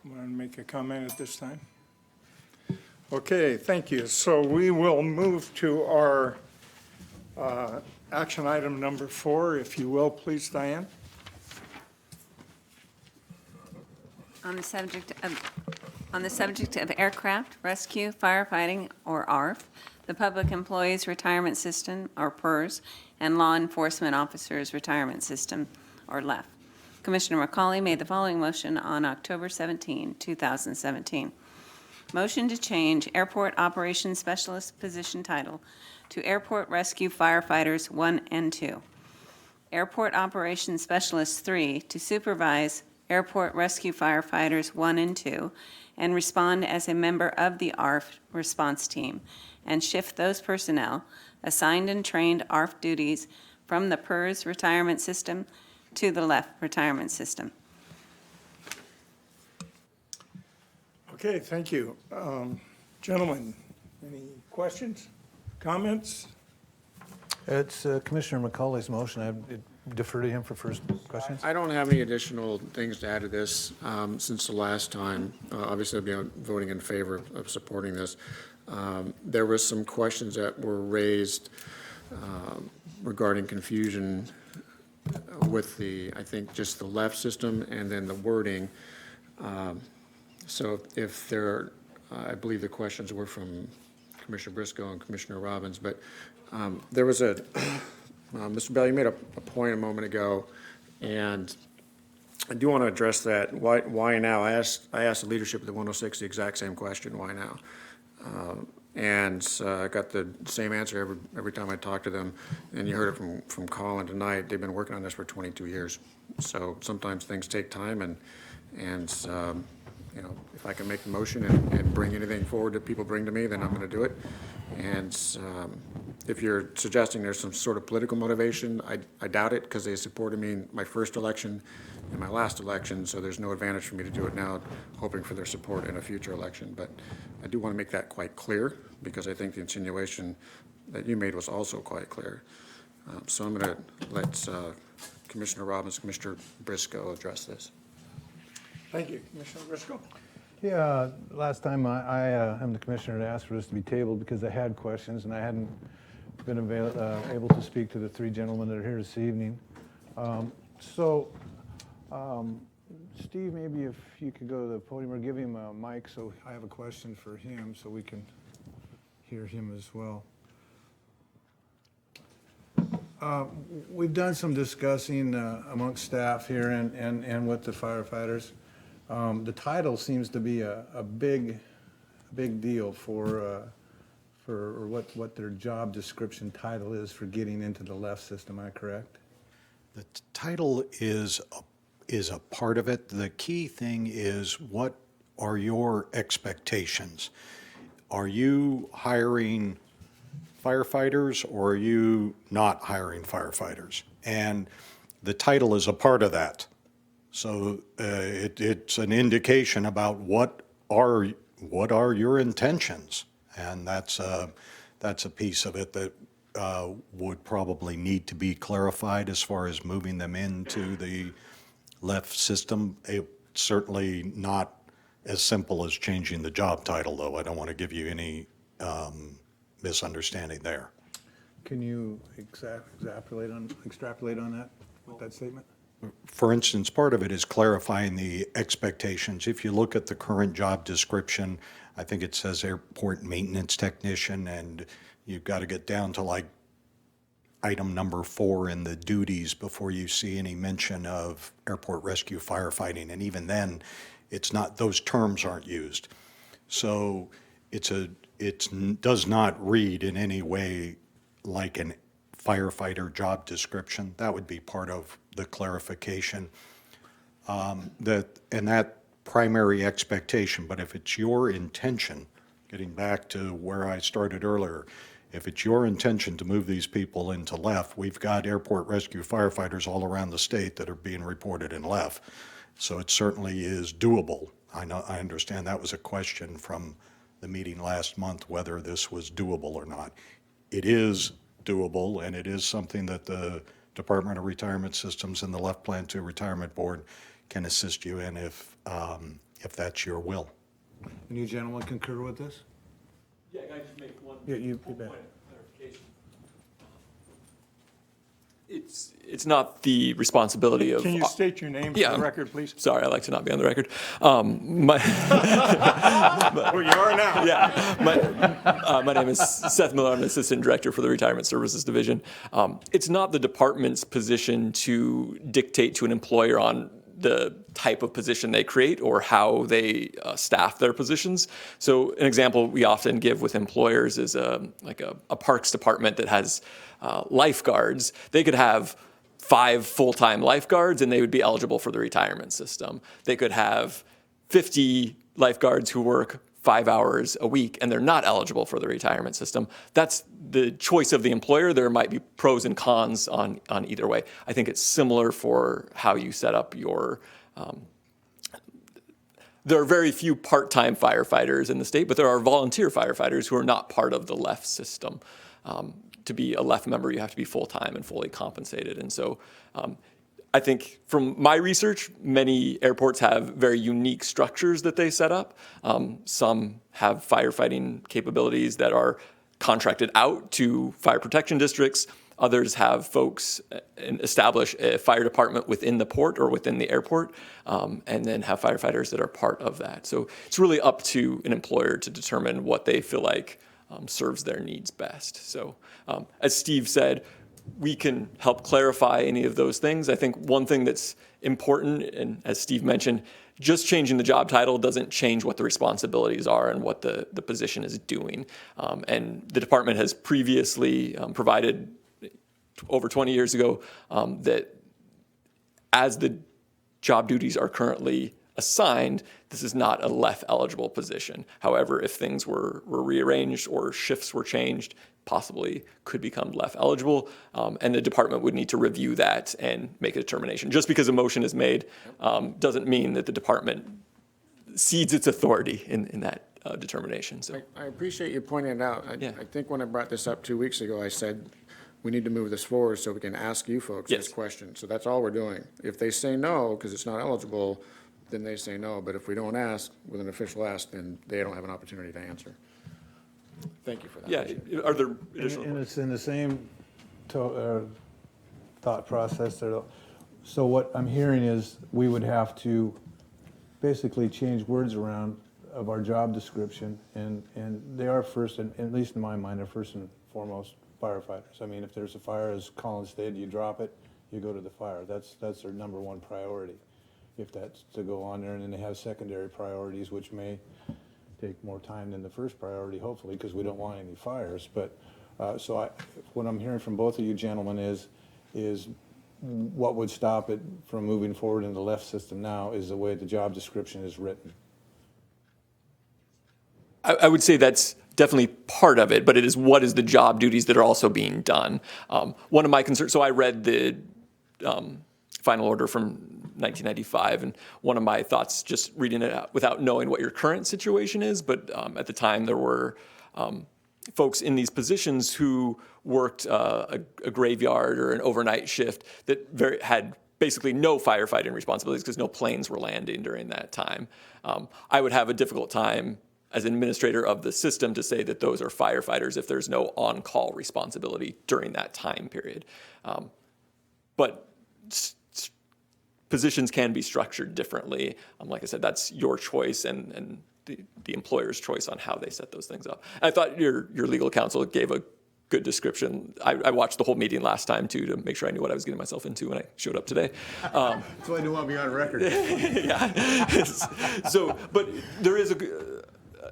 [SPEAKER 1] want to make a comment at this time? Okay, thank you. So we will move to our action item number 4, if you will, please, Diane.
[SPEAKER 3] On the subject of aircraft, rescue, firefighting, or ARF, the Public Employees Retirement System, or PERS, and Law Enforcement Officers Retirement System, or LEF. Commissioner McCauley made the following motion on October 17, 2017. Motion to change Airport Operations Specialist position title to Airport Rescue Firefighters 1 and 2. Airport Operations Specialist 3 to supervise Airport Rescue Firefighters 1 and 2 and respond as a member of the ARF response team, and shift those personnel assigned and trained ARF duties from the PERS retirement system to the LEF retirement system.
[SPEAKER 1] Okay, thank you. Gentlemen, any questions, comments?
[SPEAKER 9] It's Commissioner McCauley's motion. I defer to him for first questions.
[SPEAKER 4] I don't have any additional things to add to this since the last time. Obviously, I'll be voting in favor of supporting this. There were some questions that were raised regarding confusion with I think, just the left system and then the wording. So if there, I believe the questions were from Commissioner Briscoe and Commissioner Robbins, but there was Mr. Bell, you made a point a moment ago, and I do want to address that. Why now? I asked the leadership of the 106 the exact same question, why now? And I got the same answer every time I talked to them, and you heard it from Colin tonight. They've been working on this for 22 years. So sometimes things take time, and you know, if I can make the motion and bring anything forward that people bring to me, then I'm going to do it. And if you're suggesting there's some sort of political motivation, I doubt it, because they supported me in my first election and my last election, so there's no advantage for me to do it now, hoping for their support in a future election. But I do want to make that quite clear, because I think the insinuation that you made was also quite clear. So I'm going to let Commissioner Robbins, Commissioner Briscoe address this.
[SPEAKER 1] Thank you. Commissioner Briscoe?
[SPEAKER 9] Yeah, last time I am the commissioner to ask for this to be tabled because I had questions and I hadn't been able to speak to the 3 gentlemen that are here this evening. Steve, maybe if you could go to the podium or give him a mic, so I have a question for him so we can hear him as well. We've done some discussing amongst staff here and with the firefighters. The title seems to be a big deal for what their job description title is for getting into the left system. Am I correct?
[SPEAKER 12] The title is a part of it. The key thing is, what are your expectations? Are you hiring firefighters, or are you not hiring firefighters? And the title is a part of that. So it's an indication about what are your intentions, and that's a piece of it that would probably need to be clarified as far as moving them into the left system. It's certainly not as simple as changing the job title, though. I don't want to give you any misunderstanding there.
[SPEAKER 9] Can you extrapolate on that with that statement?
[SPEAKER 12] For instance, part of it is clarifying the expectations. If you look at the current job description, I think it says airport maintenance technician, and you've got to get down to like item number 4 in the duties before you see any mention of airport rescue firefighting. And even then, it's not, those terms aren't used. So it does not read in any way like an firefighter job description. That would be part of the clarification. That primary expectation, but if it's your intention, getting back to where I started earlier, if it's your intention to move these people into LEF, we've got airport rescue firefighters all around the state that are being reported in LEF. So it certainly is doable. I understand that was a question from the meeting last month whether this was doable or not. It is doable, and it is something that the Department of Retirement Systems and the Left Plan 2 Retirement Board can assist you in if that's your will.
[SPEAKER 9] And you gentlemen concur with this?
[SPEAKER 10] Yeah, can I just make one
[SPEAKER 9] Yeah, you
[SPEAKER 10] point
[SPEAKER 9] bet.
[SPEAKER 10] of clarification? It's not the responsibility of.
[SPEAKER 1] Can you state your name for
[SPEAKER 10] Yeah,
[SPEAKER 1] the record, please?
[SPEAKER 10] Sorry, I like to not be on the record.
[SPEAKER 1] Well, you are now.
[SPEAKER 10] Yeah, my name is Seth Miller. I'm an assistant director for the Retirement Services Division. It's not the department's position to dictate to an employer on the type of position they create or how they staff their positions. So an example we often give with employers is like a parks department that has lifeguards. They could have 5 full-time lifeguards and they would be eligible for the retirement system. They could have 50 lifeguards who work 5 hours a week and they're not eligible for the retirement system. That's the choice of the employer. There might be pros and cons on either way. I think it's similar for how you set up your there are very few part-time firefighters in the state, but there are volunteer firefighters who are not part of the LEF system. To be a LEF member, you have to be full-time and fully compensated. And so I think from my research, many airports have very unique structures that they set up. Some have firefighting capabilities that are contracted out to fire protection districts. Others have folks establish a fire department within the port or within the airport, and then have firefighters that are part of that. So it's really up to an employer to determine what they feel like serves their needs best. So as Steve said, we can help clarify any of those things. I think one thing that's important, and as Steve mentioned, just changing the job title doesn't change what the responsibilities are and what the position is doing. And the department has previously provided, over 20 years ago, that as the job duties are currently assigned, this is not a LEF eligible position. However, if things were rearranged or shifts were changed, possibly could become LEF eligible, and the department would need to review that and make a determination. Just because a motion is made doesn't mean that the department cedes its authority in that determination. So
[SPEAKER 4] I appreciate you pointing it out. I think when I brought this up 2 weeks ago, I said, we need to move this forward so we can ask you folks this question. So that's all we're doing. If they say no, because it's not eligible, then they say no. But if we don't ask with an official ask, then they don't have an opportunity to answer. Thank you for that.
[SPEAKER 10] yeah, are there additional?
[SPEAKER 9] And it's in the same thought process there. So what I'm hearing is we would have to basically change words around of our job description, and they are first, and at least in my mind, they're first and foremost firefighters. I mean, if there's a fire, as Colin stated, you drop it, you go to the fire. That's their number one priority, if that's to go on there. And then they have secondary priorities, which may take more time than the first priority, hopefully, because we don't want any fires. But so what I'm hearing from both of you gentlemen is what would stop it from moving forward in the LEF system now is the way the job description is written.
[SPEAKER 10] I would say that's definitely part of it, but it is what is the job duties that are also being done. One of my concerns, so I read the final order from 1995, and one of my thoughts, just reading it out without knowing what your current situation is, but at the time there were folks in these positions who worked a graveyard or an overnight shift that had basically no firefighting responsibilities because no planes were landing during that time. I would have a difficult time as an administrator of the system to say that those are firefighters if there's no on-call responsibility during that time period. But positions can be structured differently. Like I said, that's your choice and the employer's choice on how they set those things up. And I thought your legal counsel gave a good description. I watched the whole meeting last time too to make sure I knew what I was getting myself into when I showed up today.
[SPEAKER 9] That's why I didn't want to be on record.
[SPEAKER 10] Yeah. So, but there is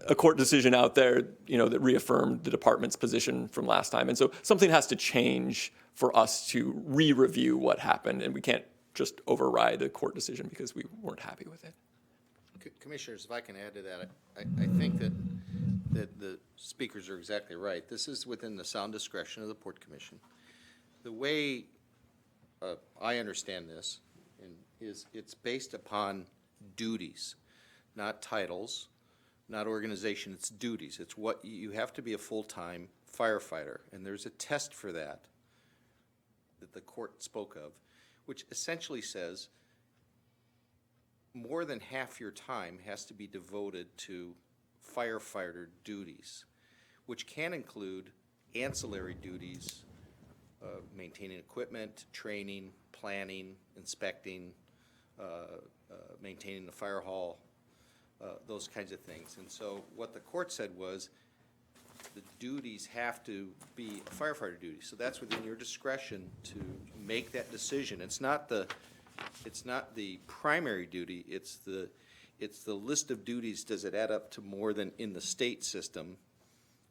[SPEAKER 10] a court decision out there, that reaffirmed the department's position from last time. And so something has to change for us to re-review what happened, and we can't just override a court decision because we weren't happy with it.
[SPEAKER 17] Commissioners, if I can add to that, I think that the speakers are exactly right. This is within the sound discretion of the Port Commission. The way I understand this is it's based upon duties, not titles, not organization, it's duties. It's what, you have to be a full-time firefighter, and there's a test for that the court spoke of, which essentially says more than half your time has to be devoted to firefighter duties, which can include ancillary duties, maintaining equipment, training, planning, inspecting, maintaining the fire hall, those kinds of things. And so what the court said was the duties have to be a firefighter duty. So that's within your discretion to make that decision. It's not the primary duty, it's the list of duties. Does it add up to more than, in the state system,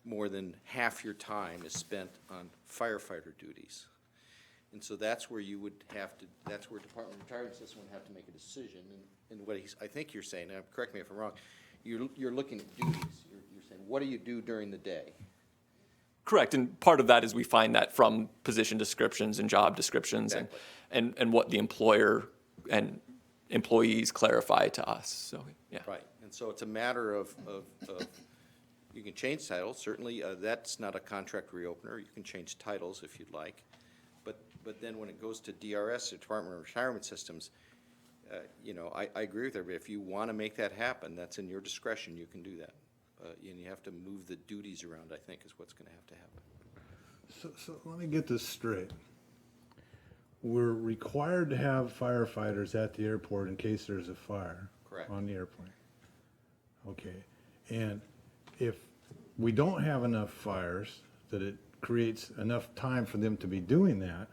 [SPEAKER 17] more than half your time is spent on firefighter duties? And so that's where you would have to, that's where Department of Retirement System would have to make a decision. And what I think you're saying, now correct me if I'm wrong, you're looking at duties. You're saying, what do you do during the day?
[SPEAKER 18] Correct, and part of that is we find that from position descriptions and job descriptions.
[SPEAKER 17] Exactly.
[SPEAKER 18] and what the employer and employees clarify to us, so, yeah.
[SPEAKER 17] Right, and so it's a matter of you can change titles, certainly, that's not a contract reopener, you can change titles if you'd like, but then when it goes to DRS, the Department of Retirement Systems, you know, I agree with everybody, if you want to make that happen, that's in your discretion, you can do that. And you have to move the duties around, I think, is what's going to happen.
[SPEAKER 9] So let me get this straight. We're required to have firefighters at the airport in case there's a fire.
[SPEAKER 17] Correct.
[SPEAKER 9] On the airplane. Okay, and if we don't have enough fires, that it creates enough time for them to be doing that,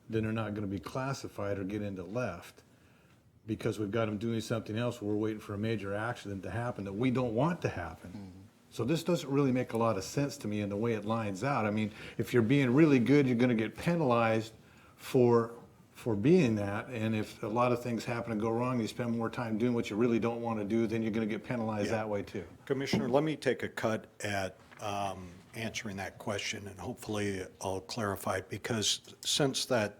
[SPEAKER 9] then they're not gonna be classified or get into left, because we've got them doing something else, we're waiting for a major accident to happen that we don't want to happen. So this doesn't really make a lot of sense to me in the way it lines out. I mean, if you're being really good, you're gonna get penalized for being that, and if a lot of things happen and go wrong, you spend more time doing what you really don't want to do, then you're going to get penalized that way too.
[SPEAKER 12] Commissioner, let me take a cut at answering that question, and hopefully I'll clarify, because since that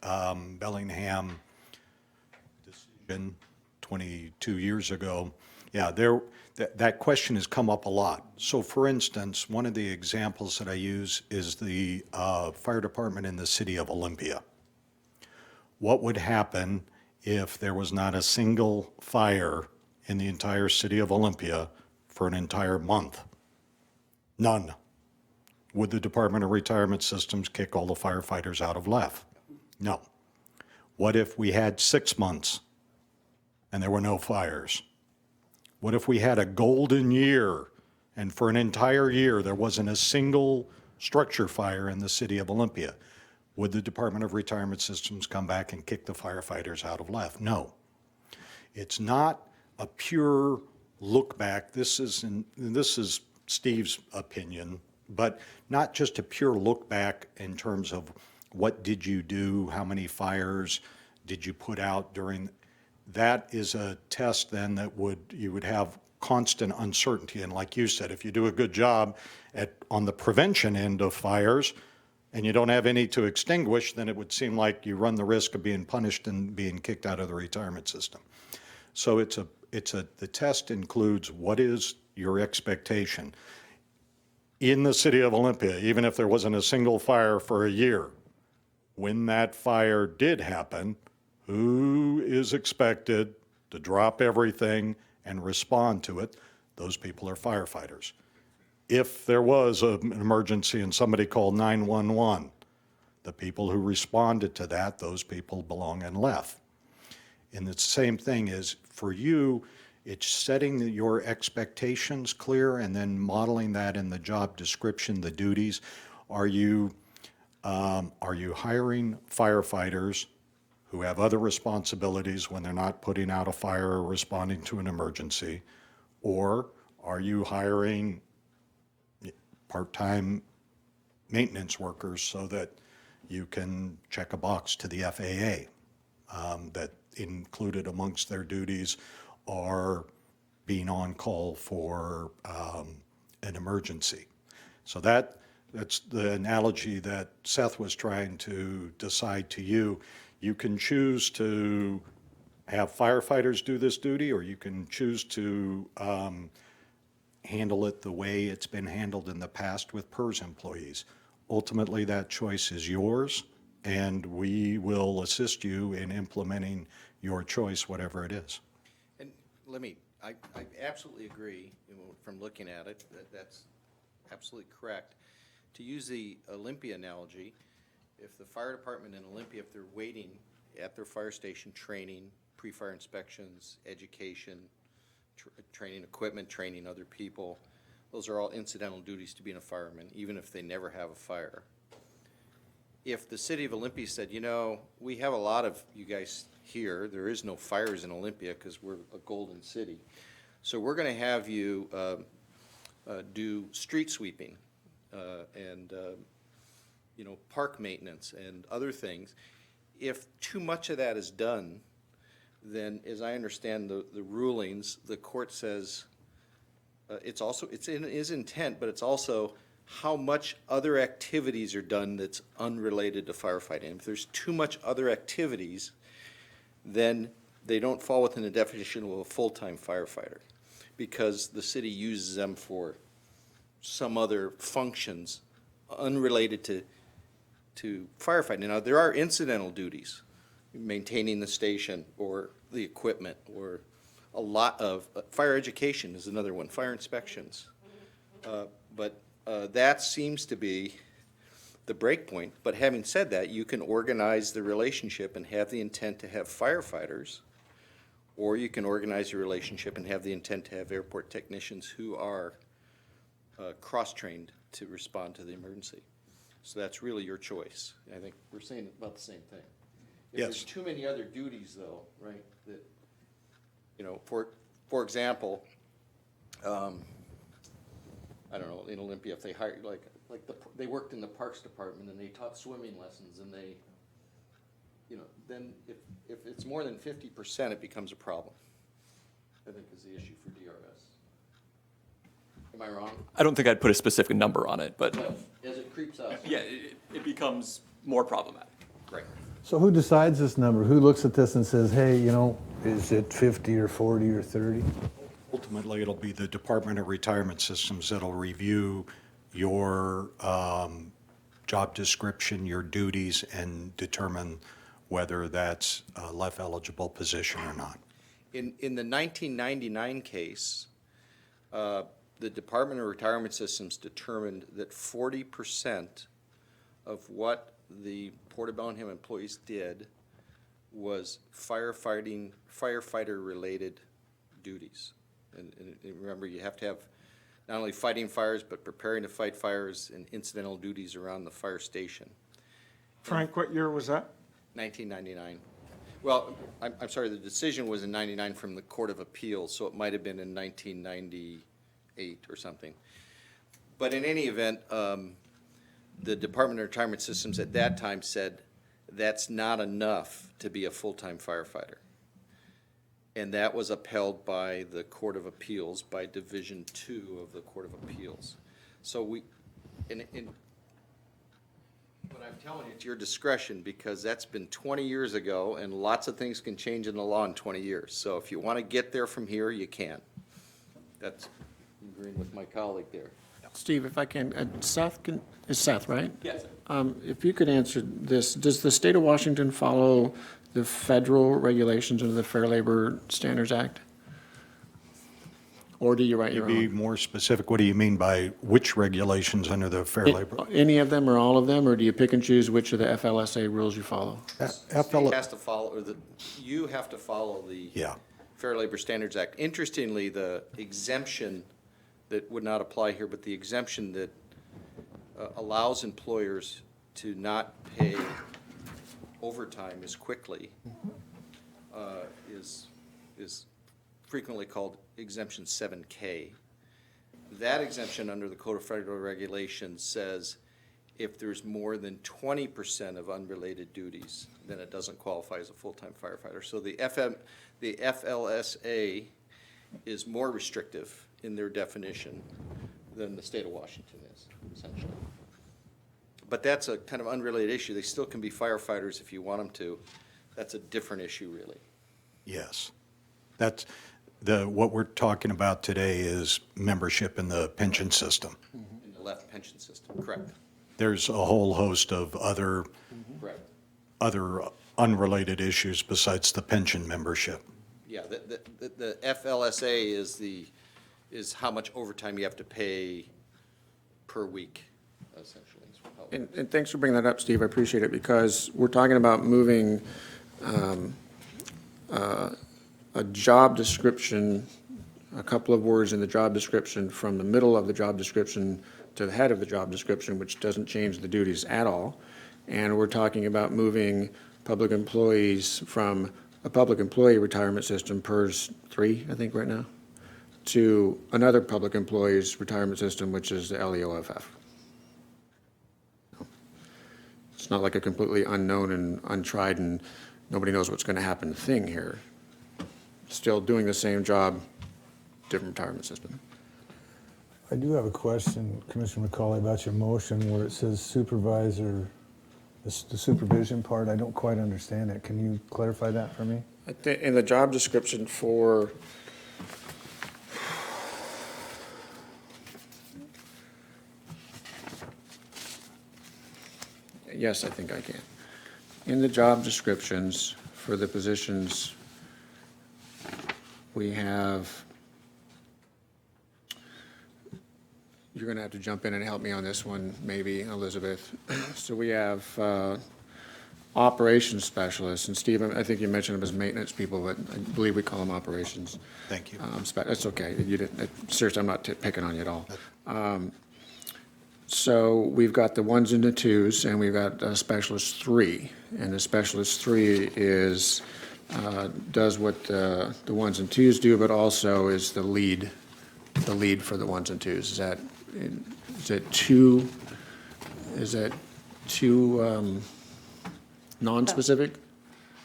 [SPEAKER 12] Bellingham decision 22 years ago, yeah, that question has come up a lot. So for instance, one of the examples that I use is the fire department in the city of Olympia. What would happen if there was not a single fire in the entire city of Olympia for an entire month? None. Would the Department of Retirement Systems kick all the firefighters out of LEF? No. What if we had 6 months and there were no fires? What if we had a golden year and for an entire year there wasn't a single structure fire in the city of Olympia? Would the Department of Retirement Systems come back and kick the firefighters out of LEF? No. It's not a pure look back. This is Steve's opinion, but not just a pure look back in terms of what did you do, how many fires did you put out during. That is a test then that you would have constant uncertainty. And like you said, if you do a good job on the prevention end of fires, and you don't have any to extinguish, then it would seem like you run the risk of being punished and being kicked out of the retirement system. So the test includes what is your expectation. In the city of Olympia, even if there wasn't a single fire for a year, when that fire did happen, who is expected to drop everything and respond to it? Those people are firefighters. If there was an emergency and somebody called 911, the people who responded to that, those people belong in LEF. And the same thing is for you, it's setting your expectations clear and then modeling that in the job description, the duties. Are you hiring firefighters who have other responsibilities when they're not putting out a fire or responding to an emergency? Or are you hiring part-time maintenance workers so that you can check a box to the FAA that included amongst their duties are being on call for an emergency? So that's the analogy that Seth was trying to decide to you. You can choose to have firefighters do this duty, or you can choose to handle it the way it's been handled in the past with PERS employees. Ultimately, that choice is yours, and we will assist you in implementing your choice, whatever it is.
[SPEAKER 17] And I absolutely agree, from looking at it, that's absolutely correct. To use the Olympia analogy, if the fire department in Olympia, if they're waiting at their fire station, training, pre-fire inspections, education, training equipment, training other people, those are all incidental duties to being a fireman, even if they never have a fire. If the city of Olympia said, you know, we have a lot of you guys here, there is no fires in Olympia because we're a golden city, so we're going to have you do street sweeping and you know, park maintenance and other things. If too much of that is done, then, as I understand the rulings, the court says it's in his intent, but it's also how much other activities are done that's unrelated to firefighting. If there's too much other activities, then they don't fall within the definition of a full-time firefighter, because the city uses them for some other functions unrelated to firefighting. Now, there are incidental duties, maintaining the station or the equipment, or a lot of fire education is another one, fire inspections. But that seems to be the break point. But having said that, you can organize the relationship and have the intent to have firefighters, or you can organize your relationship and have the intent to have airport technicians who are cross-trained to respond to the emergency. So that's really your choice. I think we're saying about the same thing. If
[SPEAKER 12] Yes.
[SPEAKER 17] there's too many other duties, though, right, that, you know, for example, I don't know, in Olympia, if they hired, they worked in the parks department and they taught swimming lessons, and they, you know, then if it's more than 50%, it becomes a problem, I think, is the issue for DRS. Am I wrong?
[SPEAKER 18] I don't think I'd put a specific number on it, but
[SPEAKER 17] But as it creeps up.
[SPEAKER 18] yeah, it becomes more problematic.
[SPEAKER 17] Right.
[SPEAKER 9] So who decides this number? Who looks at this and says, hey, you know, is it 50 or 40 or 30?
[SPEAKER 12] Ultimately, it'll be the Department of Retirement Systems that'll review your job description, your duties, and determine whether that's a left eligible position or not.
[SPEAKER 17] In the 1999 case, the Department of Retirement Systems determined that 40% of what the Port of Bellingham employees did was firefighter-related duties. And remember, you have to have not only fighting fires, but preparing to fight fires and incidental duties around the fire station.
[SPEAKER 1] Frank, what year was that?
[SPEAKER 17] 1999. Well, I'm sorry, the decision was in 99 from the Court of Appeals, so it might have been in 1998 or something. But in any event, the Department of Retirement Systems at that time said that's not enough to be a full-time firefighter. And that was upheld by the Court of Appeals, by Division 2 of the Court of Appeals. So what I'm telling you, it's your discretion, because that's been 20 years ago, and lots of things can change in the law in 20 years. So if you want to get there from here, you can. That's agreeing with my colleague there.
[SPEAKER 14] Steve, if I can, Seth, is Seth, right?
[SPEAKER 18] Yes.
[SPEAKER 14] If you could answer this, does the state of Washington follow the federal regulations under the Fair Labor Standards Act? Or do you write your
[SPEAKER 12] To be
[SPEAKER 14] own?
[SPEAKER 12] more specific, what do you mean by which regulations under the Fair Labor?
[SPEAKER 14] Any of them or all of them, or do you pick and choose which of the FLSA rules you follow?
[SPEAKER 17] State has to follow, or you have to follow the
[SPEAKER 12] Yeah.
[SPEAKER 17] Fair Labor Standards Act. Interestingly, the exemption that would not apply here, but the exemption that allows employers to not pay overtime as quickly is frequently called Exemption 7K. That exemption under the Code of Federal Regulations says if there's more than 20% of unrelated duties, then it doesn't qualify as a full-time firefighter. So the FLSA is more restrictive in their definition than the state of Washington is, essentially. But that's a kind of unrelated issue. They still can be firefighters if you want them to. That's a different issue, really.
[SPEAKER 12] Yes. That's, What we're talking about today is membership in the pension system.
[SPEAKER 17] In the left pension system, correct.
[SPEAKER 12] There's a whole host of other
[SPEAKER 17] Correct.
[SPEAKER 12] unrelated issues besides the pension membership.
[SPEAKER 17] Yeah, the FLSA is how much overtime you have to pay per week, essentially.
[SPEAKER 14] And thanks for bringing that up, Steve. I appreciate it, because we're talking about moving a job description, a couple of words in the job description from the middle of the job description to the head of the job description, which doesn't change the duties at all. And we're talking about moving public employees from a public employee retirement system, PERS 3, I think right now, to another public employees retirement system, which is the LEOFF. It's not like a completely unknown and untried and nobody knows what's going to happen thing here. Still doing the same job, different retirement system.
[SPEAKER 19] I do have a question, Commissioner McCauley, about your motion where it says supervisor, the supervision part. I don't quite understand it. Can you clarify that for me?
[SPEAKER 14] I think in the job description for yes, I think I can. In the job descriptions for the positions, we have, you're going to have to jump in and help me on this one, maybe, Elizabeth. So we have operations specialists, and Steve, I think you mentioned them as maintenance people, but I believe we call them operations.
[SPEAKER 12] Thank you.
[SPEAKER 14] That's okay. You didn't, seriously, I'm not picking on you at all. So we've got the ones and the twos, and we've got specialist 3. And the specialist 3 is, does what the ones and twos do, but also is the lead for the ones and twos. Is it too non-specific?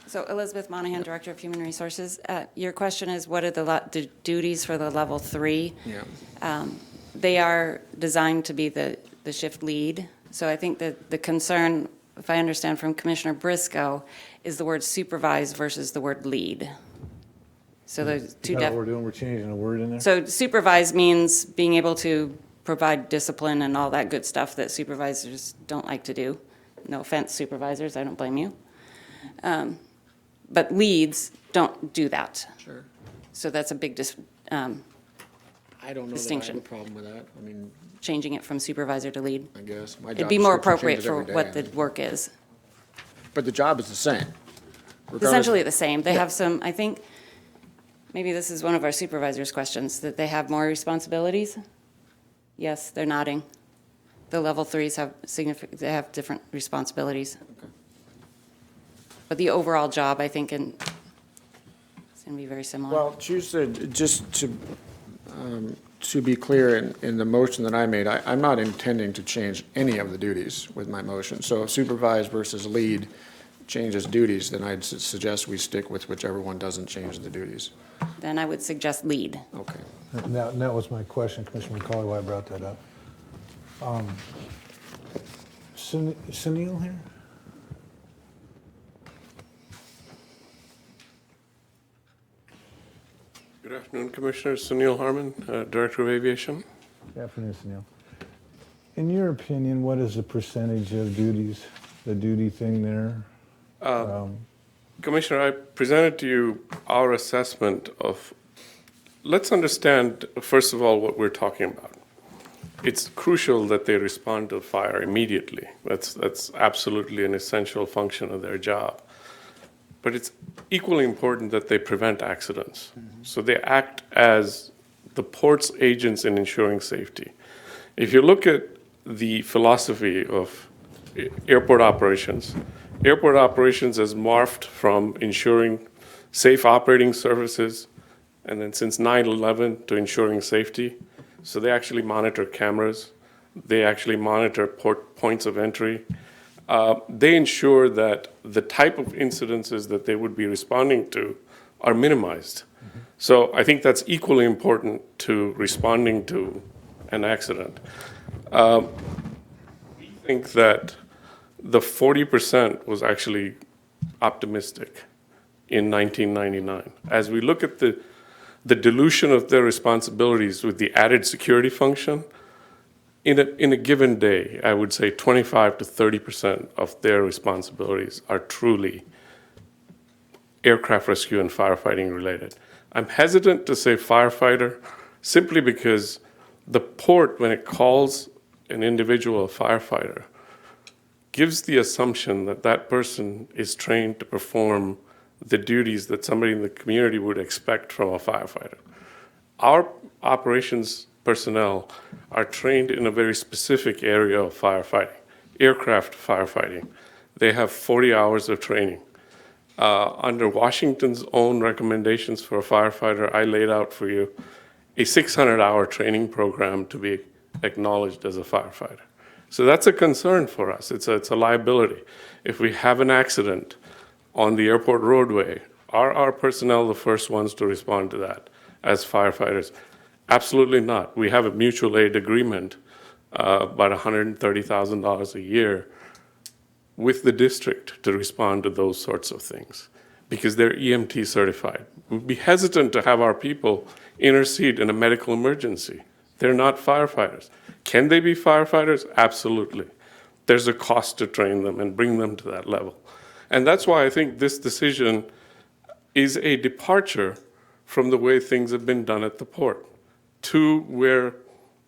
[SPEAKER 3] So Elizabeth Monahan, Director of Human Resources. Your question is, what are the duties for the level 3?
[SPEAKER 14] Yeah.
[SPEAKER 3] They are designed to be the shift lead. So I think that the concern, if I understand from Commissioner Briscoe, is the word supervise versus the word lead. So there's two.
[SPEAKER 19] Is that what we're doing? We're changing a word in there?
[SPEAKER 3] So supervise means being able to provide discipline and all that good stuff that supervisors don't like to do. No offense, supervisors, I don't blame you. But leads don't do that.
[SPEAKER 14] Sure.
[SPEAKER 3] So that's a big
[SPEAKER 14] I don't know
[SPEAKER 3] distinction.
[SPEAKER 14] that I have a problem with that. I mean,
[SPEAKER 3] Changing it from supervisor to lead.
[SPEAKER 14] I guess. My
[SPEAKER 3] It'd
[SPEAKER 14] job
[SPEAKER 3] be more
[SPEAKER 14] description
[SPEAKER 3] appropriate
[SPEAKER 14] changes
[SPEAKER 3] for
[SPEAKER 14] every day,
[SPEAKER 3] what
[SPEAKER 14] I
[SPEAKER 3] the
[SPEAKER 14] think.
[SPEAKER 3] work is.
[SPEAKER 14] But the job is the same. regardless-
[SPEAKER 3] Essentially the same. They
[SPEAKER 14] Yeah.
[SPEAKER 3] have some, I think, maybe this is one of our supervisors' questions, that they have more responsibilities? Yes, they're nodding. The level 3s have they have different responsibilities. But the overall job, I think, is going to be very similar.
[SPEAKER 14] Well, just to be clear, in the motion that I made, I'm not intending to change any of the duties with my motion. So if supervise versus lead changes duties, then I'd suggest we stick with whichever one doesn't change the duties.
[SPEAKER 3] Then I would suggest lead.
[SPEAKER 14] Okay.
[SPEAKER 19] And that was my question, Commissioner McCauley, why I brought that up. Sunil here?
[SPEAKER 20] Good afternoon, Commissioner. Sunil Harman, Director of Aviation.
[SPEAKER 19] Good afternoon, Sunil. In your opinion, what is the percentage of duties, the duty thing there?
[SPEAKER 20] Commissioner, I presented to you our assessment of, let's understand, first of all, what we're talking about. It's crucial that they respond to fire immediately. That's absolutely an essential function of their job. But it's equally important that they prevent accidents. So they act as the port's agents in ensuring safety. If you look at the philosophy of airport operations has morphed from ensuring safe operating services, and then since 9/11 to ensuring safety. So they actually monitor cameras. They actually monitor points of entry. They ensure that the type of incidences that they would be responding to are minimized. So I think that's equally important to responding to an accident. We think that the 40% was actually optimistic in 1999. As we look at the the dilution of their responsibilities with the added security function, in a given day, I would say 25 to 30% of their responsibilities are truly aircraft rescue and firefighting related. I'm hesitant to say firefighter simply because the port, when it calls an individual a firefighter, gives the assumption that that person is trained to perform the duties that somebody in the community would expect from a firefighter. Our operations personnel are trained in a very specific area of firefighting, aircraft firefighting. They have 40 hours of training. Under Washington's own recommendations for a firefighter, I laid out for you a 600-hour training program to be acknowledged as a firefighter. So that's a concern for us. It's a liability. If we have an accident on the airport roadway, are our personnel the first ones to respond to that as firefighters? Absolutely not. We have a mutual aid agreement, about $130,000 a year, with the district to respond to those sorts of things because they're EMT certified. We'd be hesitant to have our people intercede in a medical emergency. They're not firefighters. Can they be firefighters? Absolutely. There's a cost to train them and bring them to that level. And that's why I think this decision is a departure from the way things have been done at the port to where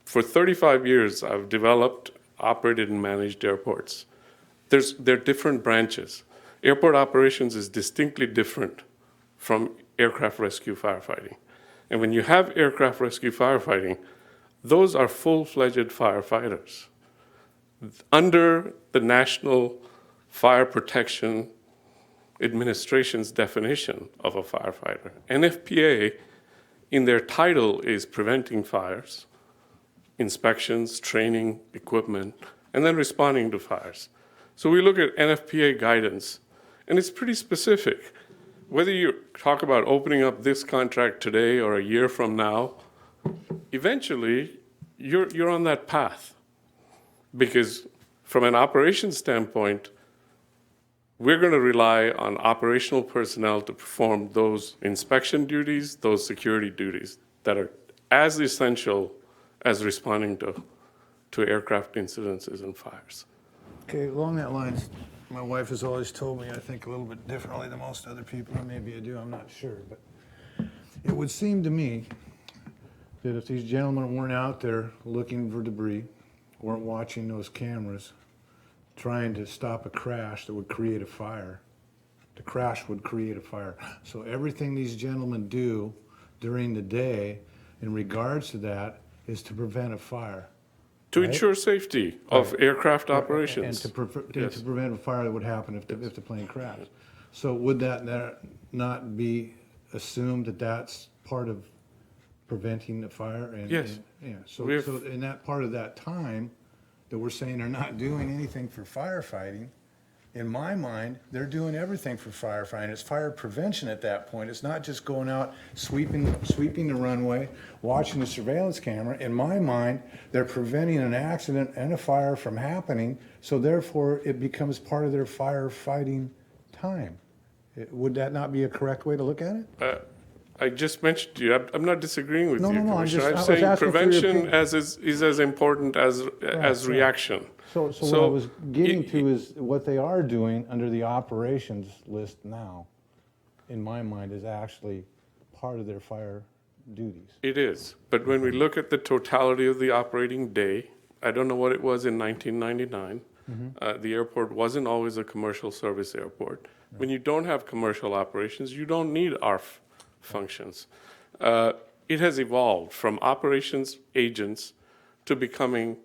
[SPEAKER 20] for 35 years I've developed, operated, and managed airports. There are different branches. Airport operations is distinctly different from aircraft rescue firefighting. And when you have aircraft rescue firefighting, those are full-fledged firefighters. Under the National Fire Protection Administration's definition of a firefighter, NFPA, in their title, is preventing fires, inspections, training, equipment, and then responding to fires. So we look at NFPA guidance, and it's pretty specific. Whether you talk about opening up this contract today or a year from now, eventually you're on that path. Because from an operations standpoint, we're going to rely on operational personnel to perform those inspection duties, those security duties that are as essential as responding to aircraft incidences and fires.
[SPEAKER 19] Okay, along that lines, my wife has always told me I think a little bit differently than most other people, or maybe I do, I'm not sure. But it would seem to me that if these gentlemen weren't out there looking for debris, weren't watching those cameras, trying to stop a crash that would create a fire, the crash would create a fire. So everything these gentlemen do during the day in regards to that is to prevent a fire.
[SPEAKER 20] To ensure safety of aircraft
[SPEAKER 19] And
[SPEAKER 20] operations.
[SPEAKER 19] to prevent a fire that would happen if the plane crashed. So would that not be assumed that that's part of preventing the fire?
[SPEAKER 20] Yes.
[SPEAKER 19] Yeah, so in that part of that time that we're saying they're not doing anything for firefighting, in my mind, they're doing everything for firefighting. It's fire prevention at that point. It's not just going out, sweeping the runway, watching the surveillance camera. In my mind, they're preventing an accident and a fire from happening, so therefore it becomes part of their firefighting time. Would that not be a correct way to look at it?
[SPEAKER 20] I just mentioned to you, I'm not disagreeing with you,
[SPEAKER 19] No,
[SPEAKER 20] Commissioner.
[SPEAKER 19] I
[SPEAKER 20] I'm
[SPEAKER 19] was
[SPEAKER 20] saying
[SPEAKER 19] asking for your
[SPEAKER 20] prevention
[SPEAKER 19] opinion.
[SPEAKER 20] is as important as reaction.
[SPEAKER 19] So what I was getting to is what they are doing under the operations list now, in my mind, is actually part of their fire duties.
[SPEAKER 20] It is, but when we look at the totality of the operating day, I don't know what it was in 1999. The airport wasn't always a commercial service airport. Right. When you don't have commercial operations, you don't need ARF functions. It has evolved from operations agents to becoming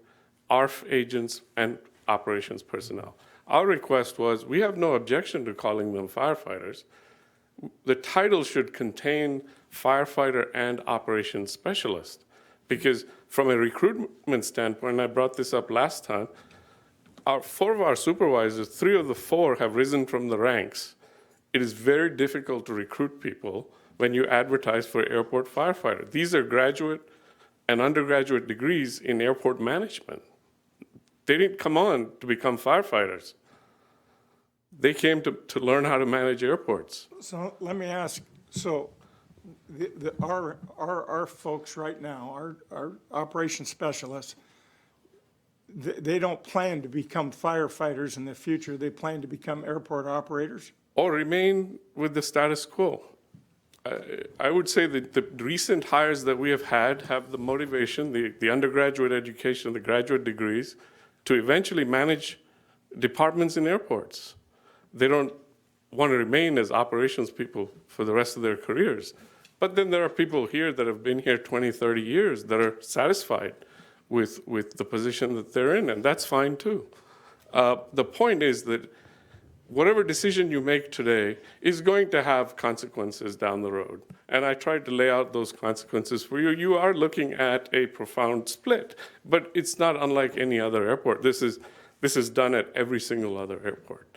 [SPEAKER 20] ARF agents and operations personnel. Our request was, we have no objection to calling them firefighters. The title should contain firefighter and operations specialist, because from a recruitment standpoint, and I brought this up last time, four of our supervisors, 3 of the 4 have risen from the ranks. It is very difficult to recruit people when you advertise for airport firefighter. These are graduate and undergraduate degrees in airport management. They didn't come on to become firefighters. They came to learn how to manage airports.
[SPEAKER 1] So let me ask, so our folks right now, our operations specialists, they don't plan to become firefighters in the future. They plan to become airport operators.
[SPEAKER 20] Or remain with the status quo. I would say that the recent hires that we have had have the motivation, the undergraduate education, the graduate degrees, to eventually manage departments in airports. They don't want to remain as operations people for the rest of their careers. But then there are people here that have been here 20, 30 years that are satisfied with the position that they're in, and that's fine too. The point is that whatever decision you make today is going to have consequences down the road. And I tried to lay out those consequences for you. You are looking at a profound split, but it's not unlike any other airport. This is done at every single other airport.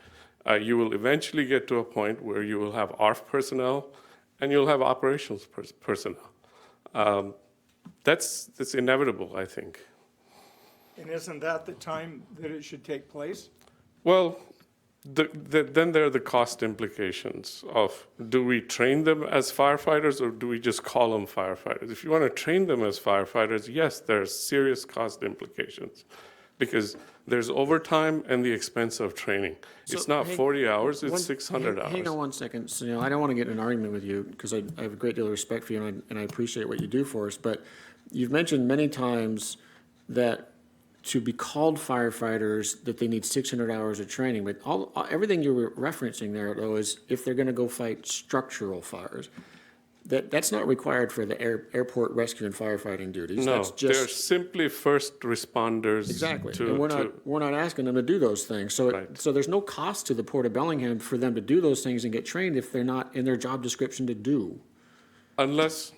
[SPEAKER 20] You will eventually get to a point where you will have ARF personnel and you'll have operations personnel. That's inevitable, I think.
[SPEAKER 1] And isn't that the time that it should take place?
[SPEAKER 20] Well, then there are the cost implications of, do we train them as firefighters or do we just call them firefighters? If you want to train them as firefighters, yes, there's serious cost implications because there's overtime and the expense of training. It's not 40 hours, it's 600 hours.
[SPEAKER 14] Hang on one second, Sunil. I don't want to get in an argument with you because I have a great deal of respect for you and I appreciate what you do for us, but you've mentioned many times that to be called firefighters, that they need 600 hours of training. But everything you were referencing there, though, is if they're going to go fight structural fires. That's not required for the airport rescue and firefighting duties.
[SPEAKER 20] No,
[SPEAKER 14] That's just,
[SPEAKER 20] they're simply first responders.
[SPEAKER 14] exactly. And we're not asking them to do those things. So, so there's no cost to the Port of Bellingham for them to do those things and get trained if they're not in their job description to do.
[SPEAKER 20] Unless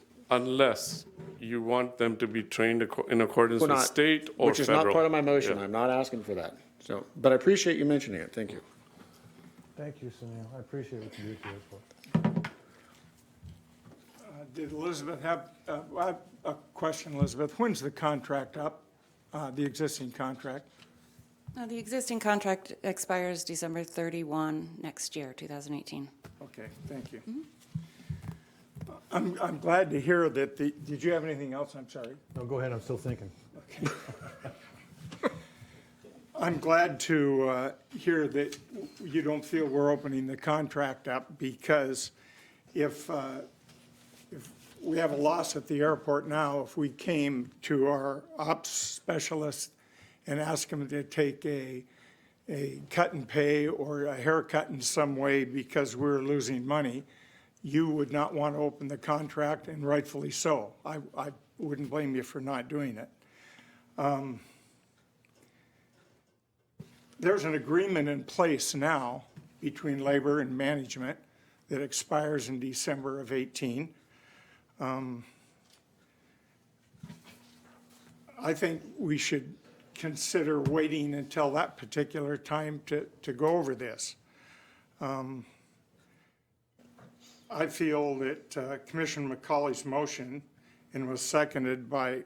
[SPEAKER 20] you want them to be trained in accordance with state or
[SPEAKER 14] which is
[SPEAKER 20] federal.
[SPEAKER 14] not part of my motion.
[SPEAKER 20] Yeah.
[SPEAKER 14] I'm not asking for that. So, but I appreciate you mentioning it. Thank you.
[SPEAKER 19] Thank you, Sunil. I appreciate what you do for the airport.
[SPEAKER 1] Did Elizabeth have, I have a question, Elizabeth. When's the contract up, the existing contract?
[SPEAKER 2] The existing contract expires December 31 next year, 2018.
[SPEAKER 1] Okay, thank you. I'm glad to hear that did you have anything else? I'm sorry.
[SPEAKER 19] No, go ahead. I'm still thinking.
[SPEAKER 1] Okay. I'm glad to hear that you don't feel we're opening the contract up because if we have a loss at the airport now, if we came to our ops specialist and asked him to take a cut and pay or a haircut in some way because we're losing money, you would not want to open the contract, and rightfully so. I wouldn't blame you for not doing it. There's an agreement in place now between labor and management that expires in December of 18. I think we should consider waiting until that particular time to go over this. I feel that Commissioner McCauley's motion, and was seconded by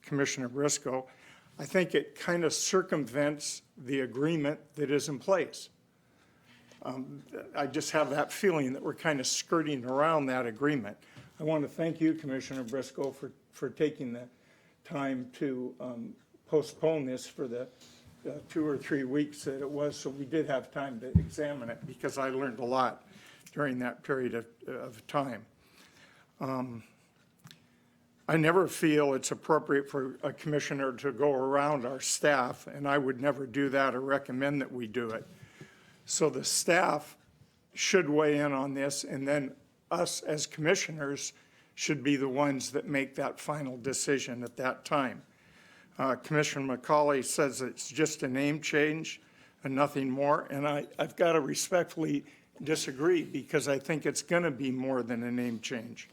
[SPEAKER 1] Commissioner Briscoe, I think it kind of circumvents the agreement that is in place. I just have that feeling that we're kind of skirting around that agreement. I want to thank you, Commissioner Briscoe, for taking the time to postpone this for the 2 or 3 weeks that it was, so we did have time to examine it, because I learned a lot during that period of time. I never feel it's appropriate for a commissioner to go around our staff, and I would never do that or recommend that we do it. So the staff should weigh in on this, and then us as commissioners should be the ones that make that final decision at that time. Commissioner McCauley says it's just a name change and nothing more, and I've got to respectfully disagree, because I think it's going to be more than a name change.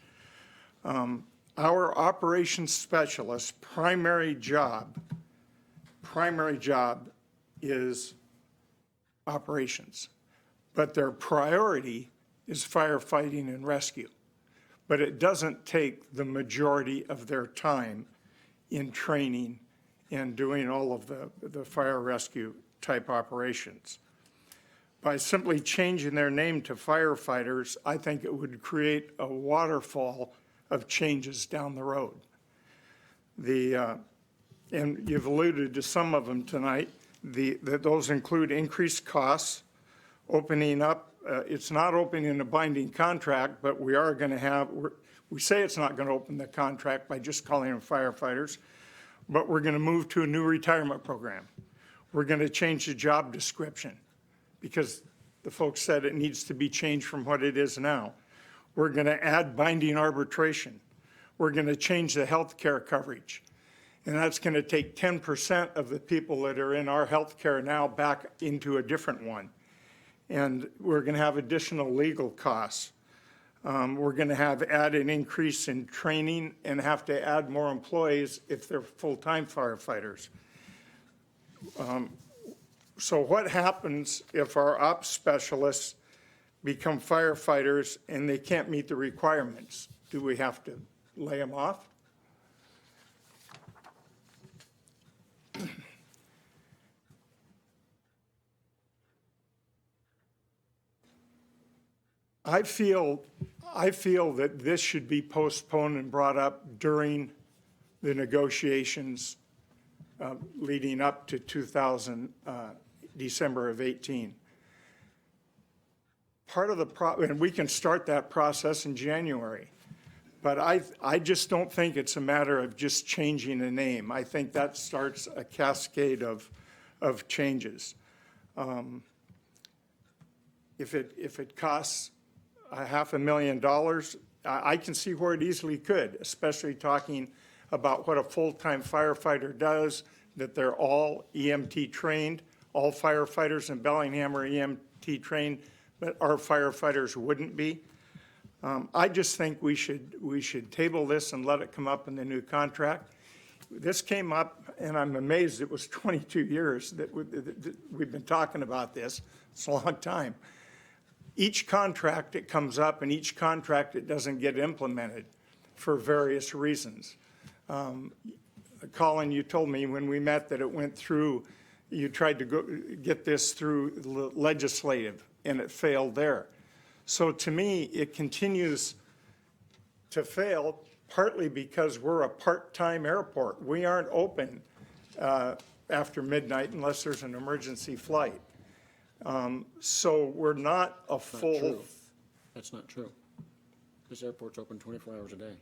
[SPEAKER 1] Our operations specialist primary job is operations, but their priority is firefighting and rescue. But it doesn't take the majority of their time in training and doing all of the fire rescue type operations. by simply changing their name to firefighters, I think it would create a waterfall of changes down the road. And you've alluded to some of them tonight. That those include increased costs, opening up. It's not opening a binding contract, but we are going to have. We say it's not going to open the contract by just calling them firefighters, but we're going to move to a new retirement program. We're going to change the job description because the folks said it needs to be changed from what it is now. We're going to add binding arbitration. We're going to change the health care coverage. And that's going to take 10% of the people that are in our health care now back into a different one. And we're going to have additional legal costs. We're going to have added increase in training and have to add more employees if they're full-time firefighters. So what happens if our ops specialists become firefighters and they can't meet the requirements? Do we have to lay them off? I feel that this should be postponed and brought up during the negotiations leading up to December of 18. Part of the and we can start that process in January, but I just don't think it's a matter of just changing a name. I think that starts a cascade of changes. If it costs $500,000, I can see where it easily could, especially talking about what a full-time firefighter does, that they're all EMT trained. All firefighters in Bellingham are EMT trained, but our firefighters wouldn't be. I just think we should table this and let it come up in the new contract. This came up, and I'm amazed it was 22 years that we've been talking about this. It's a long time. Each contract it comes up, and each contract it doesn't get implemented for various reasons. Colin, you told me when we met that it went through, you tried to get this through legislative, and it failed there. So to me, it continues to fail, partly because we're a part-time airport. We aren't open after midnight unless there's an emergency flight. So we're not a full.
[SPEAKER 14] That's not true. This airport's open 24 hours a day.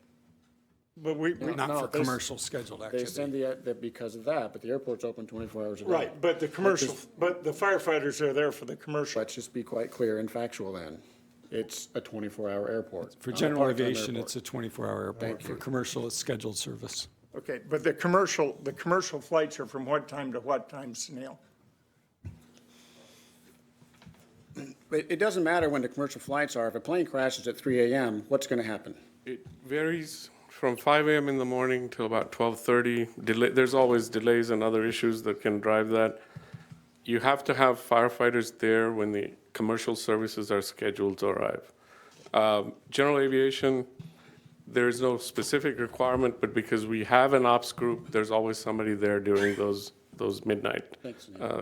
[SPEAKER 1] But
[SPEAKER 8] not for commercial scheduled activity.
[SPEAKER 14] They send the because of that, but the airport's open 24 hours a day.
[SPEAKER 1] Right, but the commercial, but the firefighters are there for the commercial.
[SPEAKER 14] Let's just be quite clear and factual then. It's a 24-hour airport.
[SPEAKER 8] For general aviation, it's a 24-hour airport. For commercial, it's scheduled service.
[SPEAKER 1] Okay, but the commercial flights are from what time to what time, Sunil?
[SPEAKER 14] It doesn't matter when the commercial flights are. If a plane crashes at 3 a.m., what's going to happen?
[SPEAKER 20] It varies from 5 a.m. in the morning till about 12:30. There's always delays and other issues that can drive that. You have to have firefighters there when the commercial services are scheduled to arrive. General aviation, there is no specific requirement, but because we have an ops group, there's always somebody there during those midnight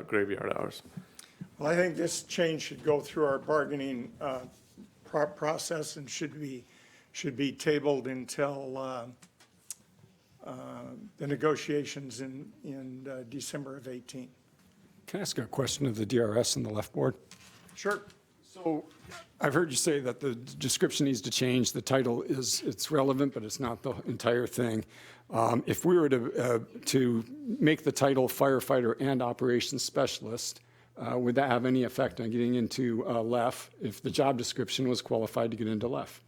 [SPEAKER 20] graveyard hours.
[SPEAKER 1] Well, I think this change should go through our bargaining process and should be tabled until the negotiations in December of 18.
[SPEAKER 8] Can I ask a question of the DRS and the left board?
[SPEAKER 1] Sure.
[SPEAKER 8] So I've heard you say that the description needs to change. The title it's relevant, but it's not the entire thing. If we were to make the title firefighter and operations specialist, would that have any effect on getting into LEF if the job description was qualified to get into LEF?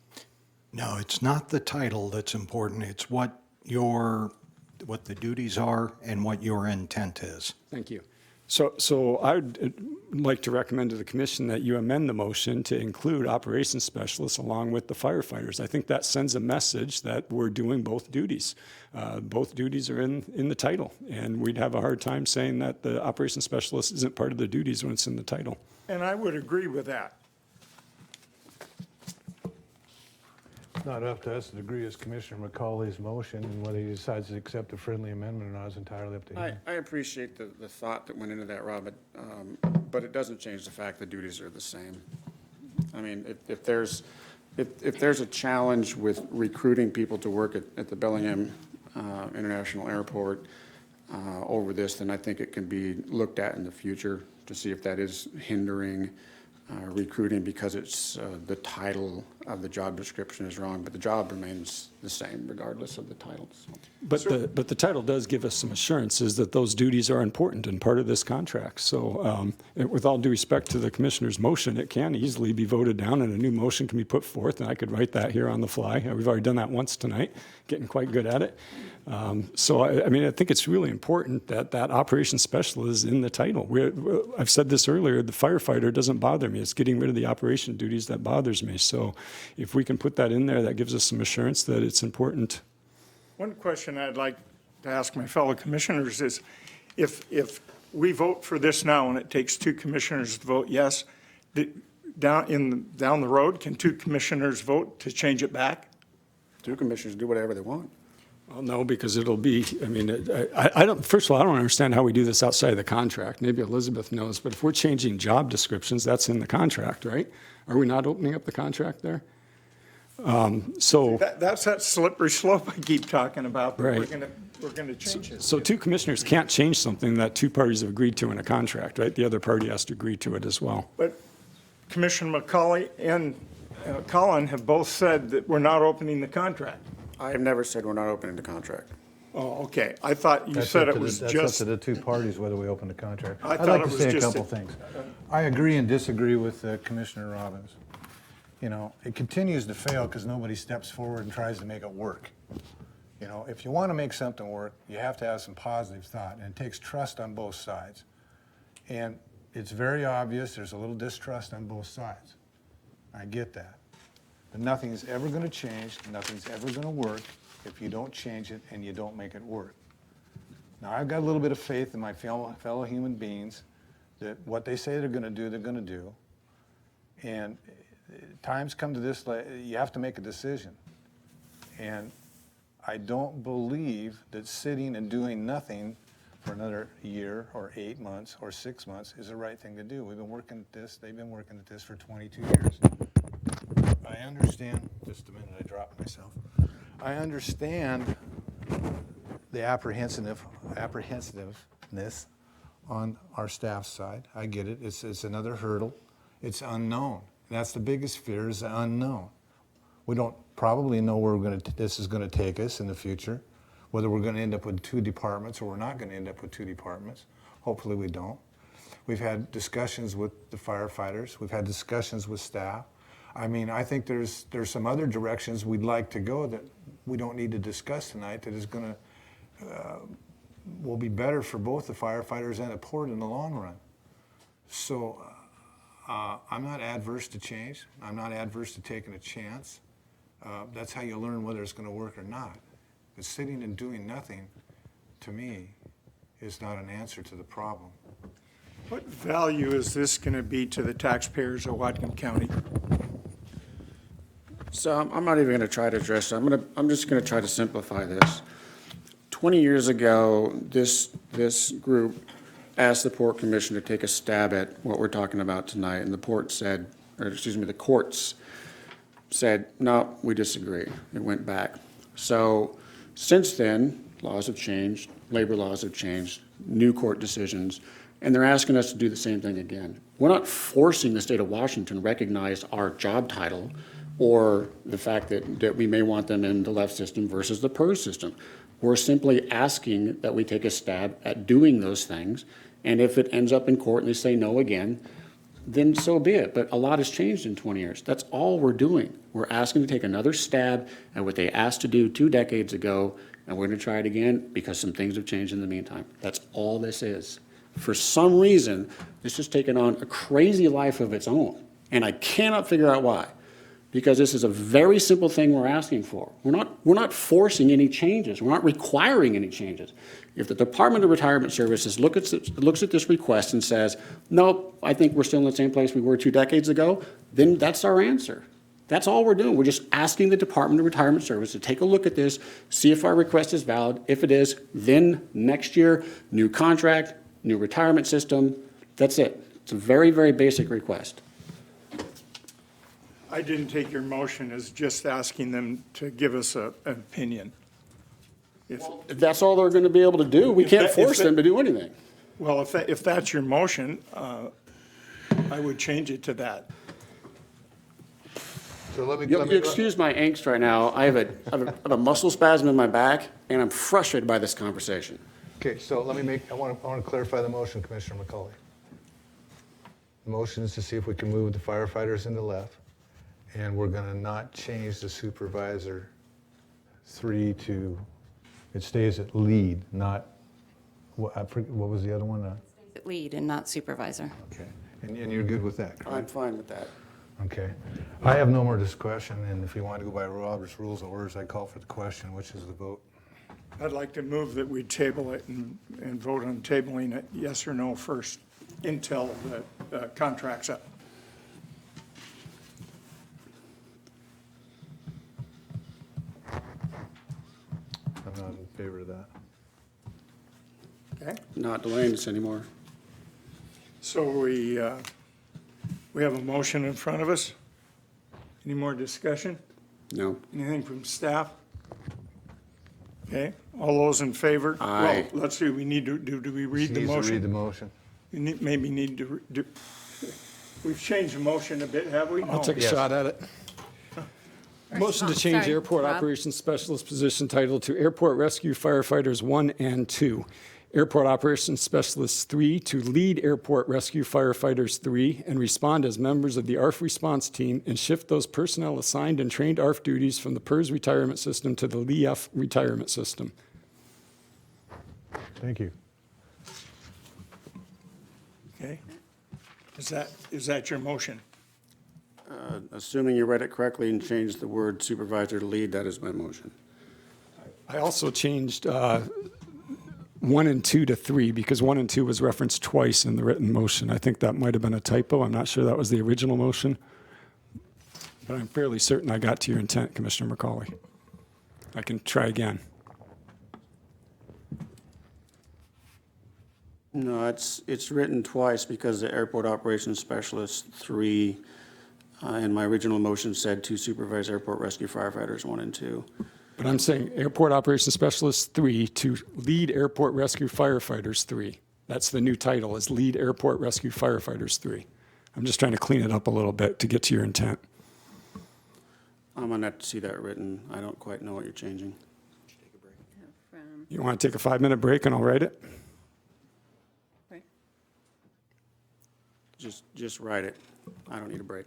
[SPEAKER 12] No, it's not the title that's important. It's what the duties are and what your intent is.
[SPEAKER 8] Thank you. So I would like to recommend to the commission that you amend the motion to include operations specialists along with the firefighters. I think that sends a message that we're doing both duties. Both duties are in the title, and we'd have a hard time saying that the operations specialist isn't part of the duties when it's in the title.
[SPEAKER 1] And I would agree with that.
[SPEAKER 19] It's not up to us to agree with Commissioner McCauley's motion, and whether he decides to accept a friendly amendment or not is entirely up to him.
[SPEAKER 14] I appreciate the thought that went into that, Rob, But it doesn't change the fact the duties are the same. I mean, if there's a challenge with recruiting people to work at the Bellingham International Airport over this, then I think it can be looked at in the future to see if that is hindering recruiting, because it's the title of the job description is wrong, but the job remains the same regardless of the titles.
[SPEAKER 8] But the title does give us some assurances that those duties are important and part of this contract. So with all due respect to the commissioner's motion, it can easily be voted down and a new motion can be put forth, and I could write that here on the fly. We've already done that once tonight, getting quite good at it. So I mean, I think it's really important that that operations specialist is in the title. I've said this earlier, the firefighter doesn't bother me. It's getting rid of the operation duties that bothers me. So if we can put that in there, that gives us some assurance that it's important.
[SPEAKER 1] One question I'd like to ask my fellow commissioners is, if we vote for this now and it takes 2 commissioners to vote yes, down the road, can 2 commissioners vote to change it back?
[SPEAKER 14] 2 commissioners do whatever they want.
[SPEAKER 8] Well, no, because it'll be, I mean, I don't, first of all, I don't understand how we do this outside of the contract. Maybe Elizabeth knows, but if we're changing job descriptions, that's in the contract, right? Are we not opening up the contract there? So
[SPEAKER 1] That's that slippery slope I keep talking about, but
[SPEAKER 8] Right.
[SPEAKER 1] we're gonna change it.
[SPEAKER 8] So 2 commissioners can't change something that 2 parties have agreed to in a contract, right? The other party has to agree to it as well.
[SPEAKER 1] But Commissioner McCauley and Colin have both said that we're not opening the contract.
[SPEAKER 14] I have never said we're not opening the contract.
[SPEAKER 1] Oh, okay. I thought you
[SPEAKER 19] That's
[SPEAKER 1] said
[SPEAKER 19] up
[SPEAKER 1] it
[SPEAKER 19] to
[SPEAKER 1] was
[SPEAKER 19] that's
[SPEAKER 1] just,
[SPEAKER 19] up to the 2 parties whether we open the contract.
[SPEAKER 1] I
[SPEAKER 19] I'd
[SPEAKER 1] thought
[SPEAKER 19] like
[SPEAKER 1] it
[SPEAKER 19] to
[SPEAKER 1] was
[SPEAKER 19] say a
[SPEAKER 1] just
[SPEAKER 19] couple
[SPEAKER 1] a-
[SPEAKER 19] things. I agree and disagree with Commissioner Robbins. You know, it continues to fail because nobody steps forward and tries to make it work. You know, if you want to make something work, you have to have some positive thought, and it takes trust on both sides. And it's very obvious there's a little distrust on both sides. I get that. But nothing's ever going to change, nothing's ever going to work if you don't change it and you don't make it work. Now, I've got a little bit of faith in my fellow human beings that what they say they're going to do, they're going to do. And times come to this, you have to make a decision. And I don't believe that sitting and doing nothing for another year or 8 months or 6 months is the right thing to do. We've been working at this, they've been working at this for 22 years. I understand, just a minute, I dropped myself. I understand the apprehensiveness on our staff side. I get it. It's another hurdle. It's unknown. That's the biggest fear, is the unknown. We don't probably know where this is going to take us in the future, whether we're going to end up with 2 departments or we're not going to end up with 2 departments. Hopefully we don't. We've had discussions with the firefighters. We've had discussions with staff. I mean, I think there's some other directions we'd like to go that we don't need to discuss tonight that is going to, will be better for both the firefighters and the port in the long run. So I'm not adverse to change. I'm not adverse to taking a chance. That's how you learn whether it's going to work or not. But sitting and doing nothing, to me, is not an answer to the problem.
[SPEAKER 1] what value is this going to be to the taxpayers of Whatcom County?
[SPEAKER 14] So I'm not even going to try to address it. I'm just going to try to simplify this. 20 years ago, this group asked the Port Commission to take a stab at what we're talking about tonight, and the port said, or excuse me, the courts said, no, we disagree. It went back. So since then, laws have changed, labor laws have changed, new court decisions, and they're asking us to do the same thing again. We're not forcing the state of Washington to recognize our job title or the fact that we may want them in the left system versus the PERS system. We're simply asking that we take a stab at doing those things, and if it ends up in court and they say no again, then so be it. But a lot has changed in 20 years. That's all we're doing. We're asking to take another stab at what they asked to do 2 decades ago, and we're going to try it again because some things have changed in the meantime. That's all this is. For some reason, this has taken on a crazy life of its own, and I cannot figure out why. Because this is a very simple thing we're asking for. We're not forcing any changes. We're not requiring any changes. If the Department of Retirement Services looks at this request and says, nope, I think we're still in the same place we were 2 decades ago, then that's our answer. That's all we're doing. We're just asking the Department of Retirement Services to take a look at this, see if our request is valid. If it is, then next year, new contract, new retirement system. That's it.
[SPEAKER 4] It's a very, very basic request.
[SPEAKER 1] I didn't take your motion as just asking them to give us an opinion. If
[SPEAKER 4] If that's all they're going to be able to do, we can't force them to do anything.
[SPEAKER 1] Well, if that's your motion, I would change it to that.
[SPEAKER 19] So let me.
[SPEAKER 4] You excuse my angst right now. I have a muscle spasm in my back, and I'm frustrated by this conversation.
[SPEAKER 19] Okay, so let me I want to clarify the motion, Commissioner McCauley. The motion is to see if we can move the firefighters in the left, and we're going to not change the supervisor 3 to, it stays at lead, not, what was the other one?
[SPEAKER 21] Lead and not supervisor.
[SPEAKER 19] Okay, and you're good with that, correct?
[SPEAKER 4] I'm fine with that.
[SPEAKER 19] Okay. I have no more discussion, and if you want to go by Robert's Rules of Orders, I call for the question, which is the vote.
[SPEAKER 1] I'd like to move that we table it and vote on tabling it, yes or no first, until the contract's up.
[SPEAKER 19] I'm not in favor of that.
[SPEAKER 1] Okay?
[SPEAKER 4] Not delaying this anymore.
[SPEAKER 1] So we have a motion in front of us. Any more discussion?
[SPEAKER 4] No.
[SPEAKER 1] Anything from staff? Okay, all those in favor?
[SPEAKER 4] Aye.
[SPEAKER 1] Well, let's see, we need to, do we read the
[SPEAKER 19] Needs to
[SPEAKER 1] motion?
[SPEAKER 19] read the motion.
[SPEAKER 1] We maybe need to, we've changed the motion a bit, have we?
[SPEAKER 8] I'll
[SPEAKER 1] No.
[SPEAKER 8] take a shot at it. Motion to change
[SPEAKER 3] Sorry,
[SPEAKER 8] Airport
[SPEAKER 3] Rob.
[SPEAKER 8] Operations Specialist position title to Airport Rescue Firefighters 1 and 2. Airport Operations Specialist 3 to lead Airport Rescue Firefighters 3 and respond as members of the ARF response team and shift those personnel assigned and trained ARF duties from the PERS retirement system to the LEF retirement system.
[SPEAKER 19] Thank you.
[SPEAKER 1] Okay. Is that your motion?
[SPEAKER 4] Assuming you read it correctly and changed the word supervisor to lead, that is my motion.
[SPEAKER 8] I also changed 1 and 2 to 3 because 1 and 2 was referenced twice in the written motion. I think that might have been a typo. I'm not sure that was the original motion. But I'm fairly certain I got to your intent, Commissioner McCauley. I can try again.
[SPEAKER 4] No, it's written twice because the Airport Operations Specialist 3 in my original motion said to supervise airport rescue firefighters 1 and 2.
[SPEAKER 8] But I'm saying Airport Operations Specialist 3 to lead Airport Rescue Firefighters 3. That's the new title, is lead Airport Rescue Firefighters 3. I'm just trying to clean it up a little bit to get to your intent.
[SPEAKER 4] I'm going to have to see that written. I don't quite know what you're changing.
[SPEAKER 8] You want to take a 5-minute break and I'll write it?
[SPEAKER 4] Just write it. I don't need a break.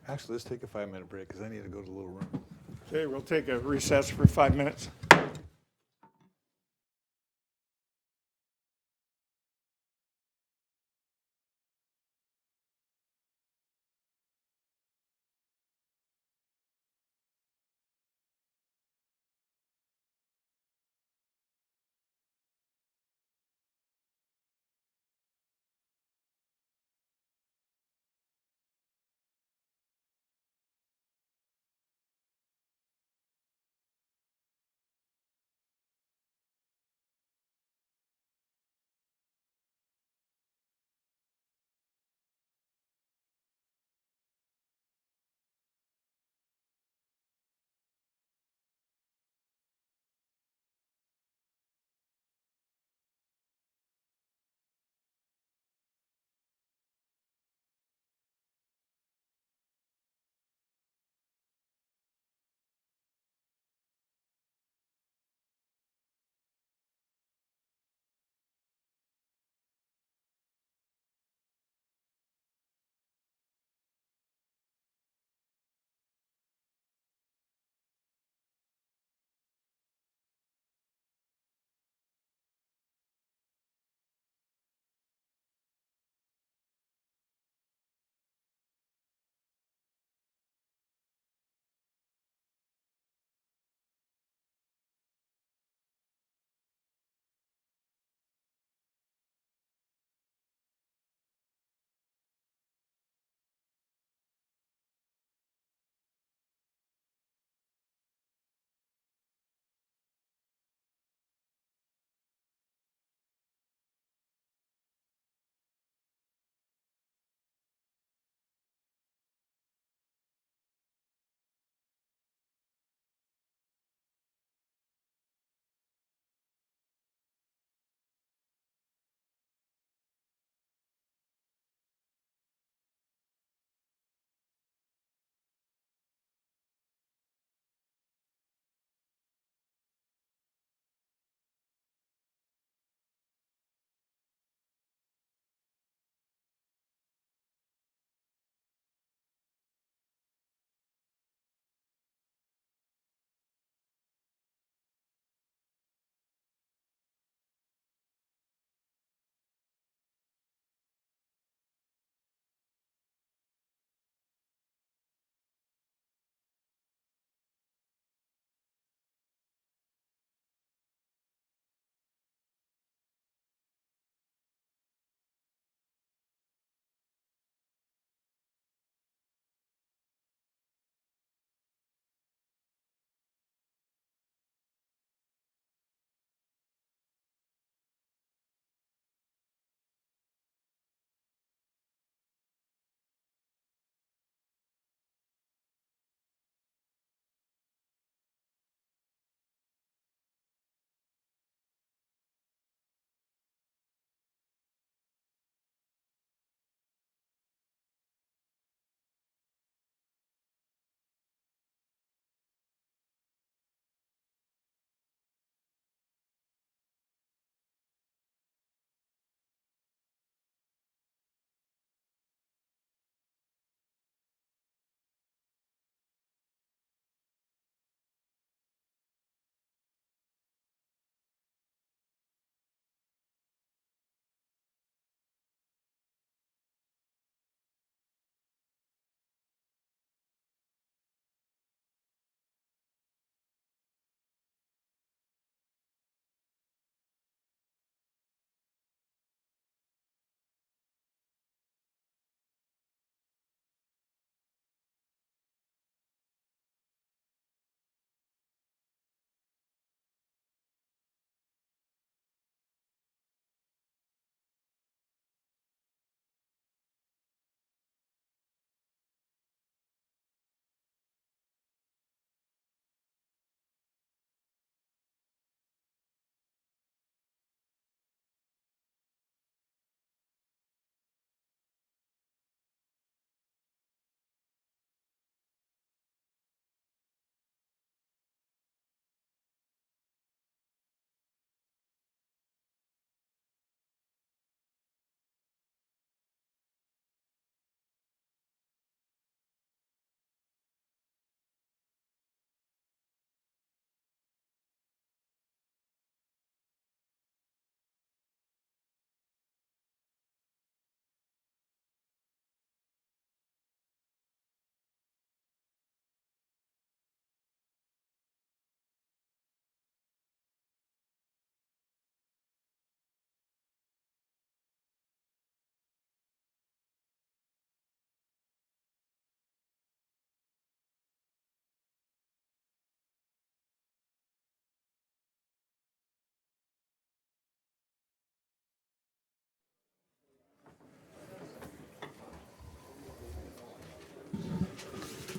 [SPEAKER 19] Actually, let's take a 5-minute break because I need to go to the little room.
[SPEAKER 1] Okay, we'll take a recess for 5 minutes.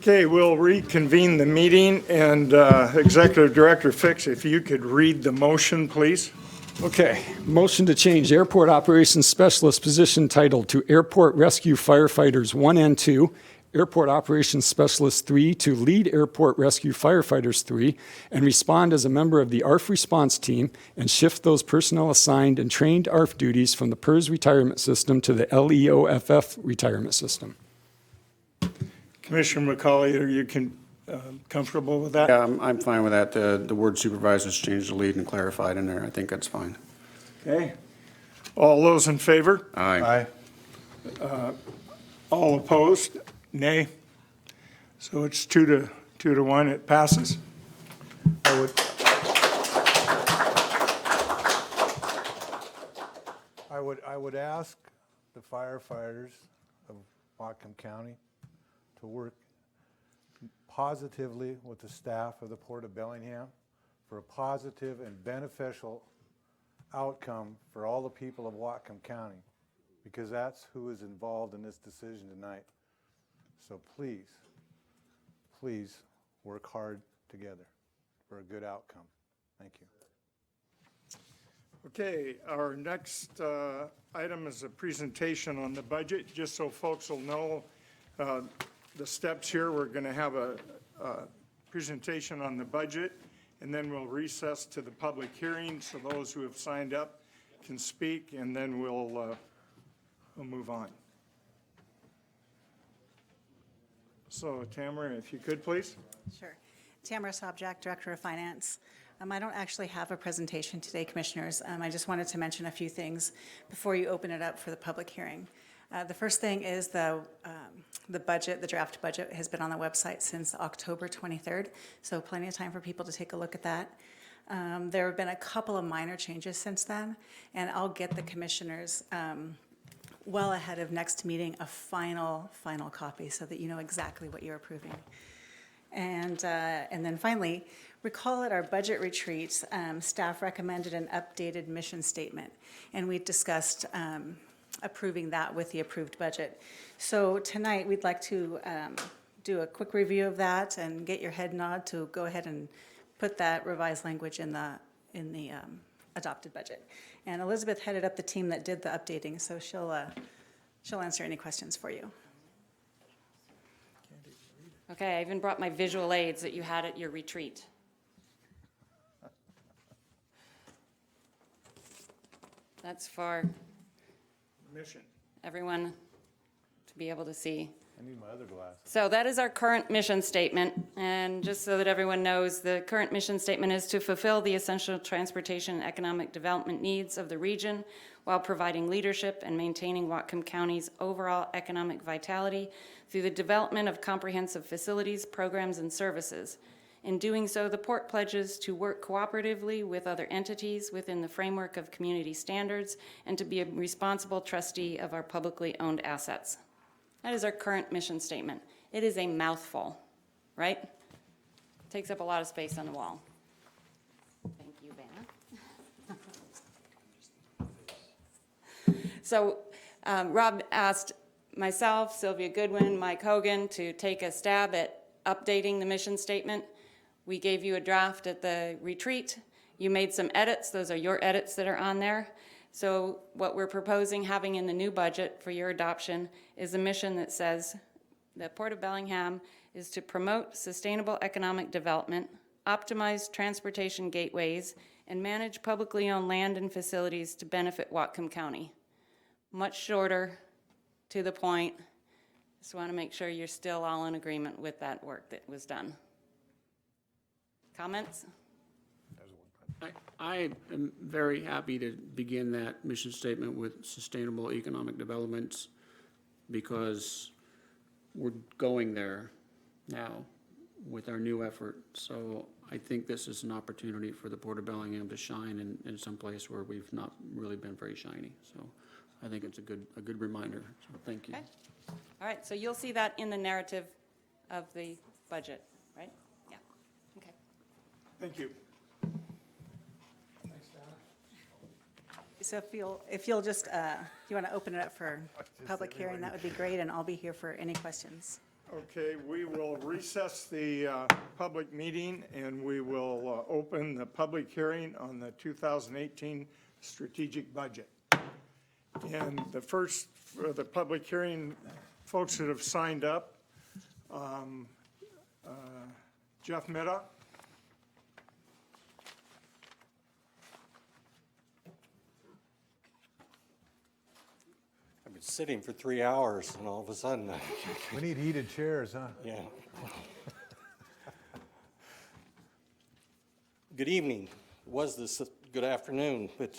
[SPEAKER 1] Okay, we'll reconvene the meeting, and Executive Director Fix, if you could read the motion, please.
[SPEAKER 8] Okay, motion to change Airport Operations Specialist position title to Airport Rescue Firefighters 1 and 2, Airport Operations Specialist 3 to Lead Airport Rescue Firefighters 3, and respond as a member of the ARF response team, and shift those personnel assigned and trained ARF duties from the PERS retirement system to the LEOFF retirement system.
[SPEAKER 1] Commissioner McCauley, are you comfortable with that?
[SPEAKER 14] Yeah, I'm fine with that. The word supervisors changed to lead and clarified in there. I think that's fine.
[SPEAKER 1] Okay. All those in favor?
[SPEAKER 14] Aye.
[SPEAKER 1] All opposed? Nay. So it's 2 to 1, it passes.
[SPEAKER 7] I would ask the firefighters of Whatcom County to work positively with the staff of the Port of Bellingham for a positive and beneficial outcome for all the people of Whatcom County, because that's who is involved in this decision tonight. So please, please work hard together for a good outcome. Thank you.
[SPEAKER 1] Okay, our next item is a presentation on the budget. Just so folks will know the steps here, we're going to have a presentation on the budget, and then we'll recess to the public hearing so those who have signed up can speak, and then we'll move on. So Tamara, if you could, please.
[SPEAKER 6] Sure. Tamara Sobczak, Director of Finance. I don't actually have a presentation today, Commissioners. I just wanted to mention a few things before you open it up for the public hearing. The first thing is the budget, the draft budget, has been on the website since October 23rd, so plenty of time for people to take a look at that. There have been a couple of minor changes since then, and I'll get the Commissioners well ahead of next meeting a final copy so that you know exactly what you're approving. And then finally, recall at our budget retreat, staff recommended an updated mission statement, and we discussed approving that with the approved budget. So tonight, we'd like to do a quick review of that and get your head nod to go ahead and put that revised language in the adopted budget. And Elizabeth headed up the team that did the updating, so she'll answer any questions for you.
[SPEAKER 21] Okay, I even brought my visual aids that you had at your retreat. That's for
[SPEAKER 1] Mission.
[SPEAKER 21] everyone to be able to see.
[SPEAKER 7] I need my other glasses.
[SPEAKER 21] So that is our current mission statement, and just so that everyone knows, the current mission statement is to fulfill the essential transportation and economic development needs of the region while providing leadership and maintaining Whatcom County's overall economic vitality through the development of comprehensive facilities, programs, and services. In doing so, the Port pledges to work cooperatively with other entities within the framework of community standards and to be a responsible trustee of our publicly owned assets. That is our current mission statement. It is a mouthful, right? Takes up a lot of space on the wall. Thank you, Vanna. So Rob asked myself, Sylvia Goodwin, Mike Hogan to take a stab at updating the mission statement. We gave you a draft at the retreat. You made some edits. Those are your edits that are on there. So what we're proposing having in the new budget for your adoption is a mission that says the Port of Bellingham is to promote sustainable economic development, optimize transportation gateways, and manage publicly owned land and facilities to benefit Whatcom County. Much shorter, to the point. Just want to make sure you're still all in agreement with that work that was done. Comments?
[SPEAKER 14] I am very happy to begin that mission statement with sustainable economic development because we're going there now with our new effort. So I think this is an opportunity for the Port of Bellingham to shine in some place where we've not really been very shiny. So I think it's a good reminder. So thank you.
[SPEAKER 21] Okay. All right, so you'll see that in the narrative of the budget, right? Yeah. Okay.
[SPEAKER 1] Thank you.
[SPEAKER 6] So if you'll just, you want to open it up for public hearing, that would be great, and I'll be here for any questions.
[SPEAKER 1] Okay, we will recess the public meeting, and we will open the public hearing on the 2018 strategic budget. And the first, for the public hearing, folks that have signed up, Jeff Middock.
[SPEAKER 12] I've been sitting for 3 hours and all of a sudden.
[SPEAKER 9] We need heated chairs, huh?
[SPEAKER 12] Yeah. Good evening. Was this good afternoon? But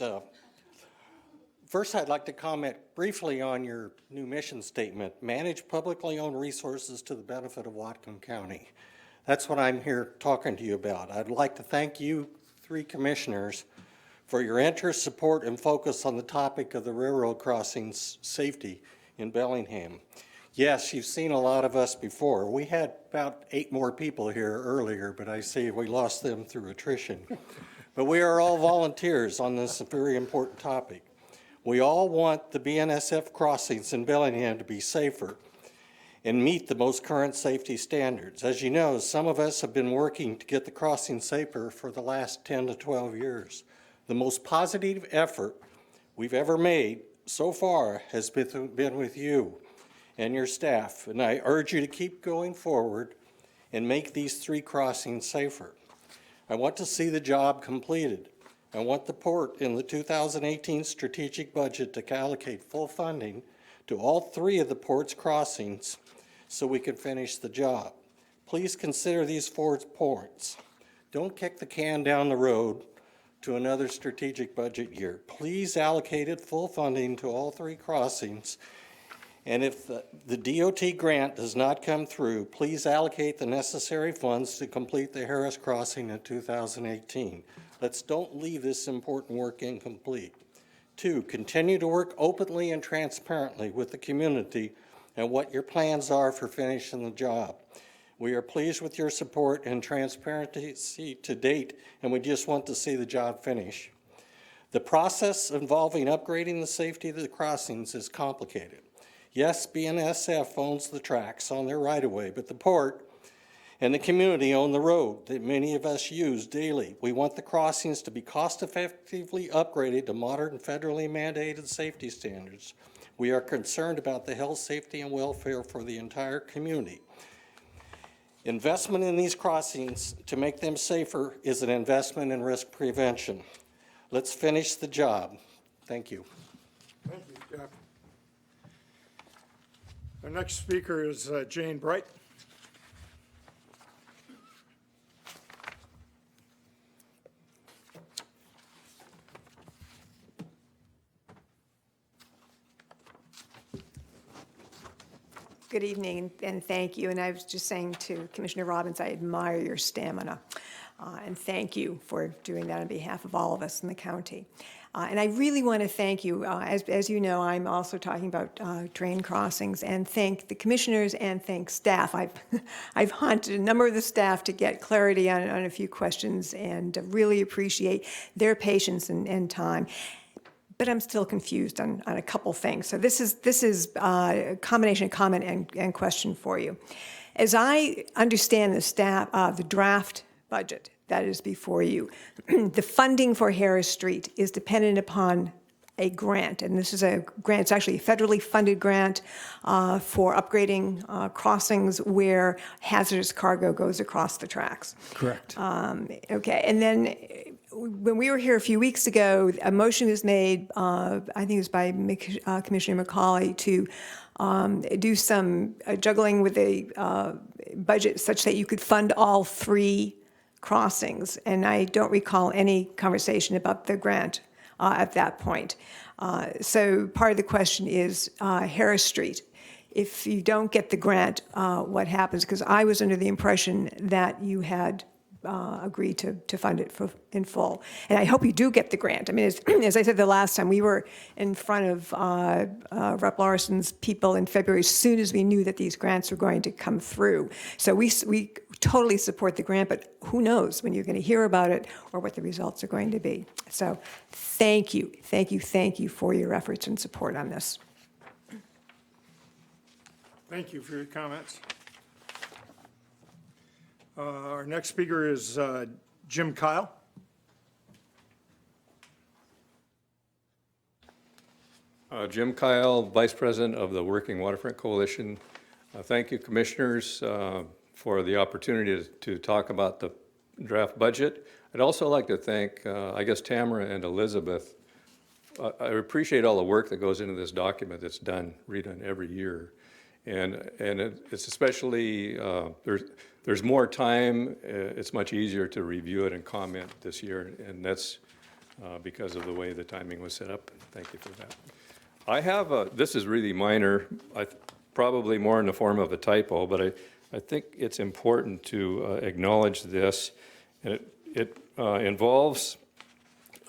[SPEAKER 12] first, I'd like to comment briefly on your new mission statement: manage publicly owned resources to the benefit of Whatcom County. That's what I'm here talking to you about. I'd like to thank you, 3 commissioners, for your interest, support, and focus on the topic of the railroad crossings safety in Bellingham. Yes, you've seen a lot of us before. We had about 8 more people here earlier, but I see we lost them through attrition. But we are all volunteers on this very important topic. We all want the BNSF crossings in Bellingham to be safer and meet the most current safety standards. As you know, some of us have been working to get the crossing safer for the last 10 to 12 years. The most positive effort we've ever made so far has been with you and your staff, and I urge you to keep going forward and make these 3 crossings safer. I want to see the job completed. I want the port in the 2018 strategic budget to allocate full funding to all 3 of the port's crossings so we can finish the job. Please consider these 4 points. Don't kick the can down the road to another strategic budget year. Please allocate it full funding to all 3 crossings. And if the DOT grant does not come through, please allocate the necessary funds to complete the Harris Crossing in 2018. Don't leave this important work incomplete. 2, continue to work openly and transparently with the community and what your plans are for finishing the job. We are pleased with your support and transparency to date, and we just want to see the job finish. The process involving upgrading the safety of the crossings is complicated. Yes, BNSF owns the tracks on their right-of-way, but the port and the community own the road that many of us use daily. We want the crossings to be cost-effectively upgraded to modern federally mandated safety standards. We are concerned about the health, safety, and welfare for the entire community. Investment in these crossings to make them safer is an investment in risk prevention. Let's finish the job. Thank you.
[SPEAKER 1] Thank you, Jeff. Our next speaker is Jane Bright.
[SPEAKER 5] Good evening, and thank you. And I was just saying to Commissioner Robbins, I admire your stamina, and thank you for doing that on behalf of all of us in the county. And I really want to thank you. As you know, I'm also talking about train crossings, and thank the commissioners and thank staff. I've hunted a number of the staff to get clarity on a few questions, and really appreciate their patience and time. But I'm still confused on a couple things. So this is a combination of comment and question for you. As I understand the draft budget that is before you, the funding for Harris Street is dependent upon a grant, and this is a grant. It's actually a federally funded grant for upgrading crossings where hazardous cargo goes across the tracks.
[SPEAKER 8] Correct.
[SPEAKER 5] Okay, and then when we were here a few weeks ago, a motion was made, I think it was by Commissioner McCauley, to do some juggling with a budget such that you could fund all 3 crossings. And I don't recall any conversation about the grant at that point. So part of the question is Harris Street. If you don't get the grant, what happens? Because I was under the impression that you had agreed to fund it in full. And I hope you do get the grant. I mean, as I said the last time, we were in front of Rep. Larson's people in February as soon as we knew that these grants were going to come through. So we totally support the grant, but who knows when you're going to hear about it or what the results are going to be. So thank you for your efforts and support on this.
[SPEAKER 1] Thank you for your comments. Our next speaker is Jim Kyle.
[SPEAKER 11] Jim Kyle, Vice President of the Working Waterfront Coalition. Thank you, Commissioners, for the opportunity to talk about the draft budget. I'd also like to thank, I guess, Tamara and Elizabeth. I appreciate all the work that goes into this document that's redone every year. And it's especially, there's more time, it's much easier to review it and comment this year, and that's because of the way the timing was set up. Thank you for that. I have this is really minor, probably more in the form of a typo, but I think it's important to acknowledge this. And it involves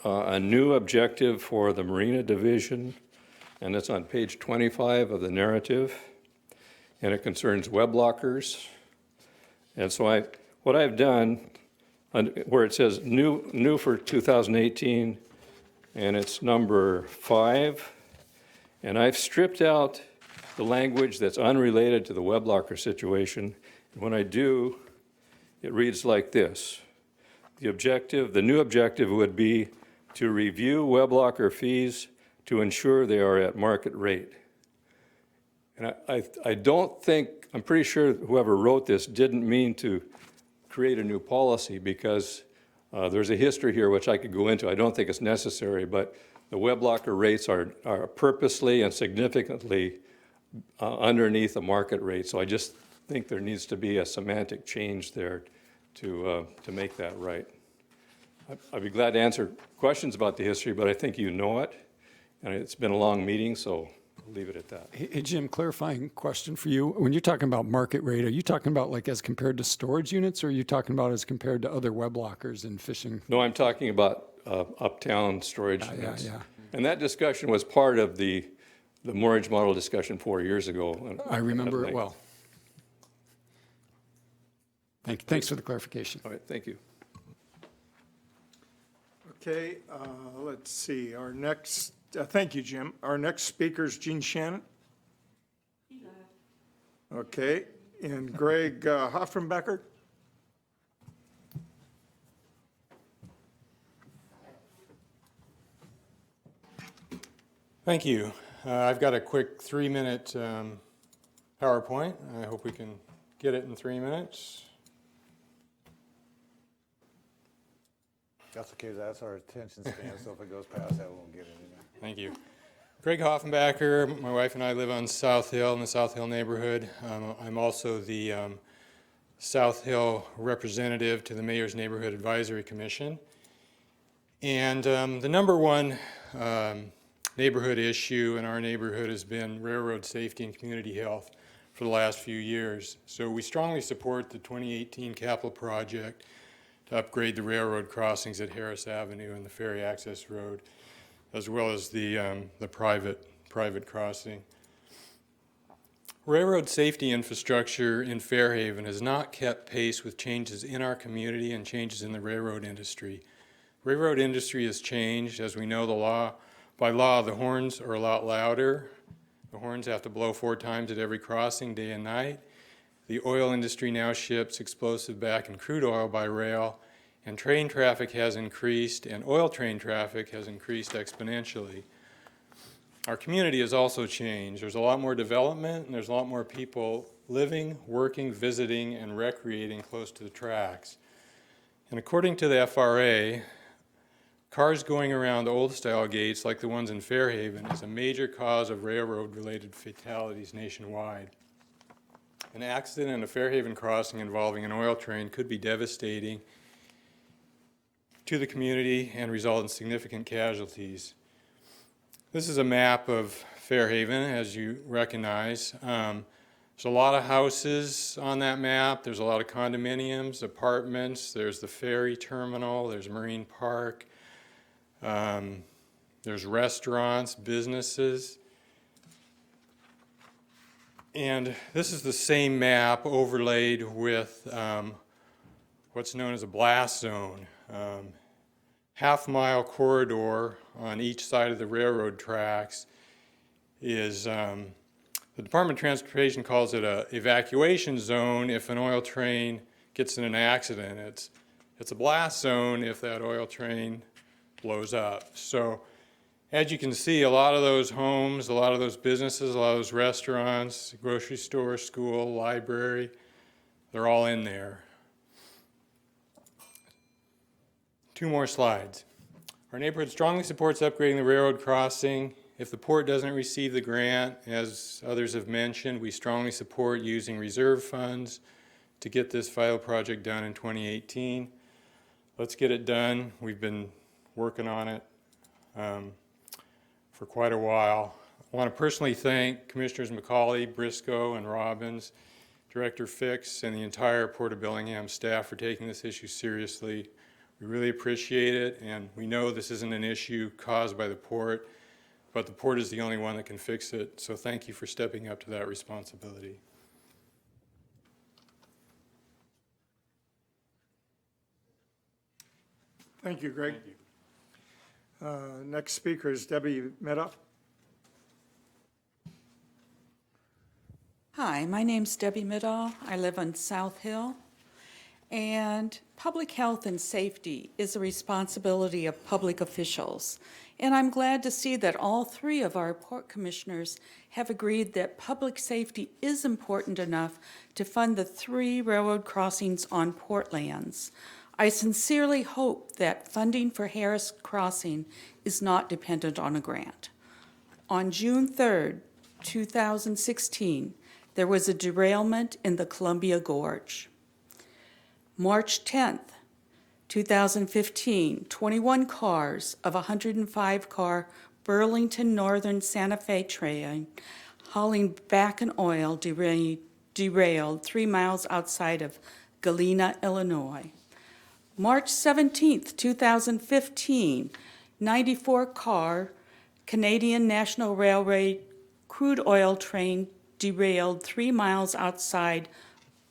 [SPEAKER 11] a new objective for the Marina Division, and it's on page 25 of the narrative, and it concerns web lockers. And so what I've done, where it says new for 2018, and it's number 5, and I've stripped out the language that's unrelated to the web locker situation. And when I do, it reads like this. The new objective would be to review web locker fees to ensure they are at market rate. And I don't think, I'm pretty sure whoever wrote this didn't mean to create a new policy, because there's a history here which I could go into. I don't think it's necessary, but the web locker rates are purposely and significantly underneath the market rate. So I just think there needs to be a semantic change there to make that right. I'd be glad to answer questions about the history, but I think you know it. And it's been a long meeting, so I'll leave it at that.
[SPEAKER 8] Hey, Jim, clarifying question for you. When you're talking about market rate, are you talking about like as compared to storage units, or are you talking about as compared to other web lockers and fishing?
[SPEAKER 11] No, I'm talking about uptown storage units.
[SPEAKER 8] Yeah.
[SPEAKER 11] And that discussion was part of the moorage model discussion 4 years ago.
[SPEAKER 8] I remember it well. Thanks for the clarification.
[SPEAKER 11] All right, thank you.
[SPEAKER 1] Okay, let's see. Our next, thank you, Jim. Our next speaker is Gene Shannon. Okay, and Greg Hoffenbecker.
[SPEAKER 22] Thank you. I've got a quick 3-minute PowerPoint. I hope we can get it in 3 minutes.
[SPEAKER 9] That's okay, that's our attention span, so if it goes past that, we won't get it in there.
[SPEAKER 22] Thank you. Greg Hoffenbacher, my wife and I live on South Hill in the South Hill neighborhood. I'm also the South Hill representative to the Mayor's Neighborhood Advisory Commission. And the number one neighborhood issue in our neighborhood has been railroad safety and community health for the last few years. So we strongly support the 2018 capital project to upgrade the railroad crossings at Harris Avenue and the Ferry Access Road, as well as the private crossing. Railroad safety infrastructure in Fairhaven has not kept pace with changes in our community and changes in the railroad industry. Railroad industry has changed. As we know, by law, the horns are a lot louder. The horns have to blow 4 times at every crossing, day and night. The oil industry now ships explosive back and crude oil by rail, and train traffic has increased, and oil train traffic has increased exponentially. Our community has also changed. There's a lot more development, and there's a lot more people living, working, visiting, and recreating close to the tracks. And according to the FRA, cars going around old-style gates like the ones in Fairhaven is a major cause of railroad-related fatalities nationwide. An accident in a Fairhaven crossing involving an oil train could be devastating to the community and result in significant casualties. This is a map of Fairhaven, as you recognize. There's a lot of houses on that map. There's a lot of condominiums, apartments. There's the ferry terminal. There's Marine Park. There's restaurants, businesses. And this is the same map overlaid with what's known as a blast zone. Half-mile corridor on each side of the railroad tracks is, the Department of Transportation calls it an evacuation zone if an oil train gets in an accident. It's a blast zone if that oil train blows up. So as you can see, a lot of those homes, a lot of those businesses, a lot of those restaurants, grocery store, school, library, they're all in there. 2 more slides. Our neighborhood strongly supports upgrading the railroad crossing. If the port doesn't receive the grant, as others have mentioned, we strongly support using reserve funds to get this vital project done in 2018. Let's get it done. We've been working on it for quite a while. I want to personally thank Commissioners McCauley, Briscoe, and Robbins, Director Fix, and the entire Port of Bellingham staff for taking this issue seriously. We really appreciate it, and we know this isn't an issue caused by the port, but the port is the only one that can fix it, so thank you for stepping up to that responsibility.
[SPEAKER 1] Thank you, Greg. Next speaker is Debbie Meda.
[SPEAKER 13] Hi, my name's Debbie Middall. I live on South Hill. And public health and safety is a responsibility of public officials. And I'm glad to see that all 3 of our port commissioners have agreed that public safety is important enough to fund the 3 railroad crossings on port lands. I sincerely hope that funding for Harris Crossing is not dependent on a grant. On June 3rd, 2016, there was a derailment in the Columbia Gorge. March 10th, 2015, 21 cars of a 105-car Burlington Northern Santa Fe train hauling back an oil derailed 3 miles outside of Galena, Illinois. March 17th, 2015, 94-car Canadian National Railway crude oil train derailed 3 miles outside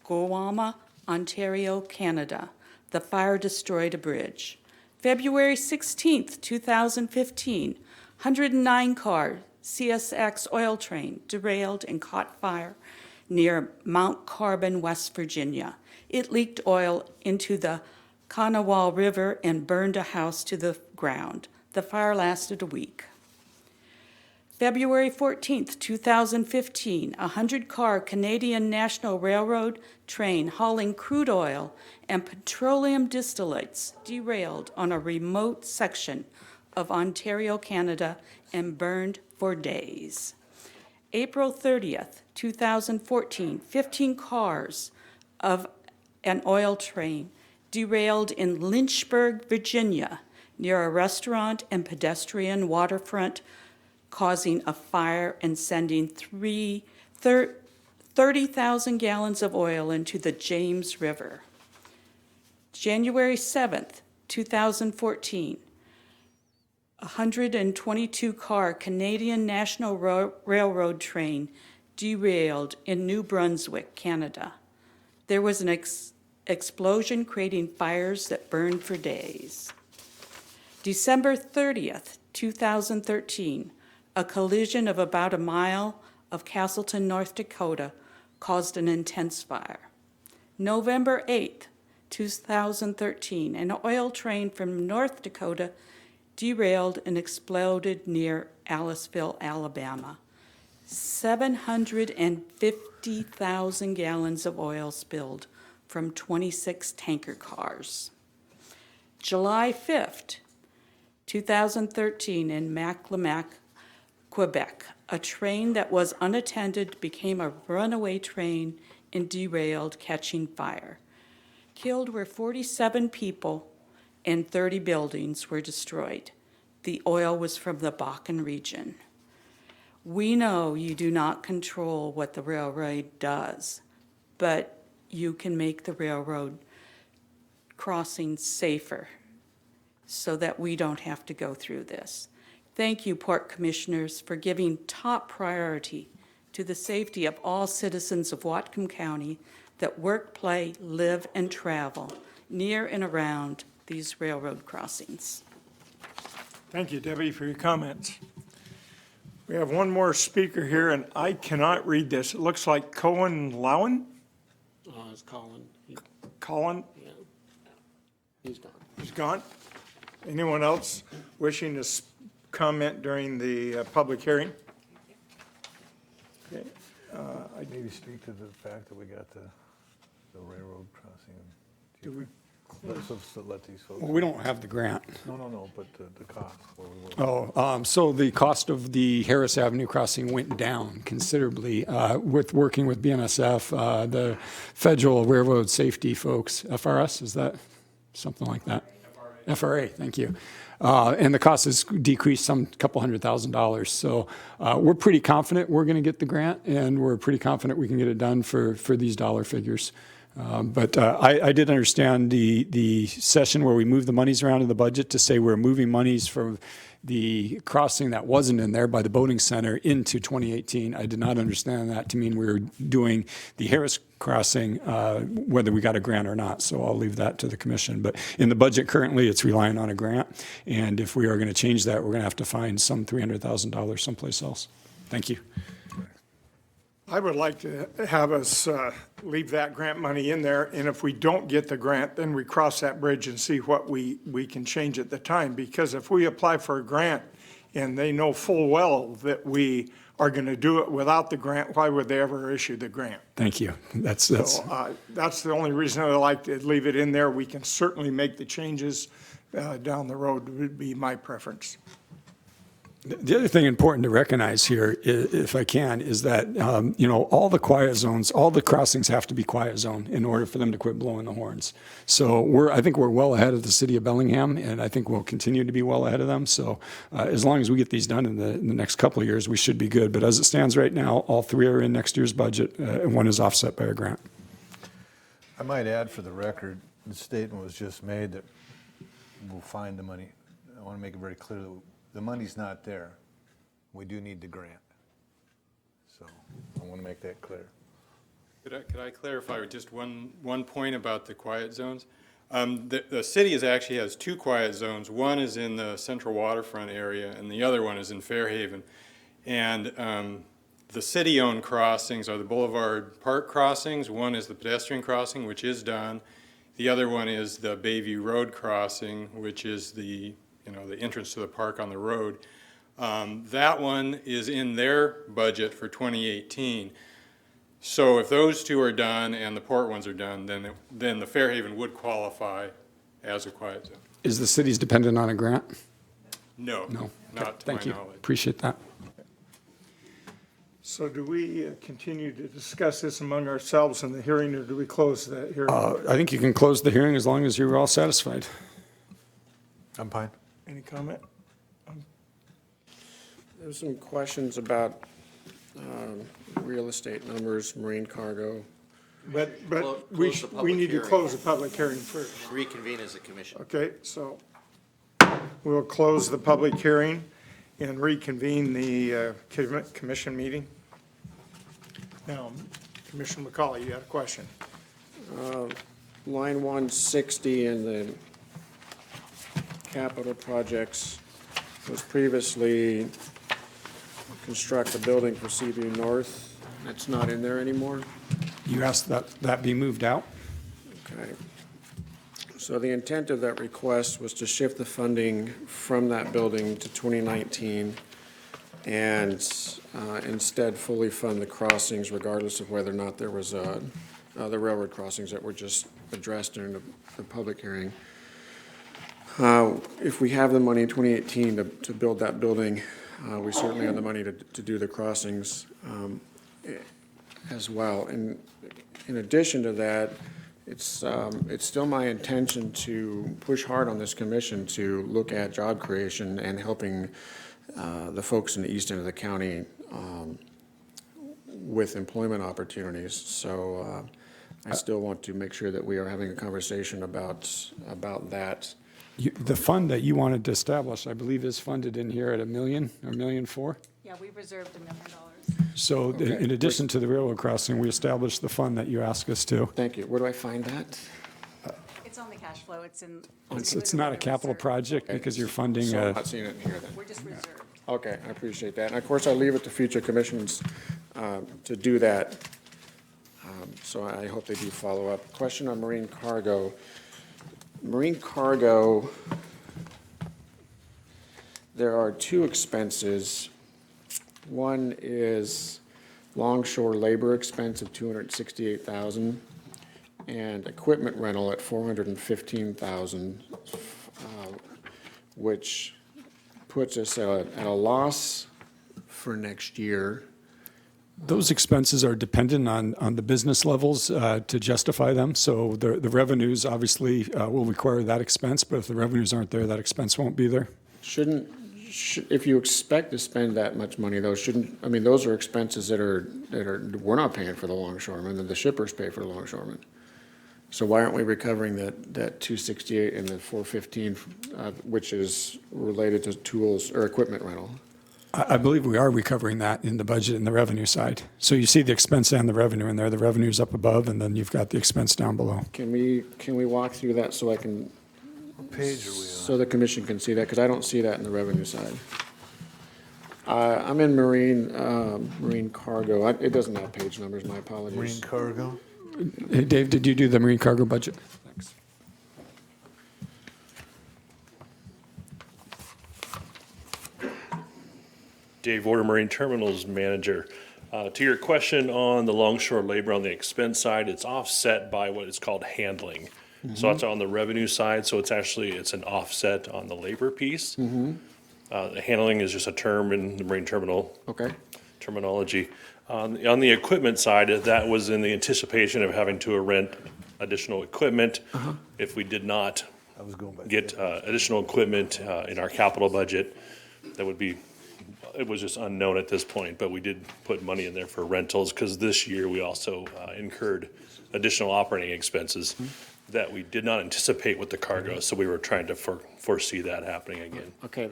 [SPEAKER 13] Gowama, Ontario, Canada. The fire destroyed a bridge. February 16th, 2015, 109-car CSX oil train derailed and caught fire near Mount Carbon, West Virginia. It leaked oil into the Kanawha River and burned a house to the ground. The fire lasted a week. February 14th, 2015, a 100-car Canadian National Railroad train hauling crude oil and petroleum distillates derailed on a remote section of Ontario, Canada, and burned for days. April 30th, 2014, 15 cars of an oil train derailed in Lynchburg, Virginia, near a restaurant and pedestrian waterfront, causing a fire and sending 30,000 gallons of oil into the James River. January 7th, 2014, a 122-car Canadian National Railroad train derailed in New Brunswick, Canada. There was an explosion creating fires that burned for days. December 30th, 2013, a collision of about a mile of Castleton, North Dakota, caused an intense fire. November 8th, 2013, an oil train from North Dakota derailed and exploded near Aliceville, Alabama. 750,000 gallons of oil spilled from 26 tanker cars. July 5th, 2013, in Maclamac, Quebec, a train that was unattended became a runaway train and derailed, catching fire. Killed were 47 people and 30 buildings were destroyed. The oil was from the Bakken region. We know you do not control what the railroad does, but you can make the railroad crossing safer so that we don't have to go through this. Thank you, Port Commissioners, for giving top priority to the safety of all citizens of Whatcom County that work, play, live, and travel near and around these railroad crossings.
[SPEAKER 1] Thank you, Debbie, for your comments. We have one more speaker here, and I cannot read this. It looks like Cohen Lowen.
[SPEAKER 14] It's Colin.
[SPEAKER 1] Colin?
[SPEAKER 14] He's gone.
[SPEAKER 1] He's gone. Anyone else wishing to comment during the public hearing? Okay.
[SPEAKER 9] Maybe speak to the fact that we got the railroad crossing.
[SPEAKER 1] Do we?
[SPEAKER 9] So let these folks.
[SPEAKER 8] Well, we don't have the grant.
[SPEAKER 9] No, but the cost where we were.
[SPEAKER 8] So the cost of the Harris Avenue crossing went down considerably with working with BNSF, the Federal Railroad Safety folks, FRS, is that something like that? FRA, thank you. And the cost has decreased some couple $100,000. So we're pretty confident we're going to get the grant, and we're pretty confident we can get it done for these dollar figures. But I did understand the session where we moved the monies around in the budget to say we're moving monies from the crossing that wasn't in there by the boating center into 2018. I did not understand that to mean we were doing the Harris crossing, whether we got a grant or not. So I'll leave that to the commission. But in the budget currently, it's relying on a grant. And if we are going to change that, we're going to have to find some $300,000 someplace else. Thank you.
[SPEAKER 1] I would like to have us leave that grant money in there, and if we don't get the grant, then we cross that bridge and see what we can change at the time. Because if we apply for a grant and they know full well that we are going to do it without the grant, why would they ever issue the grant?
[SPEAKER 8] Thank you. That's
[SPEAKER 1] the only reason I like to leave it in there. We can certainly make the changes down the road, would be my preference.
[SPEAKER 8] The other thing important to recognize here, if I can, is that, all the quiet zones, all the crossings have to be quiet zone in order for them to quit blowing the horns. So I think we're well ahead of the city of Bellingham, and I think we'll continue to be well ahead of them. So as long as we get these done in the next couple of years, we should be good. But as it stands right now, all three are in next year's budget, and one is offset by a grant.
[SPEAKER 9] I might add for the record, the statement was just made that we'll find the money. I want to make it very clear that the money's not there. We do need the grant. So I want to make that clear.
[SPEAKER 22] Could I clarify with just one point about the quiet zones? The city actually has two quiet zones. One is in the central waterfront area, and the other one is in Fairhaven. And the city-owned crossings are the Boulevard Park crossings. One is the pedestrian crossing, which is done. The other one is the Bayview Road crossing, which is the entrance to the park on the road. That one is in their budget for 2018. So if those two are done and the port ones are done, then the Fairhaven would qualify as a quiet zone.
[SPEAKER 8] Is the city's dependent on a grant?
[SPEAKER 22] No,
[SPEAKER 8] No.
[SPEAKER 22] not to
[SPEAKER 8] Thank
[SPEAKER 22] my
[SPEAKER 8] you.
[SPEAKER 22] knowledge.
[SPEAKER 8] Appreciate that.
[SPEAKER 1] So do we continue to discuss this among ourselves in the hearing, or do we close that hearing?
[SPEAKER 8] I think you can close the hearing as long as you're all satisfied.
[SPEAKER 9] I'm fine.
[SPEAKER 1] Any comment?
[SPEAKER 14] There's some questions about real estate numbers, marine cargo.
[SPEAKER 1] But
[SPEAKER 17] Close the
[SPEAKER 1] we
[SPEAKER 17] public
[SPEAKER 1] need to
[SPEAKER 17] hearing.
[SPEAKER 1] close the public hearing first.
[SPEAKER 17] Reconvene as a commission.
[SPEAKER 1] Okay, so we'll close the public hearing and reconvene the commission meeting. Now, Commissioner McCauley, you had a question.
[SPEAKER 14] Line 160 in the capital projects was previously construct a building for Seaview North. That's not in there anymore.
[SPEAKER 8] You asked that be moved out?
[SPEAKER 14] Okay. So the intent of that request was to shift the funding from that building to 2019 and instead fully fund the crossings regardless of whether or not there was the railroad crossings that were just addressed during the public hearing. If we have the money in 2018 to build that building, we certainly have the money to do the crossings as well. And in addition to that, it's still my intention to push hard on this commission to look at job creation and helping the folks in the east end of the county with employment opportunities. So I still want to make sure that we are having a conversation about that.
[SPEAKER 8] The fund that you wanted to establish, I believe, is funded in here at $1 million or $1.4 million.
[SPEAKER 6] Yeah, we reserved $1 million.
[SPEAKER 8] So
[SPEAKER 14] Okay.
[SPEAKER 8] in addition to the railroad crossing, we established the fund that you asked us to.
[SPEAKER 14] Thank you. Where do I find that?
[SPEAKER 6] It's on the cash flow, it's in.
[SPEAKER 8] It's not a capital project because you're funding
[SPEAKER 14] So I'm
[SPEAKER 8] a,
[SPEAKER 14] not seeing it in here then.
[SPEAKER 6] We're just reserved.
[SPEAKER 14] Okay, I appreciate that. And of course, I leave it to future commissions to do that. so I hope they do follow up. Question on marine cargo. Marine cargo, there are two expenses. One is longshore labor expense of $268,000 and equipment rental at $415,000, which puts us at a loss for next year.
[SPEAKER 8] Those expenses are dependent on the business levels to justify them. So the revenues obviously will require that expense, but if the revenues aren't there, that expense won't be there.
[SPEAKER 14] If you expect to spend that much money, those those are expenses that we're not paying for the longshoremen, the shippers pay for the longshoremen. So why aren't we recovering that 268 and the 415, which is related to tools or equipment rental?
[SPEAKER 8] I believe we are recovering that in the budget and the revenue side. So you see the expense and the revenue in there. The revenue's up above, and then you've got the expense down below.
[SPEAKER 14] Can we walk through that so I can?
[SPEAKER 9] What page are we on?
[SPEAKER 14] So the commission can see that, because I don't see that in the revenue side. I'm in marine cargo. It doesn't have page numbers, my apologies.
[SPEAKER 9] Marine cargo?
[SPEAKER 8] Hey, Dave, did you do the marine cargo budget? Thanks.
[SPEAKER 15] Dave Order, Marine Terminals Manager. To your question on the longshore labor on the expense side, it's offset by what is called handling. So that's on the revenue side, so it's an offset on the labor piece. The handling is just a term in the marine terminal terminology. On the equipment side, that was in the anticipation of having to rent additional equipment. If we did not get additional equipment in our capital budget, it was just unknown at this point, but we did put money in there for rentals, because this year we also incurred additional operating expenses that we did not anticipate with the cargo, so we were trying to foresee that happening again.
[SPEAKER 14] Okay,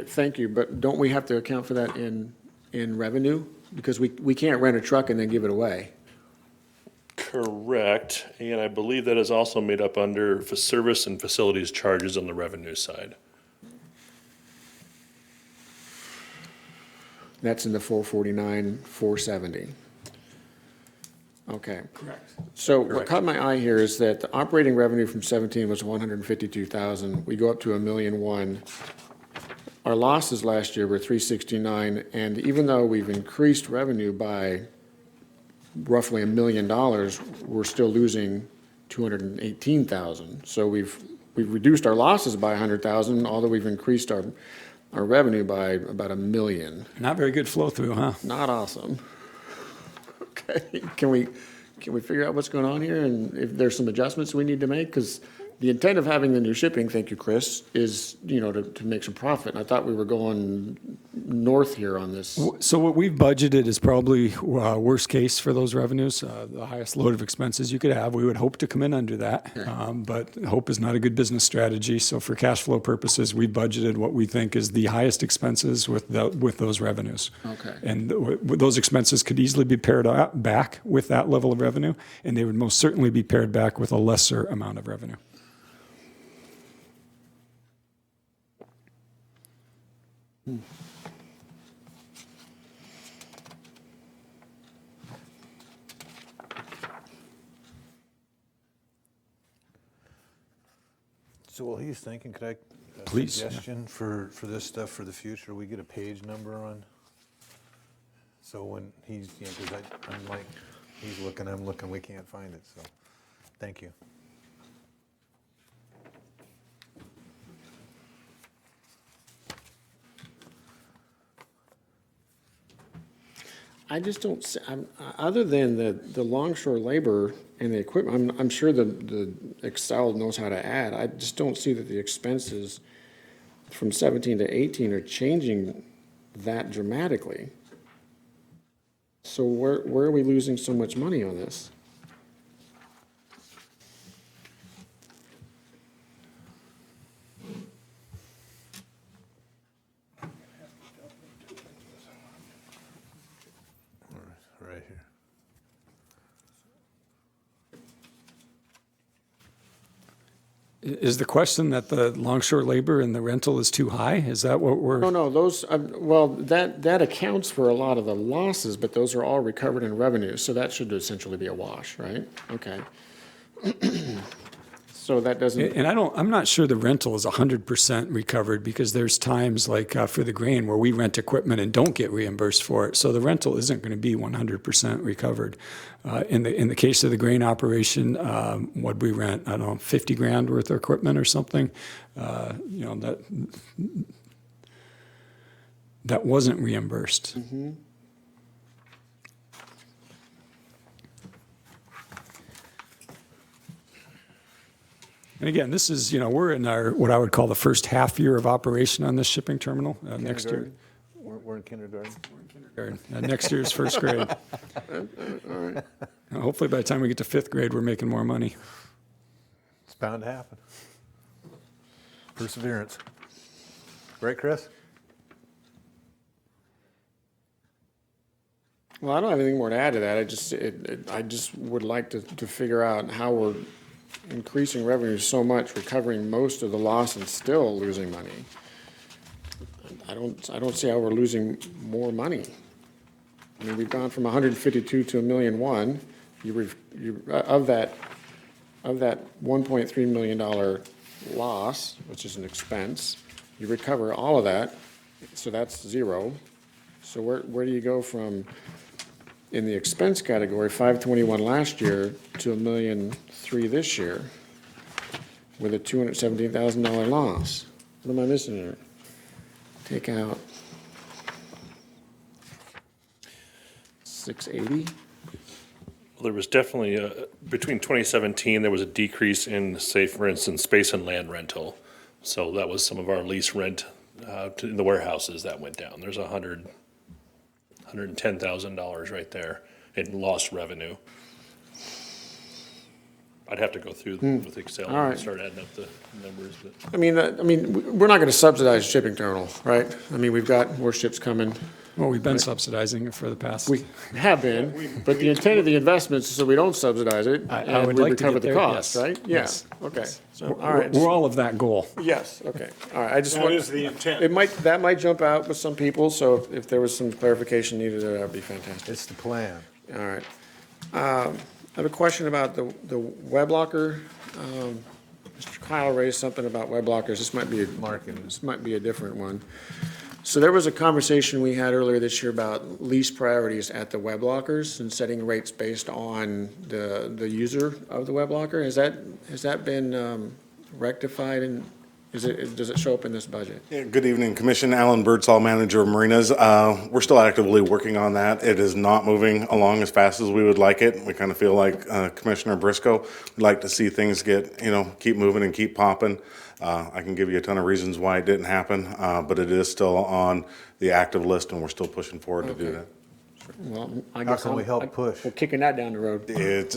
[SPEAKER 14] thank you, but don't we have to account for that in revenue? Because we can't rent a truck and then give it away.
[SPEAKER 15] Correct, and I believe that is also made up under service and facilities charges on the revenue side.
[SPEAKER 14] That's in the 449, 470. Okay.
[SPEAKER 8] Correct.
[SPEAKER 14] So what caught my eye here is that the operating revenue from 17 was 152,000. We go up to 1,000,001. Our losses last year were 369, and even though we've increased revenue by roughly $1 million, we're still losing 218,000. So we've reduced our losses by 100,000, although we've increased our revenue by about $1 million.
[SPEAKER 8] Not very good flow through, huh?
[SPEAKER 14] Not awesome. Okay, can we figure out what's going on here, and if there's some adjustments we need to make? Because the intent of having the new shipping, thank you, Chris, is, to make some profit. And I thought we were going north here on this.
[SPEAKER 8] So what we've budgeted is probably worst case for those revenues, the highest load of expenses you could have. We would hope to come in under that, but hope is not a good business strategy. So for cash flow purposes, we budgeted what we think is the highest expenses with those revenues.
[SPEAKER 14] Okay.
[SPEAKER 8] And those expenses could easily be paired back with that level of revenue, and they would most certainly be paired back with a lesser amount of revenue.
[SPEAKER 9] So while he's thinking, could I,
[SPEAKER 8] Please.
[SPEAKER 9] suggestion for this stuff for the future, we get a page number on? So when he's, because I'm like, he's looking, I'm looking, we can't find it, so, thank you.
[SPEAKER 14] I just don't, other than the longshore labor and the equipment, I'm sure the Excel knows how to add. I just don't see that the expenses from 17 to 18 are changing that dramatically. So where are we losing so much money on this?
[SPEAKER 9] Right here.
[SPEAKER 8] Is the question that the longshore labor and the rental is too high? Is that what we're?
[SPEAKER 14] No, those, well, that accounts for a lot of the losses, but those are all recovered in revenue, so that should essentially be a wash, right? Okay. So that doesn't.
[SPEAKER 8] And I'm not sure the rental is 100% recovered, because there's times like for the grain where we rent equipment and don't get reimbursed for it. So the rental isn't going to be 100% recovered. In the case of the grain operation, what'd we rent? I don't know, 50 grand worth of equipment or something. That wasn't reimbursed.
[SPEAKER 14] Mm-hmm.
[SPEAKER 8] And again, this is, we're in our, what I would call the first half year of operation on this shipping terminal. Next year.
[SPEAKER 9] We're in kindergarten.
[SPEAKER 8] Next year's first grade.
[SPEAKER 14] All right.
[SPEAKER 8] Hopefully by the time we get to fifth grade, we're making more money.
[SPEAKER 9] It's bound to happen. Perseverance. Right, Chris?
[SPEAKER 14] Well, I don't have anything more to add to that. I just would like to figure out how we're increasing revenue so much, recovering most of the loss and still losing money. I don't see how we're losing more money. I mean, we've gone from 152 to 1,000,001. Of that $1.3 million loss, which is an expense, you recover all of that, so that's zero. So where do you go from, in the expense category, 521 last year to 1,000,003 this year, with a $217,000 loss? What am I missing here? Take out 680.
[SPEAKER 15] Well, there was definitely, between 2017, there was a decrease in, say, for instance, space and land rental. So that was some of our lease rent in the warehouses that went down. There's $110,000 right there in lost revenue. I'd have to go through with Excel
[SPEAKER 14] All right.
[SPEAKER 15] and start adding up the numbers, but.
[SPEAKER 14] I mean, we're not going to subsidize shipping terminal, right? I mean, we've got more ships coming.
[SPEAKER 8] Well, we've been subsidizing it for the past.
[SPEAKER 14] We have been, but the intent of the investment is so we don't subsidize it and
[SPEAKER 8] would
[SPEAKER 14] we
[SPEAKER 8] like to
[SPEAKER 14] recover
[SPEAKER 8] get
[SPEAKER 14] the
[SPEAKER 8] there,
[SPEAKER 14] cost,
[SPEAKER 8] yes.
[SPEAKER 14] right?
[SPEAKER 8] Yes.
[SPEAKER 14] Yeah, okay.
[SPEAKER 8] Yes.
[SPEAKER 14] So, all right.
[SPEAKER 8] We're all of that goal.
[SPEAKER 14] Yes, okay. All right, I just
[SPEAKER 1] That
[SPEAKER 14] want.
[SPEAKER 1] is the intent.
[SPEAKER 14] That might jump out with some people, so if there was some clarification needed, that would be fantastic.
[SPEAKER 9] It's the plan.
[SPEAKER 14] All right. I have a question about the web locker. Mr. Kyle raised something about web lockers. This might be a different one. So there was a conversation we had earlier this year about lease priorities at the web lockers and setting rates based on the user of the web locker. Has that been rectified, and does it show up in this budget?
[SPEAKER 10] Yeah, good evening, Commission. Alan Birdsall, Manager of Marinas. We're still actively working on that. It is not moving along as fast as we would like it. We kind of feel like Commissioner Briscoe would like to see things keep moving and keep popping. I can give you a ton of reasons why it didn't happen, but it is still on the active list, and we're still pushing forward to do that.
[SPEAKER 14] Well, I
[SPEAKER 9] How
[SPEAKER 14] guess
[SPEAKER 9] can we help push?
[SPEAKER 14] We're kicking that down the road.
[SPEAKER 10] It's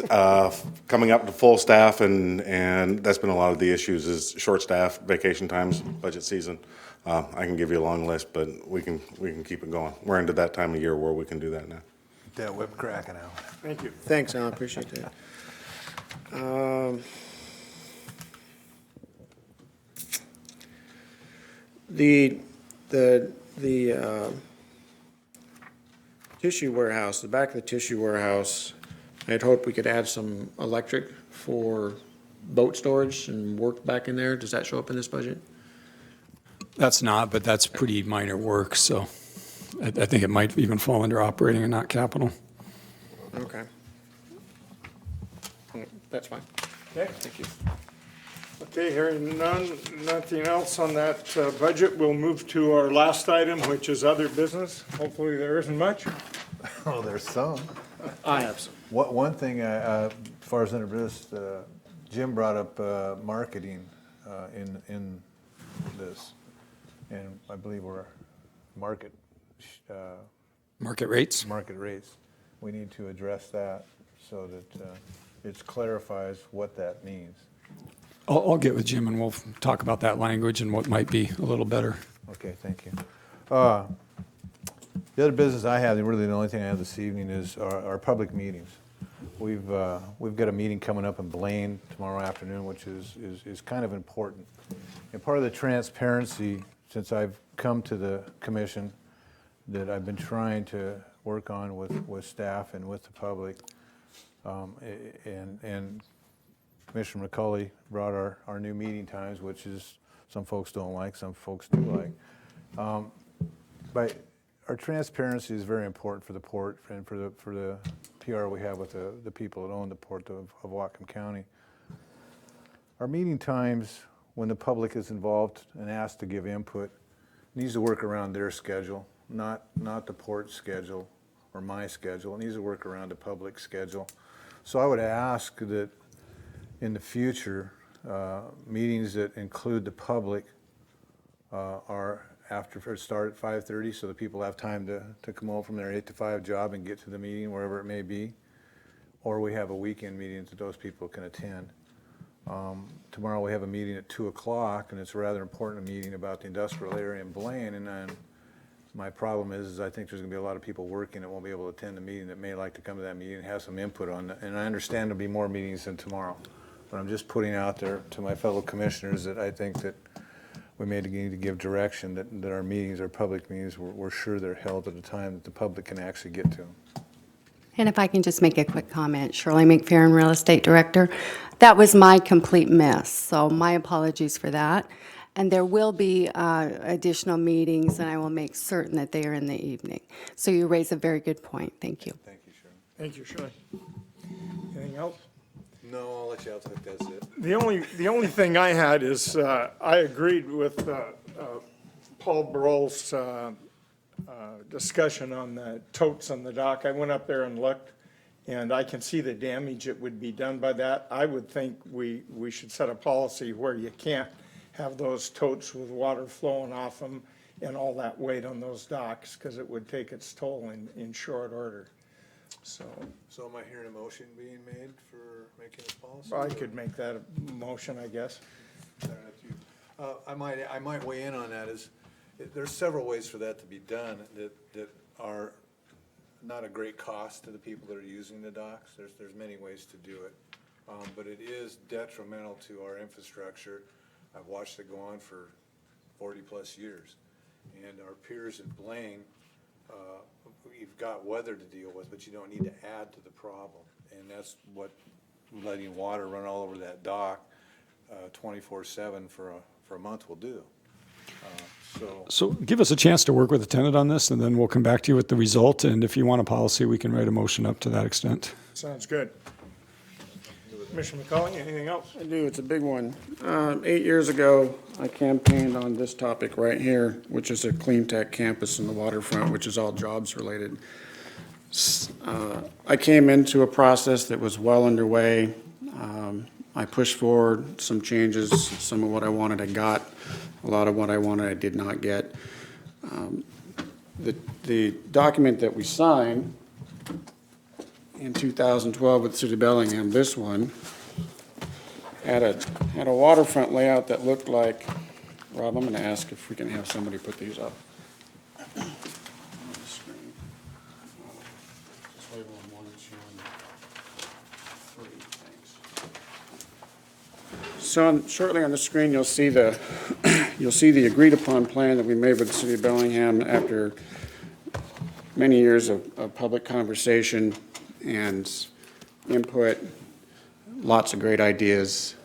[SPEAKER 10] coming up to full staff, and that's been a lot of the issues is short staff, vacation times, budget season. I can give you a long list, but we can keep it going. We're into that time of year where we can do that now.
[SPEAKER 9] Get that whip cracking out.
[SPEAKER 1] Thank you.
[SPEAKER 14] Thanks, Alan, appreciate that. The tissue warehouse, the back of the tissue warehouse, I had hoped we could add some electric for boat storage and work back in there. Does that show up in this budget?
[SPEAKER 8] That's not, but that's pretty minor work, so I think it might even fall under operating and not capital.
[SPEAKER 14] Okay. That's fine.
[SPEAKER 1] Okay.
[SPEAKER 14] Thank you.
[SPEAKER 1] Okay, hearing nothing else on that budget, we'll move to our last item, which is other business. Hopefully there isn't much.
[SPEAKER 9] Oh, there's some.
[SPEAKER 14] I have some.
[SPEAKER 9] One thing, as far as under this, Jim brought up marketing in this, and I believe we're market
[SPEAKER 8] rates.
[SPEAKER 9] Market rates. We need to address that so that it clarifies what that means.
[SPEAKER 8] I'll get with Jim and we'll talk about that language and what might be a little better.
[SPEAKER 9] Okay, thank you. The other business I have, really the only thing I have this evening is our public meetings.
[SPEAKER 19] we've got a meeting coming up in Blaine tomorrow afternoon, which is kind of important. And part of the transparency, since I've come to the commission, that I've been trying to work on with staff and with the public, and Commissioner McCauley brought our new meeting times, which is, some folks don't like, some folks do like. But our transparency is very important for the port and for the PR we have with the people that own the port of Whatcom County. Our meeting times, when the public is involved and asked to give input, needs to work around their schedule, not the port's schedule or my schedule. It needs to work around the public schedule. So I would ask that in the future, meetings that include the public are after start at 5:30, so that people have time to come home from their 8 to 5 job and get to the meeting, wherever it may be. Or we have a weekend meeting that those people can attend. Tomorrow we have a meeting at 2 o'clock, and it's a rather important meeting about the industrial area in Blaine. And then my problem is I think there's going to be a lot of people working that won't be able to attend the meeting that may like to come to that meeting and have some input on it. And I understand there'll be more meetings than tomorrow. But I'm just putting out there to my fellow commissioners that I think that we may need to give direction that our meetings, our public meetings, we're sure they're held at a time that the public can actually get to them.
[SPEAKER 16] And if I can just make a quick comment, Shirley McFerrin, Real Estate Director. That was my complete miss, so my apologies for that. And there will be additional meetings, and I will make certain that they are in the evening. So you raise a very good point. Thank you.
[SPEAKER 19] Thank you, Sharon.
[SPEAKER 1] Thank you, Shirley. Anything else?
[SPEAKER 19] No, I'll let you out. That's it.
[SPEAKER 1] The only thing I had is I agreed with Paul Burrell's discussion on the totes on the dock. I went up there and looked, and I can see the damage that would be done by that. I would think we should set a policy where you can't have those totes with water flowing off them and all that weight on those docks, because it would take its toll in short order. So
[SPEAKER 19] am I hearing a motion being made for making this policy?
[SPEAKER 1] I could make that a motion, I guess.
[SPEAKER 19] I might weigh in on that. There's several ways for that to be done that are not a great cost to the people that are using the docks. There's many ways to do it, but it is detrimental to our infrastructure. I've watched it go on for 40 plus years, and our peers at Blaine, you've got weather to deal with, but you don't need to add to the problem. And that's what letting water run all over that dock 24/7 for a month will do.
[SPEAKER 8] So give us a chance to work with the tenant on this, and then we'll come back to you with the result. And if you want a policy, we can write a motion up to that extent.
[SPEAKER 1] Sounds good. Commissioner McCauley, anything else?
[SPEAKER 14] I do. It's a big one. 8 years ago, I campaigned on this topic right here, which is a clean tech campus in the waterfront, which is all jobs related. I came into a process that was well underway. I pushed forward some changes. Some of what I wanted I got. A lot of what I wanted I did not get. The document that we signed in 2012 with the City of Bellingham, this one, had a waterfront layout that looked like, Rob, I'm going to ask if we can have somebody put these up. On the screen. Just label them 1, 2, and 3. Thanks. So shortly on the screen, you'll see the agreed upon plan that we made with the City of Bellingham after many years of public conversation and input, lots of great ideas.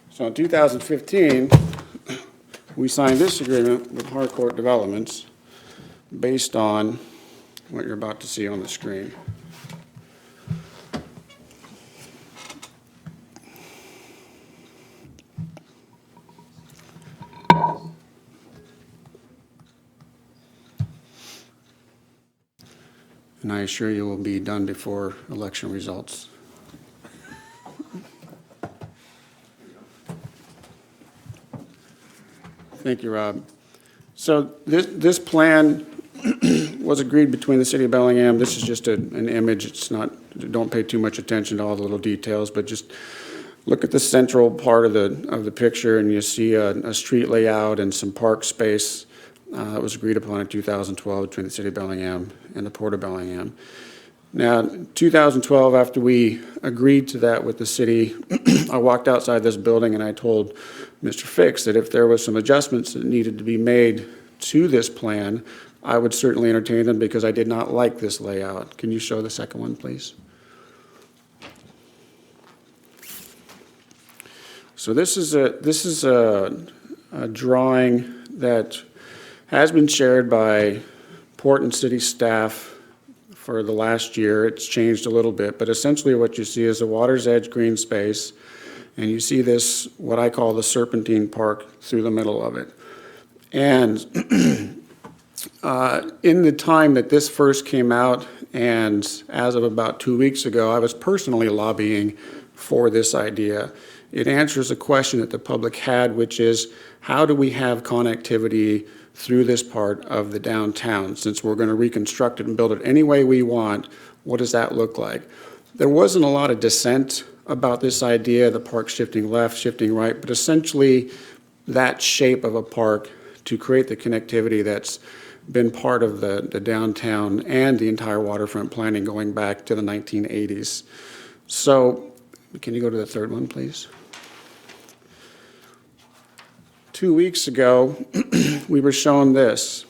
[SPEAKER 14] So in 2015, we signed this agreement with Harcourt Developments based on what you're about to see on the screen. And I assure you will be done before election results. Thank you, Rob. So this plan was agreed between the City of Bellingham. This is just an image. It's not, don't pay too much attention to all the little details, but just look at the central part of the picture, and you see a street layout and some park space that was agreed upon in 2012 between the City of Bellingham and the Port of Bellingham. Now, in 2012, after we agreed to that with the city, I walked outside this building and I told Mr. Fix that if there was some adjustments that needed to be made to this plan, I would certainly entertain them because I did not like this layout. Can you show the second one, please? So this is a drawing that has been shared by Port and City staff for the last year. It's changed a little bit, but essentially what you see is a water's edge green space, and you see this, what I call the Serpentine Park, through the middle of it. And in the time that this first came out, and as of about 2 weeks ago, I was personally lobbying for this idea. It answers a question that the public had, which is, how do we have connectivity through this part of the downtown? Since we're going to reconstruct it and build it any way we want, what does that look like? There wasn't a lot of dissent about this idea, the park shifting left, shifting right, but essentially that shape of a park to create the connectivity that's been part of the downtown and the entire waterfront planning going back to the 1980s. So, can you go to the third one, please? 2 weeks ago, we were shown this.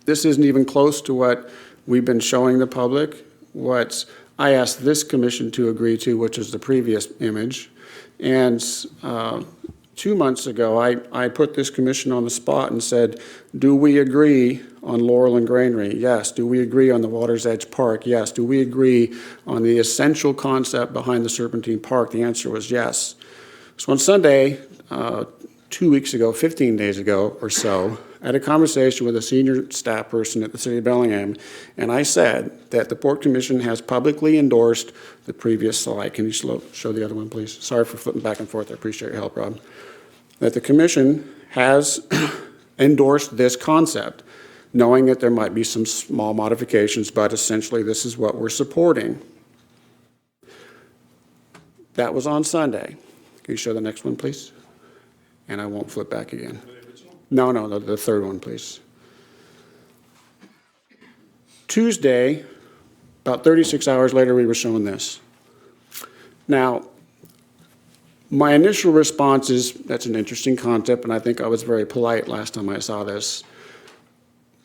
[SPEAKER 14] This isn't even close to what we've been showing the public, what I asked this commission to agree to, which is the previous image. And 2 months ago, I put this commission on the spot and said, do we agree on Laurel and Granary? Yes. Do we agree on the Water's Edge Park? Yes. Do we agree on the essential concept behind the Serpentine Park? The answer was yes. So on Sunday, 2 weeks ago, 15 days ago or so, I had a conversation with a senior staff person at the City of Bellingham, and I said that the Port Commission has publicly endorsed the previous slide. Can you show the other one, please? Sorry for flipping back and forth. I appreciate your help, Rob. That the Commission has endorsed this concept, knowing that there might be some small modifications, but essentially this is what we're supporting. That was on Sunday. Can you show the next one, please? And I won't flip back again. No, the third one, please. Tuesday, about 36 hours later, we were shown this. Now, my initial response is, that's an interesting concept, and I think I was very polite last time I saw this.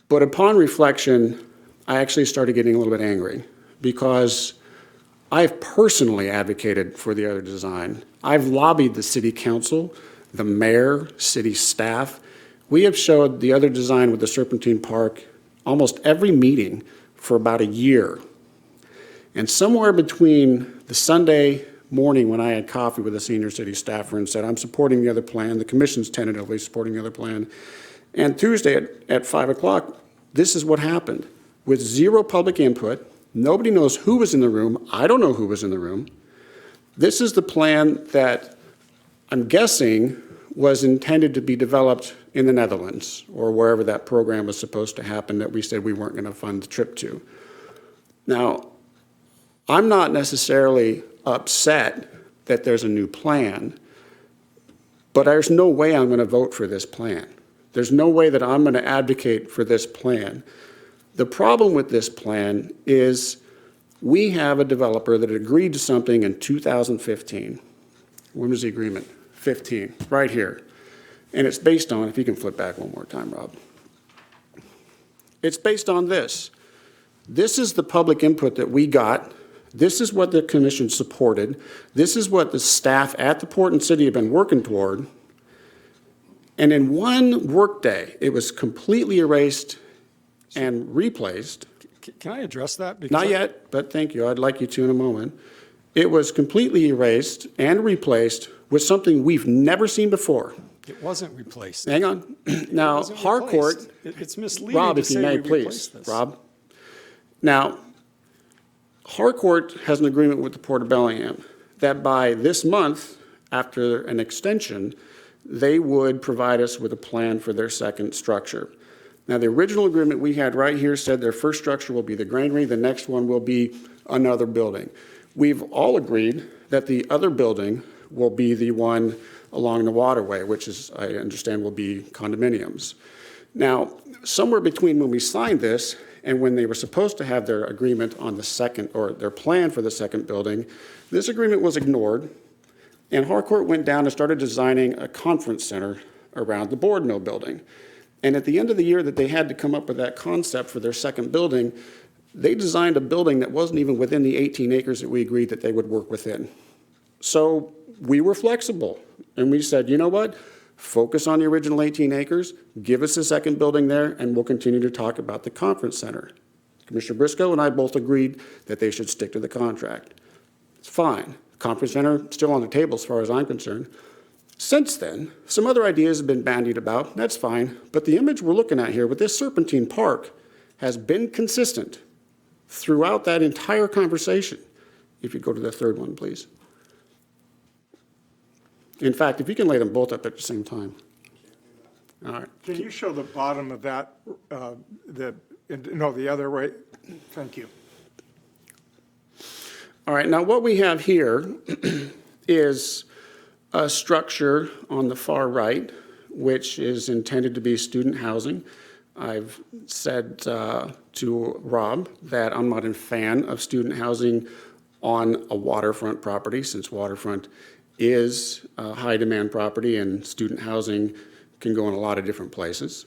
[SPEAKER 14] But upon reflection, I actually started getting a little bit angry because I've personally advocated for the other design. I've lobbied the city council, the mayor, city staff. We have showed the other design with the Serpentine Park almost every meeting for about a year. And somewhere between the Sunday morning when I had coffee with a senior city staffer and said, I'm supporting the other plan, the commission's tentatively supporting the other plan, and Tuesday at 5 o'clock, this is what happened. With zero public input, nobody knows who was in the room. I don't know who was in the room. This is the plan that I'm guessing was intended to be developed in the Netherlands or wherever that program was supposed to happen that we said we weren't going to fund the trip to. Now, I'm not necessarily upset that there's a new plan, but there's no way I'm going to vote for this plan. There's no way that I'm going to advocate for this plan. The problem with this plan is we have a developer that agreed to something in 2015. When was the agreement? 15, right here. And it's based on, if you can flip back one more time, Rob. It's based on this. This is the public input that we got. This is what the commission supported. This is what the staff at the Port and City have been working toward. And in one workday, it was completely erased and replaced.
[SPEAKER 8] Can I address that? Because
[SPEAKER 14] Not yet, but thank you. I'd like you to in a moment. It was completely erased and replaced with something we've never seen before.
[SPEAKER 8] It wasn't replaced.
[SPEAKER 14] Hang on. Now, Harcourt.
[SPEAKER 8] It's misleading.
[SPEAKER 14] Rob,
[SPEAKER 8] to
[SPEAKER 14] if you
[SPEAKER 8] say
[SPEAKER 14] may,
[SPEAKER 8] we
[SPEAKER 14] please.
[SPEAKER 8] replaced this.
[SPEAKER 14] Rob. Now, Harcourt has an agreement with the Port of Bellingham that by this month, after an extension, they would provide us with a plan for their second structure. Now, the original agreement we had right here said their first structure will be the granary, the next one will be another building. We've all agreed that the other building will be the one along the waterway, which is, I understand, will be condominiums.
[SPEAKER 4] Now, somewhere between when we signed this and when they were supposed to have their agreement on the second, or their plan for the second building, this agreement was ignored, and Harcourt went down and started designing a conference center around the board mill building. And at the end of the year that they had to come up with that concept for their second building, they designed a building that wasn't even within the 18 acres that we agreed that they would work within. So we were flexible, and we said, you know what? Focus on the original 18 acres, give us a second building there, and we'll continue to talk about the conference center. Commissioner Briscoe and I both agreed that they should stick to the contract. It's fine. Conference center still on the table as far as I'm concerned. Since then, some other ideas have been bandied about. That's fine. But the image we're looking at here with this Serpentine Park has been consistent throughout that entire conversation. If you go to the third one, please. In fact, if you can lay them both up at the same time. All right.
[SPEAKER 1] Can you show the bottom of that, the other way? Thank you.
[SPEAKER 4] All right, now what we have here is a structure on the far right, which is intended to be student housing. I've said to Rob that I'm not a fan of student housing on a waterfront property, since waterfront is a high-demand property and student housing can go in a lot of different places.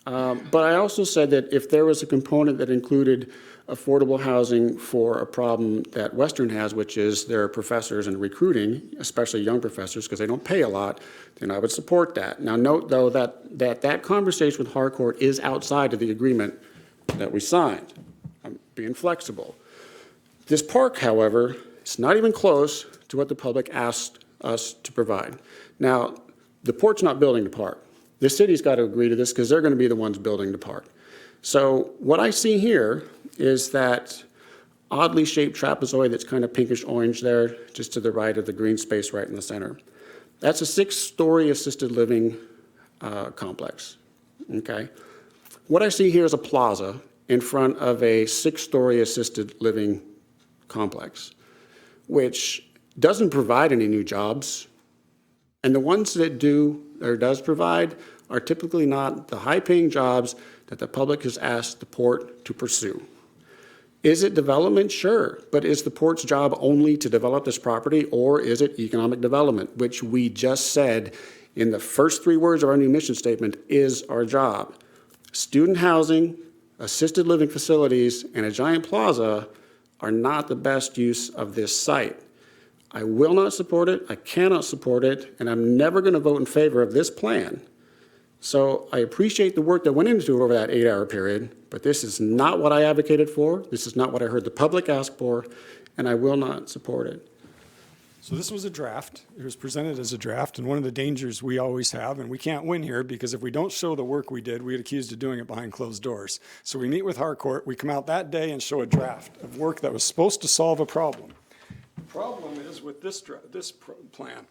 [SPEAKER 4] But I also said that if there was a component that included affordable housing for a problem that Western has, which is their professors and recruiting, especially young professors, because they don't pay a lot, then I would support that. Now note, though, that conversation with Harcourt is outside of the agreement that we signed. I'm being flexible. This park, however, is not even close to what the public asked us to provide. Now, the port's not building the park. The city's got to agree to this because they're going to be the ones building the park. So what I see here is that oddly shaped trapezoid that's kind of pinkish orange there, just to the right of the green space right in the center. That's a 6-story assisted living complex, okay? What I see here is a plaza in front of a 6-story assisted living complex, which doesn't provide any new jobs. And the ones that do or does provide are typically not the high-paying jobs that the public has asked the port to pursue. Is it development? Sure. But is the port's job only to develop this property, or is it economic development, which we just said in the first 3 words of our new mission statement is our job? Student housing, assisted living facilities, and a giant plaza are not the best use of this site. I will not support it, I cannot support it, and I'm never going to vote in favor of this plan. So I appreciate the work that went into it over that 8-hour period, but this is not what I advocated for, this is not what I heard the public ask for, and I will not support it.
[SPEAKER 8] So this was a draft. It was presented as a draft, and one of the dangers we always have, and we can't win here because if we don't show the work we did, we get accused of doing it behind closed doors. So we meet with Harcourt, we come out that day and show a draft of work that was supposed to solve a problem. The problem is with this plan.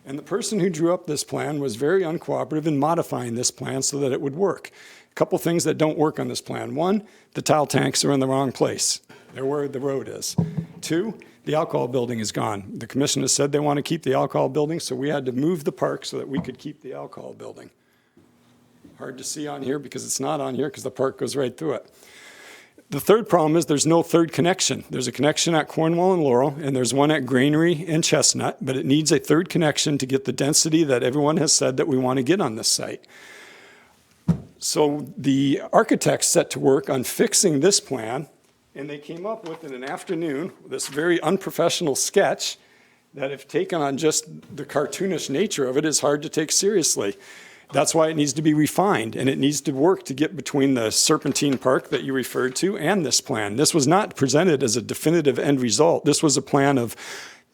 [SPEAKER 8] And the person who drew up this plan was very uncooperative in modifying this plan so that it would work. A couple things that don't work on this plan. 1, the tile tanks are in the wrong place. They're where the road is. 2, the alcohol building is gone. The commission has said they want to keep the alcohol building, so we had to move the park so that we could keep the alcohol building. Hard to see on here because it's not on here because the park goes right through it. The third problem is there's no third connection. There's a connection at Cornwall and Laurel, and there's one at Granary and Chestnut, but it needs a third connection to get the density that everyone has said that we want to get on this site. So the architects set to work on fixing this plan, and they came up with, in an afternoon, this very unprofessional sketch that, if taken on just the cartoonish nature of it, is hard to take seriously. That's why it needs to be refined, and it needs to work to get between the Serpentine Park that you referred to and this plan. This was not presented as a definitive end result. This was a plan of,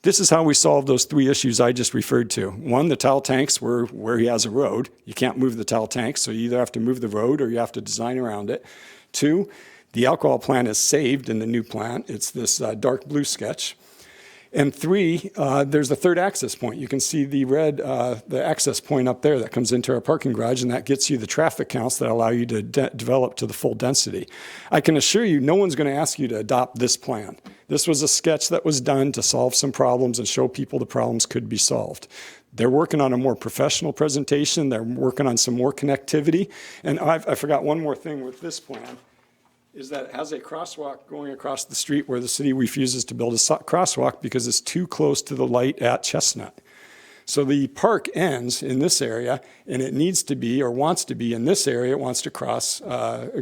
[SPEAKER 8] this is how we solve those 3 issues I just referred to. 1, the tile tanks were where he has a road. You can't move the tile tanks, so you either have to move the road or you have to design around it. 2, the alcohol plan is saved in the new plan. It's this dark blue sketch. And 3, there's the third access point. You can see the red, the access point up there that comes into our parking garage, and that gets you the traffic counts that allow you to develop to the full density. I can assure you, no one's going to ask you to adopt this plan. This was a sketch that was done to solve some problems and show people the problems could be solved. They're working on a more professional presentation. They're working on some more connectivity. And I forgot one more thing with this plan, is that it has a crosswalk going across the street where the city refuses to build a crosswalk because it's too close to the light at Chestnut. So the park ends in this area, and it needs to be, or wants to be in this area. It wants to cross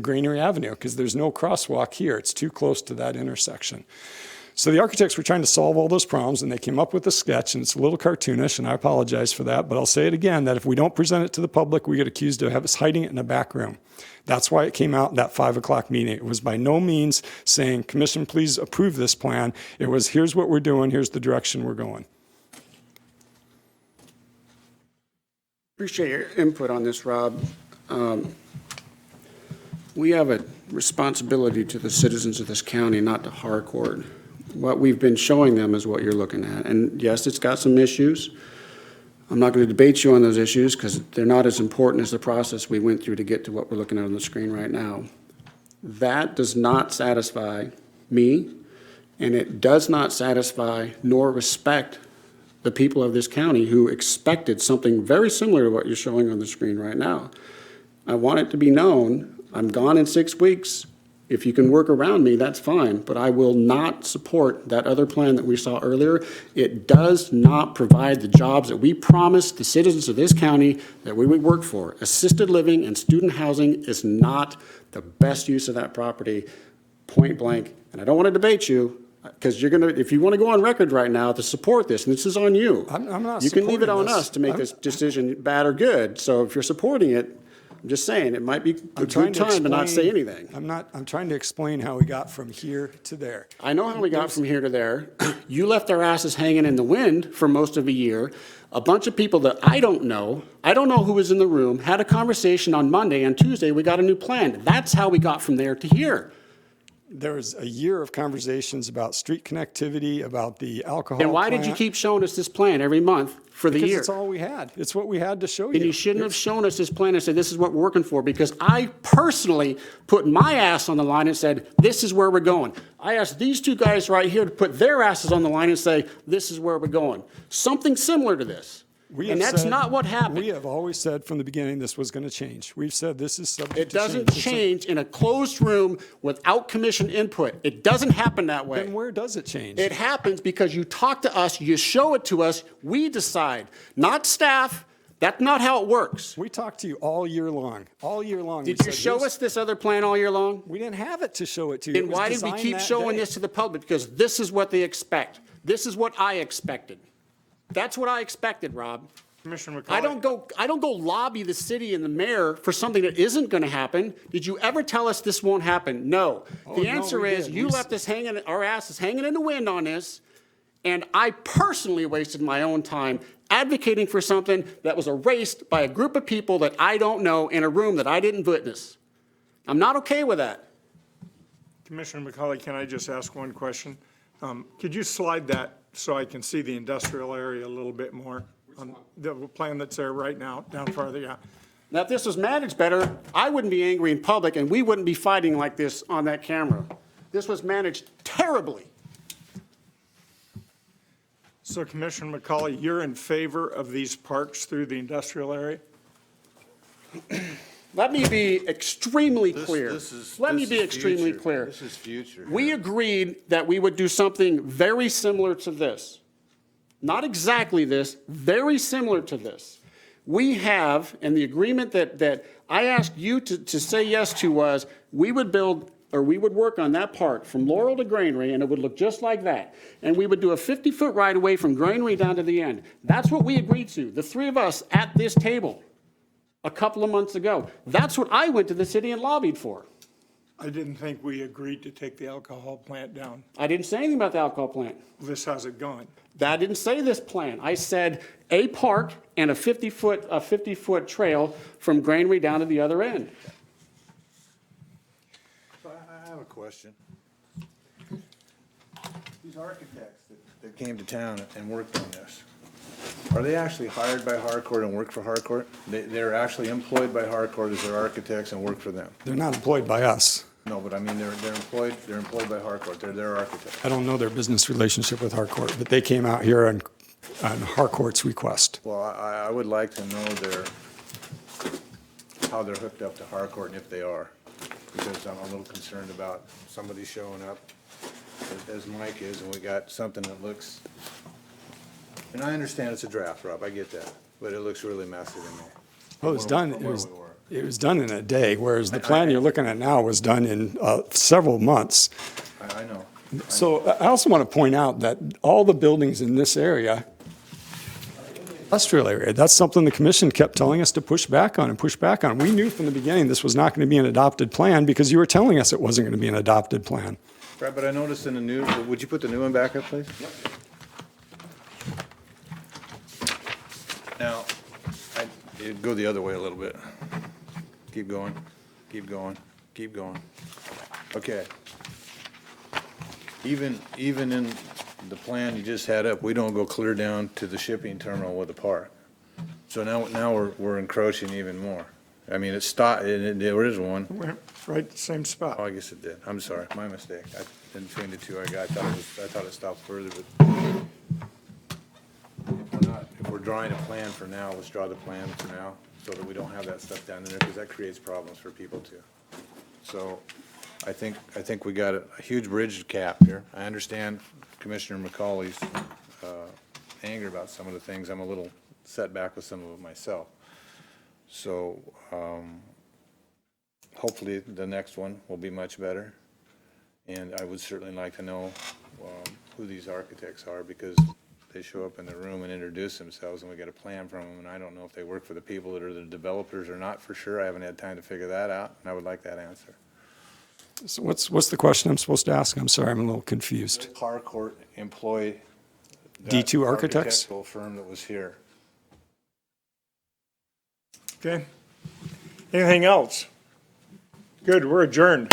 [SPEAKER 8] Granary Avenue because there's no crosswalk here. It's too close to that intersection. So the architects were trying to solve all those problems, and they came up with a sketch, and it's a little cartoonish, and I apologize for that, but I'll say it again, that if we don't present it to the public, we get accused of us hiding it in a back room. That's why it came out in that 5 o'clock meeting. It was by no means saying, Commission, please approve this plan. It was, here's what we're doing, here's the direction we're going.
[SPEAKER 14] Appreciate your input on this, Rob. We have a responsibility to the citizens of this county, not to Harcourt. What we've been showing them is what you're looking at. And yes, it's got some issues. I'm not going to debate you on those issues because they're not as important as the process we went through to get to what we're looking at on the screen right now. That does not satisfy me, and it does not satisfy nor respect the people of this county who expected something very similar to what you're showing on the screen right now. I want it to be known, I'm gone in 6 weeks. If you can work around me, that's fine, but I will not support that other plan that we saw earlier. It does not provide the jobs that we promised the citizens of this county that we would work for. Assisted living and student housing is not the best use of that property, point blank. And I don't want to debate you, because you're going to, if you want to go on record right now to support this, and this is on you.
[SPEAKER 8] I'm not
[SPEAKER 14] You can leave it on
[SPEAKER 8] supporting this.
[SPEAKER 14] us to make this decision bad or good. So if you're supporting it, I'm just saying, it might be a good time to not say anything.
[SPEAKER 8] I'm trying to explain how we got from here to there.
[SPEAKER 14] I know how we got from here to there. You left our asses hanging in the wind for most of a year. A bunch of people that I don't know who was in the room, had a conversation on Monday, and Tuesday we got a new plan. That's how we got from there to here.
[SPEAKER 8] There was a year of conversations about street connectivity, about the alcohol
[SPEAKER 14] And why did you
[SPEAKER 8] plant.
[SPEAKER 14] keep showing us this plan every month for the
[SPEAKER 8] Because
[SPEAKER 14] year?
[SPEAKER 8] it's all we had. It's what we had to show you.
[SPEAKER 14] And you shouldn't have shown us this plan and said, this is what we're working for, because I personally put my ass on the line and said, this is where we're going. I asked these two guys right here to put their asses on the line and say, this is where we're going. Something similar to this. And that's not what happened.
[SPEAKER 8] We have always said from the beginning this was going to change. We've said this is subject
[SPEAKER 14] It
[SPEAKER 8] to change.
[SPEAKER 14] doesn't change in a closed room without commission input. It doesn't happen that way.
[SPEAKER 8] Then where does it change?
[SPEAKER 14] It happens because you talk to us, you show it to us, we decide, not staff. That's not how it works.
[SPEAKER 8] We talked to you all year long. All year long.
[SPEAKER 14] Did you show us this other plan all year long?
[SPEAKER 8] We didn't have it to show it to you.
[SPEAKER 14] Then
[SPEAKER 8] It was
[SPEAKER 14] why did we
[SPEAKER 8] designed
[SPEAKER 14] keep
[SPEAKER 8] that
[SPEAKER 14] showing
[SPEAKER 8] day.
[SPEAKER 14] this to the public? Because this is what they expect. This is what I expected. That's what I expected, Rob.
[SPEAKER 1] Commissioner McCauley.
[SPEAKER 14] I don't go lobby the city and the mayor for something that isn't going to happen. Did you ever tell us this won't happen? No. The
[SPEAKER 8] no,
[SPEAKER 14] answer
[SPEAKER 8] we
[SPEAKER 14] is
[SPEAKER 8] did.
[SPEAKER 14] you
[SPEAKER 8] We
[SPEAKER 14] left us hanging, our asses hanging in the wind on this, and I personally wasted my own time advocating for something that was erased by a group of people that I don't know in a room that I didn't witness. I'm not okay with that.
[SPEAKER 1] Commissioner McCauley, can I just ask one question? Could you slide that so I can see the industrial area a little bit more? On the plan that's there right now, down farther, yeah.
[SPEAKER 14] Now, if this was managed better, I wouldn't be angry in public, and we wouldn't be fighting like this on that camera. This was managed terribly.
[SPEAKER 1] So Commissioner McCauley, you're in favor of these parks through the industrial area?
[SPEAKER 14] Let me be extremely clear. Let me be extremely
[SPEAKER 7] future.
[SPEAKER 14] clear.
[SPEAKER 7] This is future.
[SPEAKER 14] We agreed that we would do something very similar to this. Not exactly this, very similar to this. We have, and the agreement that I asked you to say yes to was, we would build, or we would work on that park from Laurel to Granary, and it would look just like that. And we would do a 50-foot right-of-way from Granary down to the end. That's what we agreed to, the three of us at this table a couple of months ago. That's what I went to the city and lobbied for.
[SPEAKER 1] I didn't think we agreed to take the alcohol plant down.
[SPEAKER 14] I didn't say anything about the alcohol plant.
[SPEAKER 1] This hasn't gone.
[SPEAKER 14] I didn't say this plan. I said a park and a 50-foot trail from Granary down to the other end.
[SPEAKER 7] So I have a question. These architects that came to town and worked on this, are they actually hired by Harcourt and work for Harcourt? They're actually employed by Harcourt as their architects and work for them?
[SPEAKER 8] They're not employed by us.
[SPEAKER 7] No, but I mean, they're employed by Harcourt. They're their architects.
[SPEAKER 8] I don't know their business relationship with Harcourt, but they came out here and Harcourt's request.
[SPEAKER 7] Well, I would like to know how they're hooked up to Harcourt and if they are, because I'm a little concerned about somebody showing up as Mike is, and we got something that looks, and I understand it's a draft, Rob, I get that, but it looks really messy to me.
[SPEAKER 8] Well, it was done,
[SPEAKER 7] From where we were.
[SPEAKER 8] it was done in a day, whereas the plan you're looking at now was done in several months.
[SPEAKER 7] I know.
[SPEAKER 8] So I also want to point out that all the buildings in this area, industrial area, that's something the commission kept telling us to push back on and push back on. We knew from the beginning this was not going to be an adopted plan because you were telling us it wasn't going to be an adopted plan.
[SPEAKER 7] Right, but I noticed in the new, would you put the new one back up, please? Now, it'd go the other way a little bit. Keep going, keep going, keep going. Okay. Even in the plan you just had up, we don't go clear down to the shipping terminal with the park. So now we're encroaching even more. I mean, it stopped, there is one.
[SPEAKER 1] Went right the same spot.
[SPEAKER 7] Oh, I guess it did. I'm sorry, my mistake. In between the two I thought it stopped further, but if we're drawing a plan for now, let's draw the plan for now, so that we don't have that stuff down there, because that creates problems for people too. So I think we got a huge bridge cap here. I understand Commissioner McCauley's anger about some of the things. I'm a little set back with some of it myself. So hopefully the next one will be much better. And I would certainly like to know who these architects are, because they show up in the room and introduce themselves and we get a plan from them, and I don't know if they work for the people that are the developers or not for sure. I haven't had time to figure that out, and I would like that answer.
[SPEAKER 8] So what's the question I'm supposed to ask? I'm sorry, I'm a little confused.
[SPEAKER 7] Harcourt employee.
[SPEAKER 8] D2 Architects?
[SPEAKER 7] Architectural firm that was here.
[SPEAKER 1] Okay. Anything else? Good, we're adjourned.